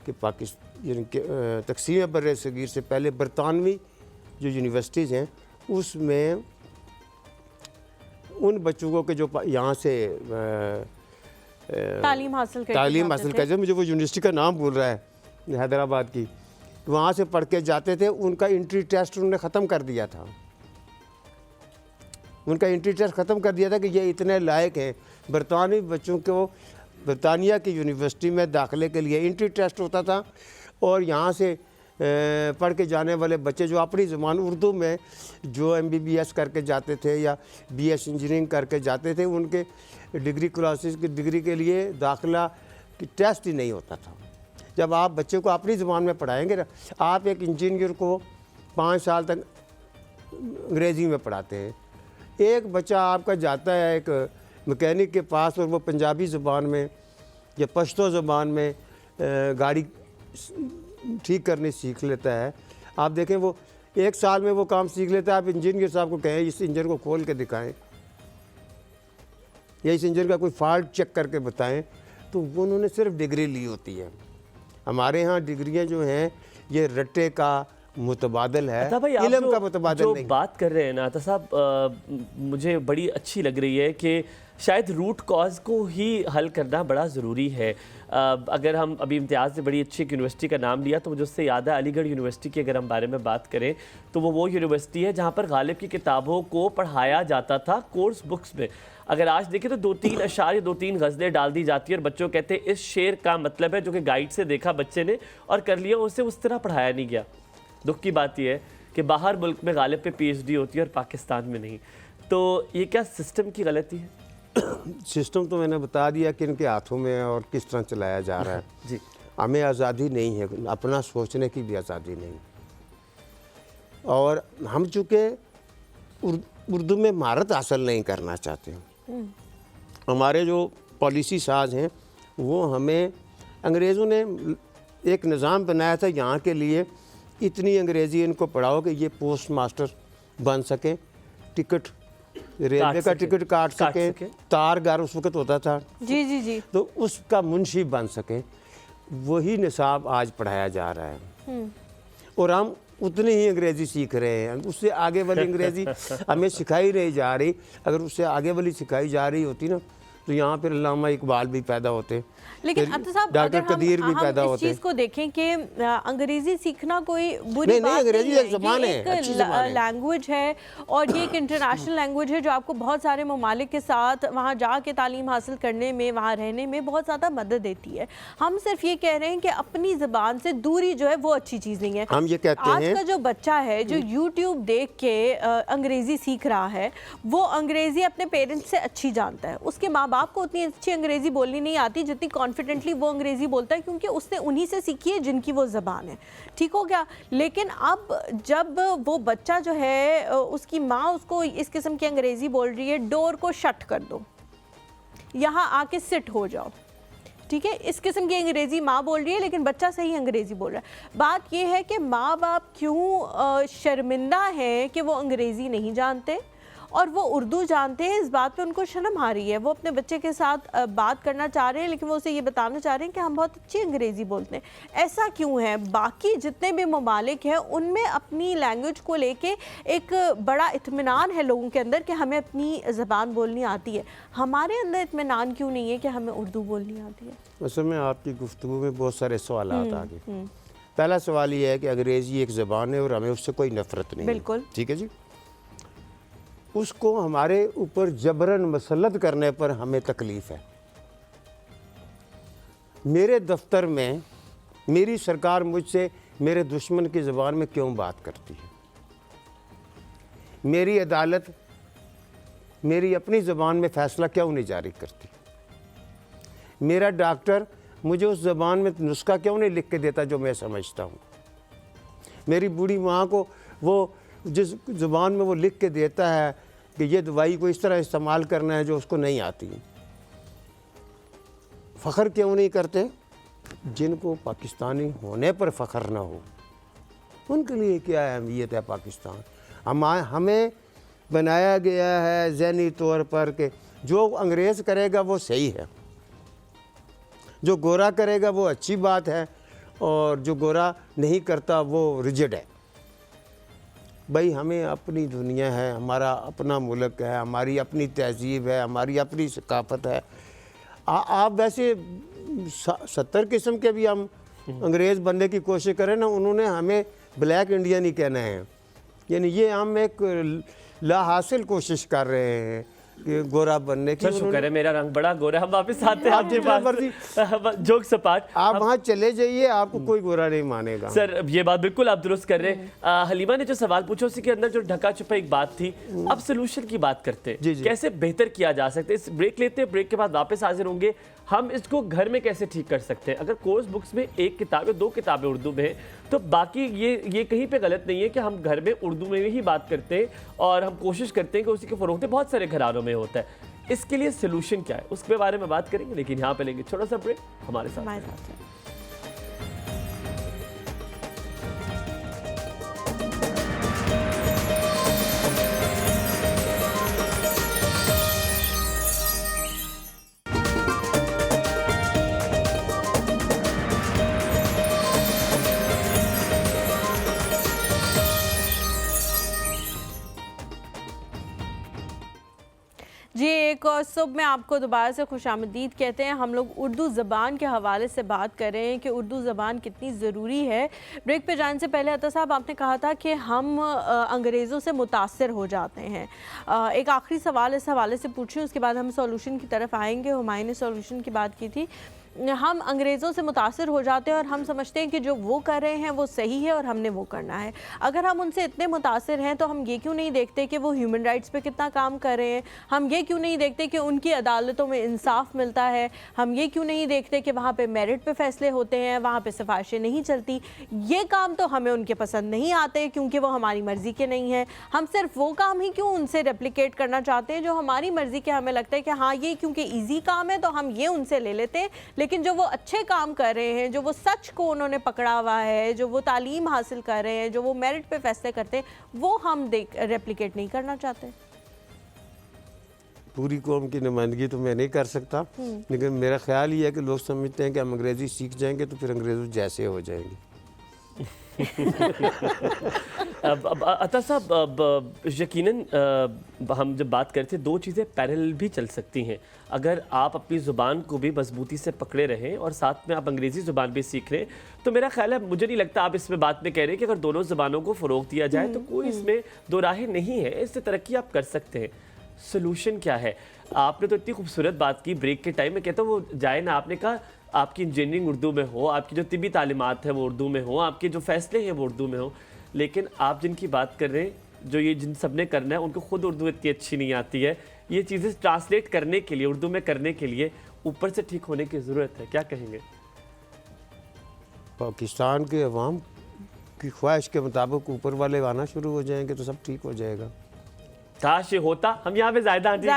कि पाकिस्तान यानी कि तकसीम बर्र सगीर से पहले बरतानवी जो यूनिवर्सिटीज़ हैं उसमें उन बच्चों को कि जो यहाँ से तालीम हासिल करते थे, मुझे वो यूनिवर्सिटी का नाम भूल रहा है, हैदराबाद की, वहाँ से पढ़ के जाते थे, उनका एंट्री टेस्ट उन्होंने ख़त्म कर दिया था। उनका एंट्री टेस्ट ख़त्म कर दिया था कि ये इतने लायक हैं। बरतानवी बच्चों को बरतानिया की यूनिवर्सिटी में दाखिले के लिए एंट्री टेस्ट होता था, और यहाँ से पढ़ के जाने वाले बच्चे जो अपनी ज़बान उर्दू में जो MBBS करके जाते थे या BS इंजीनियरिंग करके जाते थे, उनके डिग्री क्लासेस की डिग्री के लिए दाखिला की टेस्ट ही नहीं होता था। जब आप बच्चे को अपनी ज़बान में पढ़ाएंगे ना, आप एक इंजीनियर को 5 साल तक अंग्रेज़ी में पढ़ाते हैं, एक बच्चा आपका जाता है एक मैकेनिक के पास और वो पंजाबी ज़बान में या पश्तो ज़बान में गाड़ी ठीक करनी सीख लेता है। आप देखें वो 1 साल में वो काम सीख लेता है। आप इंजीनियर साहब को कहें इस इंजन को खोल के दिखाएं या इस इंजन का कोई फॉल्ट चेक करके बताएं, तो वो उन्होंने सिर्फ डिग्री ली होती है। हमारे यहाँ डिग्रियाँ जो हैं ये रट्टे का मुतबादल है, इल्म का मुतबादल नहीं। बात कर रहे हैं ना अता साहब, मुझे बड़ी अच्छी लग रही है कि शायद रूट कॉज को ही हल करना बड़ा ज़रूरी है। अगर हम अभी इम्तियाज़ ने बड़ी अच्छी एक यूनिवर्सिटी का नाम लिया तो मुझे उससे याद है अलीगढ़ यूनिवर्सिटी की अगर हम बारे में बात करें तो वो यूनिवर्सिटी है जहाँ पर गालिब की किताबों को पढ़ाया जाता था कोर्स बुक्स में। अगर आज देखें तो 2-3 अशार या 2-3 गज़लें डाल दी जाती है और बच्चों कहते हैं इस शेर का मतलब है, जो कि गाइड से देखा बच्चे ने और कर लिया, उसे उस तरह पढ़ाया नहीं गया। दुख की बात यह है कि बाहर मुल्क में गालिब पे PhD होती है और पाकिस्तान में नहीं। तो ये क्या सिस्टम की गलती है? सिस्टम तो मैंने बता दिया कि इनके हाथों में है और किस तरह चलाया जा रहा है। जी, हमें आज़ादी नहीं है, अपना सोचने की भी आज़ादी नहीं। और हम चूँकि उर्दू में महारत हासिल नहीं करना चाहते हैं, हमारे जो पॉलिसी साज हैं वो हमें अंग्रेज़ों ने एक निज़ाम बनाया था यहाँ के लिए, इतनी अंग्रेज़ी इनको पढ़ाओ कि ये पोस्ट मास्टर बन सके, टिकट रेलवे का टिकट काट सके, तारगार उस वक्त होता था जी, तो उसका मुंशी बन सके। वही निसाब आज पढ़ाया जा रहा है और हम उतनी ही अंग्रेज़ी सीख रहे हैं। उससे आगे वाली अंग्रेज़ी हमें सिखाई नहीं जा रही। अगर उससे आगे वाली सिखाई जा रही होती ना तो यहाँ पर अल्लामा इकबाल भी पैदा होते, लेकिन अता साहब डॉक्टर कदीर भी पैदा इस होते। चीज़ को देखें कि अंग्रेजी सीखना कोई बुरी बात अंग्रेजी नहीं है, एक ज़बान है, अच्छी ज़बान है, लैंग्वेज है और ये एक इंटरनेशनल लैंग्वेज है जो आपको बहुत सारे ममालिक के साथ वहाँ जाके तालीम हासिल करने में, वहाँ रहने में बहुत ज़्यादा मदद देती है। हम सिर्फ ये कह रहे हैं कि अपनी ज़बान से दूरी जो है वो अच्छी चीज़ नहीं है। हम ये कहते हैं आज का जो बच्चा है जो यूट्यूब देख के अंग्रेज़ी सीख रहा है, वो अंग्रेज़ी अपने पेरेंट्स से अच्छी जानता है। उसके माँ बाप को उतनी अच्छी अंग्रेज़ी बोलनी नहीं आती जितनी कॉन्फिडेंटली वो अंग्रेज़ी बोलता है, क्योंकि उसने उन्हीं से सीखी है जिनकी वो ज़बान है। ठीक हो गया। लेकिन अब जब वो बच्चा जो है उसकी माँ उसको इस किस्म की अंग्रेज़ी बोल रही है, डोर को शट कर दो, यहाँ आके सिट हो जाओ, ठीक है, इस किस्म की अंग्रेज़ी माँ बोल रही है लेकिन बच्चा सही अंग्रेज़ी बोल रहा है। बात यह है कि माँ बाप क्यों शर्मिंदा हैं कि वो अंग्रेज़ी नहीं जानते और वो उर्दू जानते हैं। इस बात पे उनको शर्म आ रही है। वो अपने बच्चे के साथ बात करना चाह रहे हैं लेकिन वो उसे ये बताना चाह रहे हैं कि हम बहुत अच्छी अंग्रेज़ी बोलते हैं। ऐसा क्यों है? बाकी जितने भी ममालिक हैं उनमें अपनी लैंग्वेज को लेके एक बड़ा इत्मीनान है लोगों के अंदर कि हमें अपनी ज़बान बोलनी आती है। हमारे अंदर इत्मीनान क्यों नहीं है कि हमें उर्दू बोलनी आती है? असल में आपकी गुफ्तगू में बहुत सारे सवाल आ गए। पहला सवाल ये है कि अंग्रेज़ी एक ज़बान है और हमें उससे कोई नफ़रत नहीं। बिल्कुल ठीक है जी। उसको हमारे ऊपर जबरन मसलत करने पर हमें तकलीफ़ है। मेरे दफ्तर में मेरी सरकार मुझसे मेरे दुश्मन की ज़बान में क्यों बात करती है? मेरी अदालत मेरी अपनी ज़बान में फ़ैसला क्यों नहीं जारी करती? मेरा डॉक्टर मुझे उस ज़बान में नुस्खा क्यों नहीं लिख के देता जो मैं समझता हूँ? मेरी बूढ़ी माँ को वो जिस ज़ुबान में वो लिख के देता है कि ये दवाई को इस तरह इस्तेमाल करना है जो उसको नहीं आती। फ़ख्र क्यों नहीं करते? जिनको पाकिस्तानी होने पर फ़ख्र ना हो उनके लिए क्या अहमियत है पाकिस्तान? हमें बनाया गया है ज़हनी तौर पर कि जो अंग्रेज़ करेगा वो सही है, जो गोरा करेगा वो अच्छी बात है, और जो गोरा नहीं करता वो रिजिड है। भाई हमें अपनी दुनिया है, हमारा अपना मुल्क है, हमारी अपनी तहजीब है, हमारी अपनी सकाफत है। आप वैसे 70 किस्म के भी हम अंग्रेज़ बनने की कोशिश करें ना, उन्होंने हमें ब्लैक इंडियन ही कहना है। यानी ये हम एक लाहासिल कोशिश कर रहे हैं कि गोरा बनने की। शुक्र है मेरा रंग बड़ा गोरा। हम वापस आते हैं आपके पास, जोक सपाट। आप वहाँ चले जाइए, आपको कोई गोरा नहीं मानेगा। सर ये बात बिल्कुल आप दुरुस्त कर रहे हैं। हलीमा ने जो सवाल पूछा उसी के अंदर जो ढका छुपा एक बात थी। अब सोल्यूशन की बात करते हैं, कैसे बेहतर किया जा सकता है। इस ब्रेक लेते हैं, ब्रेक के बाद वापस हाजिर होंगे। हम इसको घर में कैसे ठीक कर सकते हैं। अगर कोर्स बुक्स में एक किताब या 2 किताबें उर्दू में है, तो बाकी ये कहीं पे गलत नहीं है कि हम घर में उर्दू में ही बात करते हैं और हम कोशिश करते हैं कि उसी के फरोख्त बहुत सारे घरानों में होता है। इसके लिए सोल्यूशन क्या है उसके बारे में बात करेंगे, लेकिन यहाँ पे लेंगे छोटा सा ब्रेक। हमारे साथ जी, एक और सुबह में आपको दोबारा से खुशामदीद कहते हैं। हम लोग उर्दू ज़बान के हवाले से बात कर रहे हैं कि उर्दू ज़बान कितनी ज़रूरी है। ब्रेक पे जाने से पहले अता साहब आपने कहा था कि हम अंग्रेज़ों से मुतासर हो जाते हैं। एक आखिरी सवाल इस हवाले से पूछूं, उसके बाद हम सॉल्यूशन की तरफ आएंगे। हुमायूं ने सॉल्यूशन की बात की थी। हम अंग्रेज़ों से मुतासर हो जाते हैं और हम समझते हैं कि जो वो कर रहे हैं वो सही है और हमने वो करना है। अगर हम उनसे इतने मुतासर हैं तो हम ये क्यों नहीं देखते कि वो ह्यूमन राइट्स पे कितना काम कर रहे हैं। हम ये क्यों नहीं देखते कि उनकी अदालतों में इंसाफ मिलता है। हम ये क्यों नहीं देखते कि वहाँ पे मेरिट पे फ़ैसले होते हैं, वहाँ पे सिफारिशें नहीं चलती। ये काम तो हमें उनके पसंद नहीं आते क्योंकि वो हमारी मर्ज़ी के नहीं हैं। हम सिर्फ वो काम ही क्यों उनसे रेप्लिकेट करना चाहते हैं जो हमारी मर्ज़ी के। हमें लगता है कि हाँ ये क्योंकि ईजी काम है तो हम ये उनसे ले लेते हैं, लेकिन जो वो अच्छे काम कर रहे हैं, जो वो सच को उन्होंने पकड़ा हुआ है, जो वो तालीम हासिल कर रहे हैं, जो वो मेरिट पे फैसले करते हैं, वो हम रेप्लिकेट नहीं करना चाहते। पूरी कौम की नुमाइंदगी तो मैं नहीं कर सकता, लेकिन मेरा ख्याल ये है कि लोग समझते हैं कि हम अंग्रेज़ी सीख जाएंगे तो फिर अंग्रेज़ों जैसे हो जाएंगे। अब अता साहब, यकीनन हम जब बात करते हैं 2 चीज़ें पैरेलल भी चल सकती हैं। अगर आप अपनी ज़ुबान को भी मजबूती से पकड़े रहें और साथ में आप अंग्रेज़ी ज़ुबान भी सीख रहे हैं, तो मेरा ख्याल है, मुझे नहीं लगता आप इसमें बात में कह रहे हैं कि अगर दोनों ज़ुबानों को फ़रोग़ दिया जाए तो कोई इसमें दो राहें नहीं है, इससे तरक्की आप कर सकते हैं। सोल्यूशन क्या है? आपने तो इतनी खूबसूरत बात की ब्रेक के टाइम में, कहता हूँ वो जाए ना। आपने कहा आपकी इंजीनियरिंग उर्दू में हो, आपकी जो तिब्बी तालीमात है वो उर्दू में हो, आपके जो फैसले हैं वो उर्दू में हो, लेकिन आप जिनकी बात कर रहे हैं, जो ये जिन सब ने करना है, उनको खुद उर्दू इतनी अच्छी नहीं आती है। ये चीज़ें ट्रांसलेट करने के लिए, उर्दू में करने के लिए ऊपर से ठीक होने की ज़रूरत है। क्या कहेंगे? पाकिस्तान के अवाम की ख्वाहिश के मुताबिक ऊपर वाले आना शुरू हो जाएंगे तो सब ठीक हो जाएगा। काश ये होता। हम यहाँ पे ज़ायदा आंटी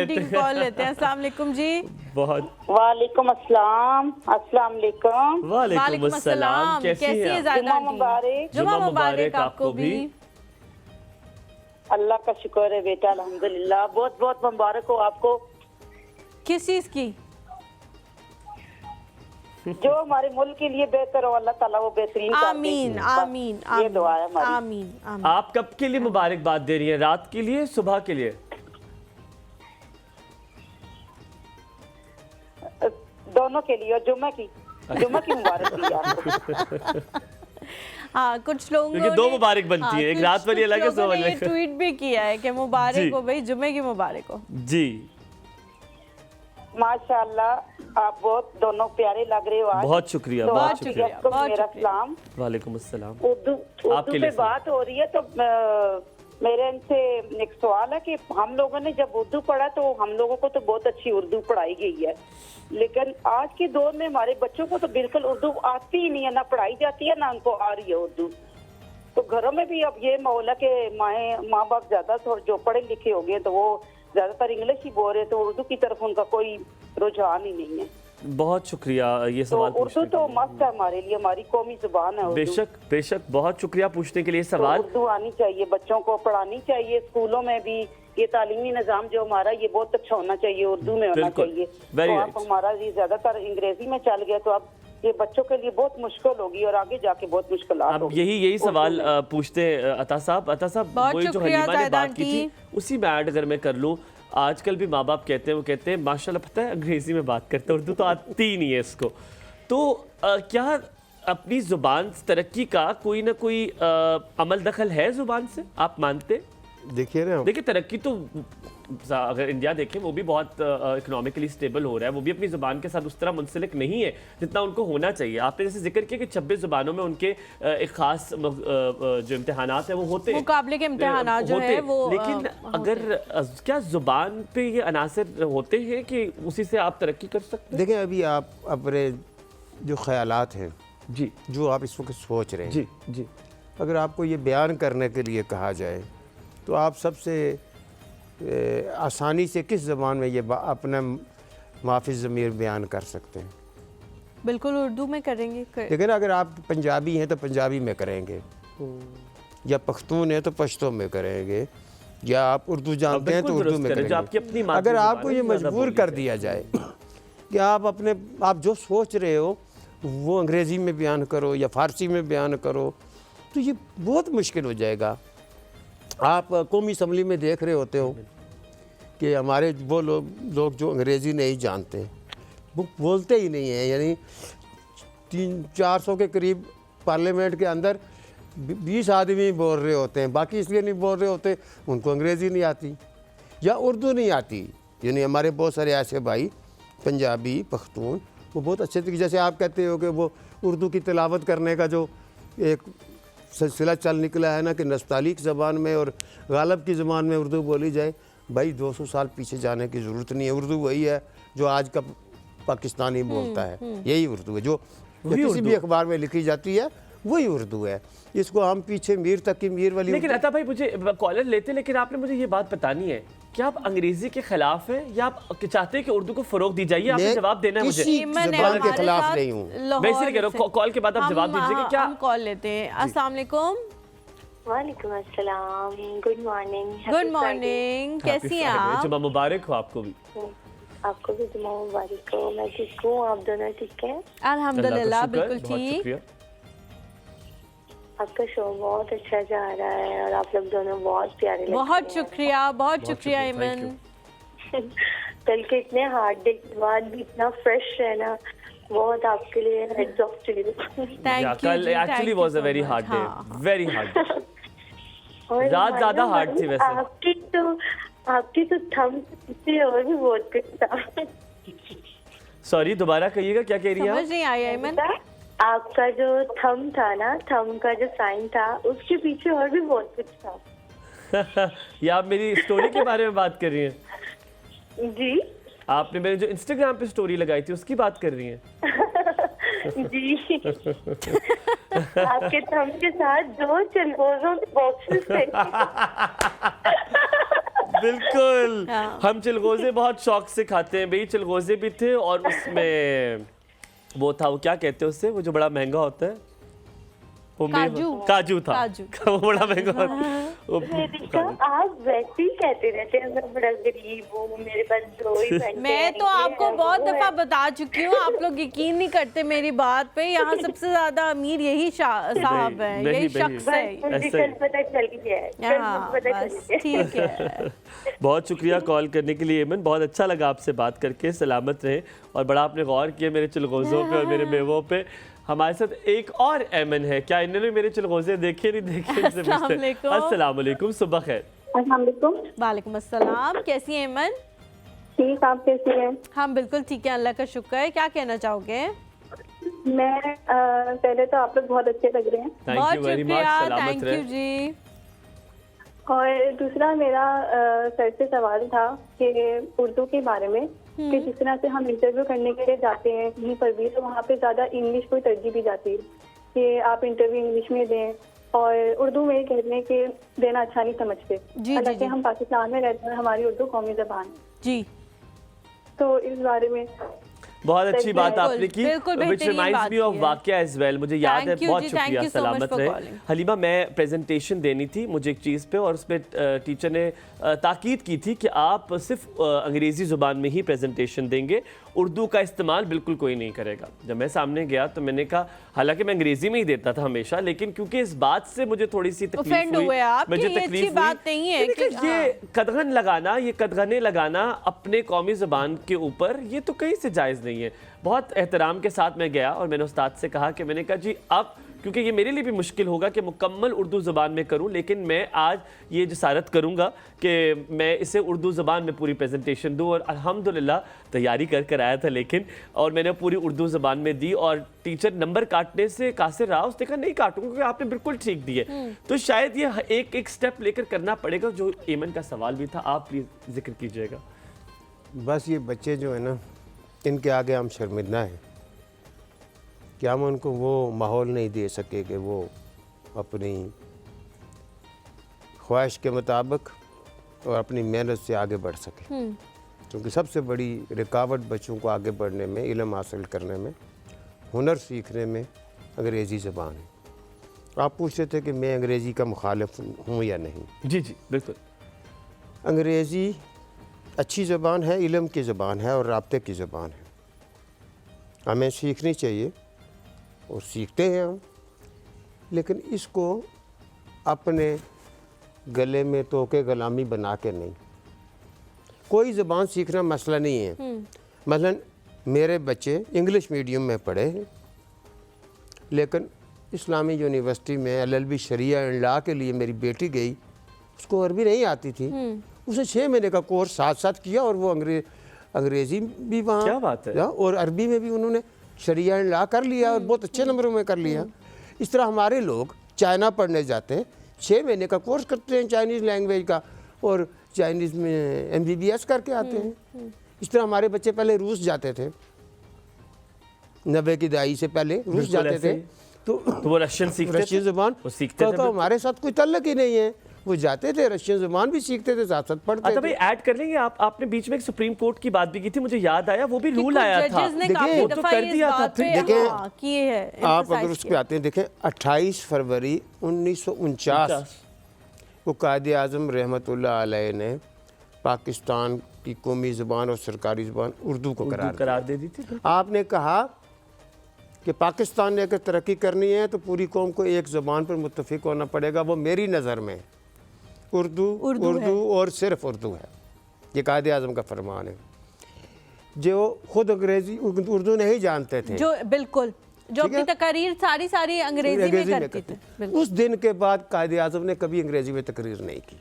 की कॉल लेते हैं। अस्सलाम वालेकुम जी। बहुत वालेकुम अस्सलाम। अस्सलाम वालेकुम। वालेकुम अस्सलाम। कैसी हैं आप? जुम्मा मुबारक। जुम्मा मुबारक आपको भी। अल्लाह का शुक्र है बेटा, अल्हम्दुलिल्लाह। बहुत बहुत मुबारक हो आपको। किस चीज़ की? जो हमारे मुल्क के लिए बेहतर हो, अल्लाह ताला वो बेहतरीन कर दे। आमीन आमीन ये दुआ है हमारी। आमीन आमीन। आप कब के लिए मुबारकबाद दे रही हैं? रात के लिए, सुबह के लिए? दोनों के लिए। और जुम्मे की मुबारक दी आपको। हाँ, कुछ लोगों ने 2 मुबारक बनती है, एक रात वाली अलग है, सुबह वाली अलग है। ट्वीट भी किया है कि मुबारक हो भाई, जुम्मे की मुबारक हो जी। माशाअल्लाह, आप बहुत दोनों प्यारे लग रहे हो आज। बहुत शुक्रिया, तो बहुत शुक्रिया। मेरा सलाम। वालेकुम अस्सलाम। उर्दू पे बात हो रही है तो मेरे इनसे एक सवाल है कि हम लोगों ने जब उर्दू पढ़ा तो हम लोगों को तो बहुत अच्छी उर्दू पढ़ाई गई है, लेकिन आज के दौर में हमारे बच्चों को तो बिल्कुल उर्दू आती ही नहीं है, ना पढ़ाई जाती है ना उनको आ रही है उर्दू। तो घरों में भी अब ये माहौल है कि माँ बाप ज्यादा जो पढ़े लिखे हो गए तो वो ज्यादातर इंग्लिश ही बोल रहे, तो उर्दू की तरफ उनका कोई रुझान ही नहीं है। बहुत शुक्रिया ये सवाल तो उर्दू तो मस्त है हमारे लिए, हमारी कौमी जुबान है। बेशक बेशक, बहुत शुक्रिया पूछने के लिए सवाल। तो उर्दू आनी चाहिए, बच्चों को पढ़ानी चाहिए, स्कूलों में भी ये तालीमी निज़ाम जो हमारा ये बहुत अच्छा होना चाहिए, उर्दू में होना बिल्कुल। चाहिए। Very तो right. आप हमारा ये ज्यादातर अंग्रेजी में चल गया तो अब ये बच्चों के लिए बहुत मुश्किल होगी और आगे जाके बहुत मुश्किलात अब होगी। यही सवाल पूछते हैं अता साहब बहुत वही जो शुक्रिया हलीमा ने ज़ायदा बात की थी आंटी। उसी में ऐड अगर मैं कर लूँ, आजकल भी माँ बाप कहते हैं, वो कहते हैं माशाल्लाह पता है अंग्रेजी में बात करते हैं, उर्दू तो आती ही नहीं है इसको। तो क्या अपनी ज़ुबान तरक्की का कोई ना कोई अमल दखल है ज़ुबान से, आप मानते? देखिए ना, देखिए तरक्की तो अगर इंडिया देखें वो भी बहुत इकोनॉमिकली स्टेबल हो रहा है, वो भी अपनी ज़ुबान के साथ उस तरह मुंसलिक नहीं है जितना उनको होना चाहिए। आपने जैसे जिक्र किया कि 26 ज़ुबानों में उनके एक ख़ास जो इम्तिहानात हैं वो होते हैं, मुकाबले के इम्तिहानात जो है वो लेकिन अगर क्या ज़ुबान पे ये अनासर होते हैं कि उसी से आप तरक्की कर सकते हैं? देखें अभी आप अपने जो ख़यालात हैं जी, जो आप इस वक्त सोच रहे हैं, जी जी, अगर आपको ये बयान करने के लिए कहा जाए तो आप सबसे आसानी से किस ज़बान में ये अपना माफ़ी ज़मीर बयान कर सकते हैं? बिल्कुल उर्दू में करेंगे लेकिन अगर आप पंजाबी हैं तो पंजाबी में करेंगे, या पख्तून है तो पश्तो में करेंगे, या आप उर्दू जानते हैं तो बिल्कुल उर्दू में दुरुस्त करें, जो आपकी करेंगे। अपनी मातृ अगर ज़ुबान आपको है, ये ज़्यादा मजबूर बोली कर जाए। दिया जाए कि आप जो सोच रहे हो वो अंग्रेज़ी में बयान करो या फ़ारसी में बयान करो, तो ये बहुत मुश्किल हो जाएगा। आप कौमी असम्बली में देख रहे होते हो कि हमारे वो लोग जो अंग्रेज़ी नहीं जानते वो बोलते ही नहीं हैं, यानी 300-400 के करीब पार्लियामेंट के अंदर 20 आदमी बोल रहे होते हैं, बाकी इसलिए नहीं बोल रहे होते उनको अंग्रेज़ी नहीं आती या उर्दू नहीं आती। यानी हमारे बहुत सारे ऐसे भाई पंजाबी पख्तून वो बहुत अच्छे तरीके, जैसे आप कहते हो कि वो उर्दू की तिलावत करने का जो एक सिलसिला चल निकला है ना कि नस्ताली की ज़बान में और गालब की ज़बान में उर्दू बोली जाए, भाई 200 साल पीछे जाने की ज़रूरत नहीं है। उर्दू वही है जो आज का पाकिस्तानी बोलता है, यही उर्दू है जो किसी भी अखबार में लिखी जाती है, वही उर्दू है। इसको हम पीछे मीर तक की मीर वाली लेकिन अता भाई मुझे कॉलर लेते, लेकिन आपने मुझे ये बात बतानी है कि आप अंग्रेजी के खिलाफ हैं या आप चाहते हैं कि उर्दू को फरोग दी जाए? आपने जवाब देना है मुझे। किसी ज़बान के खिलाफ नहीं हूँ मैं इसलिए कह रहा हूँ कॉल के बाद आप जवाब दीजिए कि क्या हम कॉल लेते हैं। अस्सलाम वालेकुम। वालेकुम अस्सलाम, गुड मॉर्निंग। गुड मॉर्निंग, कैसी हैं आप? जुम्मा मुबारक हो आपको भी। आपको भी जुम्मा मुबारक हो। मैं ठीक हूँ, आप दोनों ठीक हैं? अल्हम्दुलिल्लाह बिल्कुल बहुत ठीक। शुक्रिया। आपका शो बहुत अच्छा जा रहा है और आप लोग दोनों बहुत प्यारे लगते हैं। बहुत शुक्रिया, बहुत शुक्रिया ईमन। कल के इतने हार्ड डे के बाद भी इतना फ्रेश रहना बहुत आपके लिए heads off to you. Thank you. कल actually was a very hard day, very hard day. और रात ज्यादा मानो हार्ड थी वैसे। आपकी तो थम से और भी बहुत कुछ था। सॉरी दोबारा कहिएगा, क्या कह रही हैं समझ नहीं आया ईमन। आपका जो थम था ना, थम का जो साइन था उसके पीछे और भी बहुत कुछ था। ये आप मेरी स्टोरी के बारे में बात कर रही हैं? जी आपने मेरे जो इंस्टाग्राम पे स्टोरी लगाई थी उसकी बात कर रही हैं? जी आपके थम के साथ दो चिलगोजों के बॉक्सेस थे। बिल्कुल, हम चिलगोजे बहुत शौक से खाते हैं भाई। चिलगोजे भी थे और उसमें वो था, वो क्या कहते हैं उससे, वो जो बड़ा महंगा होता है, वो काजू था। वो बड़ा महंगा होता। आप वैसे ही कहते रहते हैं मैं बड़ा गरीब हूँ, मेरे पास दो ही पैसे। मैं तो आपको बहुत दफा बता चुकी हूँ, आप लोग यकीन नहीं करते मेरी बात पे। यहाँ सबसे ज्यादा अमीर यही साहब है, यही शख्स है। कल पता चल गया है। हाँ, बस ठीक है। बहुत शुक्रिया कॉल करने के लिए एमन, बहुत अच्छा लगा आपसे बात करके। सलामत रहे और बड़ा आपने गौर किया मेरे चिलगोजों पे और मेरे मेवों पे। हमारे साथ एक और एमन है, क्या इन्होंने मेरे चिलगोजे देखे नहीं देखे? अस्सलाम वालेकुम, सुबह खैर। वालेकुम अस्सलाम, कैसी हैं एमन? ठीक, आप कैसी हैं? हम बिल्कुल ठीक है, अल्लाह का शुक्र है। क्या कहना चाहोगे? मैं पहले तो आप लोग बहुत अच्छे लग रहे हैं। बहुत शुक्रिया, थैंक यू जी। और दूसरा मेरा सर से सवाल था कि उर्दू के बारे में, कि जिस तरह से हम इंटरव्यू करने के लिए जाते हैं कहीं पर भी, तो वहाँ पे ज़्यादा इंग्लिश को तरजीह दी जाती है कि आप इंटरव्यू इंग्लिश में दें, और उर्दू में कहते हैं कि देना अच्छा नहीं समझते। हालांकि हम पाकिस्तान में रहते हैं, हमारी उर्दू कौमी ज़बान जी। तो इस बारे में बहुत अच्छी बात आपने की, बिल्कुल which बेहतरीन reminds बात me of की है। वाकया as well। मुझे याद है, Thank you बहुत जी, शुक्रिया, thank you so much सलामत for रहे। calling। हलीमा, मैं प्रेजेंटेशन देनी थी मुझे एक चीज़ पे, और उसमें टीचर ने ताकीद की थी कि आप सिर्फ अंग्रेज़ी ज़ुबान में ही प्रेजेंटेशन देंगे, उर्दू का इस्तेमाल बिल्कुल कोई नहीं करेगा। जब मैं सामने गया तो मैंने कहा, हालांकि मैं अंग्रेज़ी में ही देता था हमेशा, लेकिन क्योंकि इस बात से मुझे थोड़ी सी तकलीफ Offend हुए आप कि ये अच्छी बात नहीं है कि ये कदगन लगाना, ये कदगने लगाना अपने कौमी ज़बान के ऊपर, ये तो कहीं से जायज़ नहीं है। बहुत एहतराम के साथ मैं गया और मैंने उस्ताद से कहा कि मैंने कहा जी अब, क्योंकि ये मेरे लिए भी मुश्किल होगा कि मुकम्मल उर्दू ज़बान में करूं, लेकिन मैं आज ये जसारत करूंगा कि मैं इसे उर्दू ज़बान में पूरी प्रेजेंटेशन दूं। और अल्हम्दुलिल्लाह तैयारी कर आया था, लेकिन और मैंने पूरी उर्दू ज़बान में दी, और टीचर नंबर काटने से कासिर रहा, उसने कहा नहीं काटूंगा क्योंकि आपने बिल्कुल ठीक दिए। तो शायद ये एक एक स्टेप लेकर करना पड़ेगा। जो एमन का सवाल भी था, आप प्लीज़ जिक्र कीजिएगा। बस ये बच्चे जो है ना, इनके आगे हम शर्मिंदा हैं कि हम उनको वो माहौल नहीं दे सके कि वो अपनी ख्वाहिश के मुताबिक और अपनी मेहनत से आगे बढ़ सके। क्योंकि सबसे बड़ी रुकावट बच्चों को आगे बढ़ने में, इल्म हासिल करने में, हुनर सीखने में अंग्रेज़ी ज़बान है। आप पूछते थे कि मैं अंग्रेज़ी का मुखालिफ हूँ या नहीं। जी जी बिल्कुल। अंग्रेज़ी अच्छी ज़बान है, इल्म की ज़बान है और राब्ते की ज़बान है। हमें सीखनी चाहिए और सीखते हैं हम, लेकिन इसको अपने गले में तोके गुलामी बना के नहीं। कोई ज़बान सीखना मसला नहीं है। मसलन मेरे बच्चे इंग्लिश मीडियम में पढ़े हैं, लेकिन इस्लामी यूनिवर्सिटी में LLB शरिया एंड लॉ के लिए मेरी बेटी गई, उसको अरबी नहीं आती थी। उसने 6 महीने का कोर्स साथ साथ किया और वो अंग्रेज़ी भी वहाँ, क्या बात है, और अरबी में भी उन्होंने शरिया एंड लॉ कर लिया और बहुत अच्छे नंबरों में कर लिया। इस तरह हमारे लोग चाइना पढ़ने जाते हैं, 6 महीने का कोर्स करते हैं चाइनीज़ लैंग्वेज का, और चाइनीज़ में MBBS करके आते हैं। इस तरह हमारे बच्चे पहले रूस जाते थे, 90 की दहाई से पहले रूस जाते थे, तो वो रशियन सीखते, रशियन ज़बान वो सीखते थे। तो हमारे साथ कोई तल्लक ही नहीं है, वो जाते थे रशियन ज़बान भी सीखते थे, साथ साथ पढ़ते अच्छा थे। भाई ऐड कर लेंगे आप, आपने बीच में एक सुप्रीम कोर्ट की बात भी की थी, मुझे याद आया, वो भी रूल आया था, देखिए वो तो कर दिया था। देखिए आप अगर उस पर आते हैं, देखें 28 फरवरी 1949 को कायदे आज़म रहमतुल्लाह अलैह ने पाकिस्तान की कौमी ज़बान और सरकारी ज़बान उर्दू को करार दे दी थी। आपने कहा कि पाकिस्तान ने अगर तरक्की करनी है तो पूरी कौम को एक ज़बान पर मुत्तफ़िक होना पड़ेगा। वो मेरी नज़र में उर्दू और सिर्फ उर्दू है। ये कायदे आज़म का फरमान है। जो खुद अंग्रेज़ी उर्दू नहीं जानते थे, जो बिल्कुल जो अपनी तकरीर सारी अंग्रेजी में करते थे, उस दिन के बाद कायदे आज़म ने कभी अंग्रेज़ी में तकरीर नहीं की।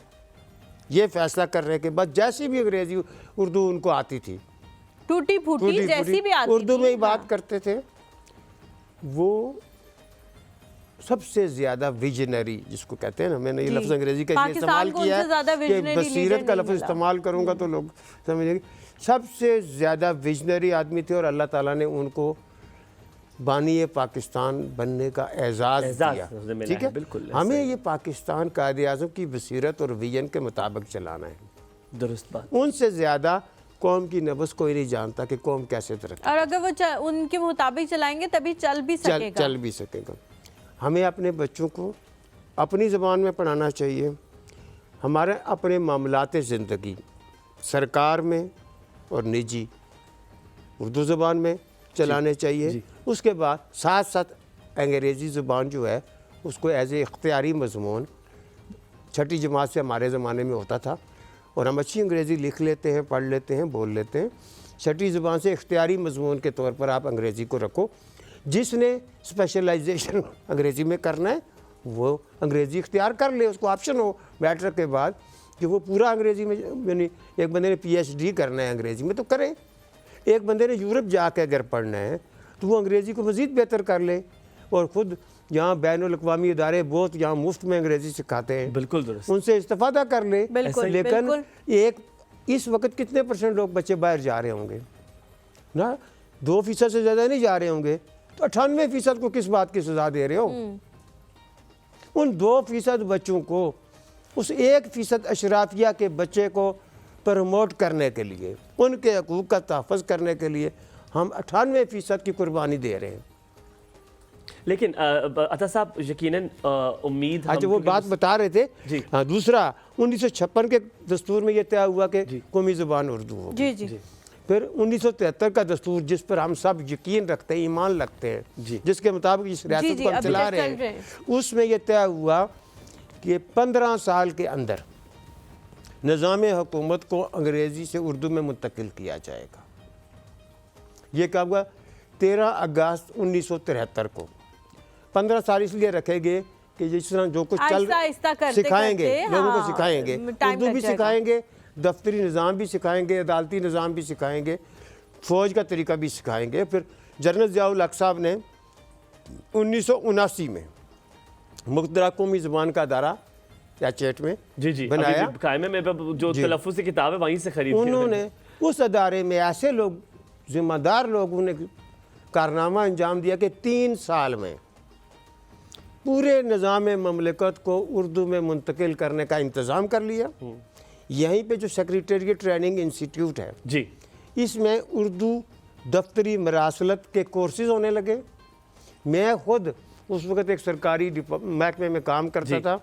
ये फैसला करने के बाद जैसी भी अंग्रेज़ी उर्दू उनको आती थी, टूटी फूटी जैसी भी आती उर्दू में ही थी, बात करते थे। वो सबसे ज़्यादा विजनरी जिसको कहते हैं ना, मैंने ये लफ्ज़ अंग्रेज़ी का इस्तेमाल किया है कि बसीरत का लफ्ज़ इस्तेमाल करूँगा तो लोग समझेंगे। सबसे ज़्यादा विजनरी आदमी थे और अल्लाह ताला ने उनको बानी पाकिस्तान बनने का एजाज़ दिया। ठीक है, बिल्कुल। हमें ये पाकिस्तान कायदे आज़म की बसीरत और विजन के मुताबिक चलाना है। दुरुस्त बात। उनसे ज़्यादा कौम की नब्ज़ कोई नहीं जानता कि कौम कैसे तरक्की, और अगर वो उनके मुताबिक चलाएंगे तभी चल भी सकेगा। हमें अपने बच्चों को अपनी ज़बान में पढ़ाना चाहिए। हमारे अपने मामलात ज़िंदगी सरकार में और निजी उर्दू ज़बान में चलाने चाहिए। उसके बाद साथ साथ अंग्रेज़ी ज़बान जो है उसको एज़ ए इख्तियारी मज़मून 6ठी जमात से हमारे ज़माने में होता था, और हम अच्छी अंग्रेज़ी लिख लेते हैं, पढ़ लेते हैं, बोल लेते हैं। 6ठी ज़बान से इख्तियारी मज़मून के तौर पर आप अंग्रेज़ी को रखो। जिसने स्पेशलाइजेशन अंग्रेज़ी में करना है वो अंग्रेज़ी इख्तियार कर ले, उसको ऑप्शन हो मैट्रिक के बाद कि वो पूरा अंग्रेज़ी में, यानी एक बंदे ने PhD करना है अंग्रेज़ी में तो करे, एक बंदे ने यूरोप जाके अगर पढ़ना है तो वो अंग्रेज़ी को मज़ीद बेहतर कर ले। और ख़ुद यहाँ बैनुल-अक़वामी इदारे बहुत यहाँ मुफ्त में अंग्रेज़ी सिखाते हैं, बिल्कुल दुरुस्त, उनसे इस्तेफ़ादा कर ले। लेकिन एक इस वक्त कितने % लोग बच्चे बाहर जा रहे होंगे ना, 2% से ज़्यादा नहीं जा रहे होंगे, तो 98% को किस बात की सज़ा दे रहे हो? उन 2% बच्चों को उस 1% अशराफिया के बच्चे को प्रमोट करने के लिए, उनके हकूक़ का तहफ़्फ़ुज़ करने के लिए हम 98% की कुर्बानी दे रहे हैं। लेकिन अता साहब यकीनन उम्मीद अच्छा, वो बात बता रहे थे। जी। हाँ, दूसरा 1956 के दस्तूर में ये तय हुआ कि कौमी ज़ुबान उर्दू होगी। जी जी। फिर 1973 का दस्तूर, जिस पर हम सब यकीन रखते हैं, ईमान रखते हैं, जिसके मुताबिक इस रियासत को हम अभी चला तक रहे चल रहे हैं, उसमें यह तय हुआ कि 15 साल के अंदर निज़ाम हुकूमत को अंग्रेज़ी से उर्दू में मुंतकिल किया जाएगा। ये कब हुआ? 13 अगस्त 1973 को। 15 साल इसलिए रखेंगे कि जिस तरह जो कुछ चल आहिस्ता-आहिस्ता करते सिखाएंगे, करते, लोगों को हाँ, सिखाएंगे, टाइम उर्दू लग भी जाएगा। सिखाएंगे, दफ्तरी निज़ाम भी सिखाएंगे, अदालती निज़ाम भी सिखाएंगे, फ़ौज का तरीका भी सिखाएंगे। फिर जनरल ज़ियाउल हक साहब ने 1979 में मुख्तरा कौमी ज़ुबान का अदारा या चेट में जी बनाया। कायमे में जो तलफ़्फ़ुज़ की किताब है वहीं से खरीदी। उन्होंने उस अदारे में ऐसे लोग, जिम्मेदार लोगों ने कारनामा अंजाम दिया कि 3 साल में पूरे निज़ाम ममलिकत को उर्दू में मुंतकिल करने का इंतज़ाम कर लिया। यहीं पे जो सेक्रेटेरिएट ट्रेनिंग इंस्टीट्यूट है जी, इसमें उर्दू दफ्तरी मरासलत के कोर्सेज होने लगे। मैं खुद उस वक्त एक सरकारी महकमे में काम करता था।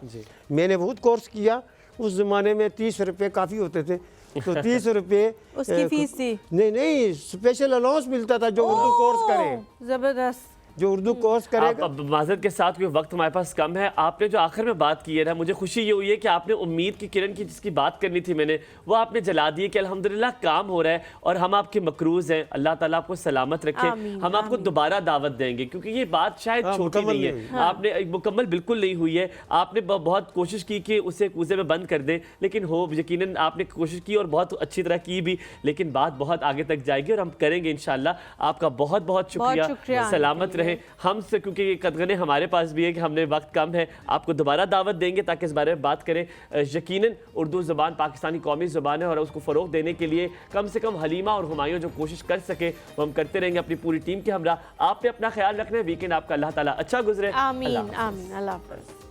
मैंने बहुत कोर्स किया। उस ज़माने में 30 रुपये काफ़ी होते थे, तो 30 रुपये उसकी फीस थी। नहीं, स्पेशल अलाउंस मिलता था जो उर्दू कोर्स करे, जबरदस्त। जो उर्दू कोर्स करेगा। अब माजरत के साथ क्योंकि वक्त हमारे पास कम है, आपने जो आखिर में बात की है ना, मुझे खुशी ये हुई है कि आपने उम्मीद की किरण की जिसकी बात करनी थी मैंने, वो आपने जला दी है कि अल्हम्दुलिल्लाह काम हो रहा है और हम आपके मकरूज़ हैं। अल्लाह ताला आपको सलामत रखे। हम आपको दोबारा दावत देंगे, क्योंकि ये बात शायद छोटी नहीं है। आपने मुकम्मल बिल्कुल नहीं हुई है। आपने बहुत कोशिश की कि उसे कूजे में बंद कर दें, लेकिन हो यकीनन आपने कोशिश की और बहुत अच्छी तरह की भी, लेकिन बात बहुत आगे तक जाएगी और हम करेंगे इंशाल्लाह। आपका बहुत बहुत शुक्रिया। सलामत रहे। हमसे क्योंकि ये कदगने हमारे पास भी है कि हमने वक्त कम है, आपको दोबारा दावत देंगे ताकि इस बारे में बात करें। यकीनन उर्दू ज़बान पाकिस्तानी कौमी ज़बान है और उसको फ़रोग देने के लिए कम से कम हलीमा और हुमायूं जो कोशिश कर सके वो हम करते रहेंगे अपनी पूरी टीम के हमरा। आपने अपना ख्याल रखना है। वीकेंड आपका अल्लाह ताला अच्छा गुजरे। आमीन आमीन। अल्लाह हाफ़िज़।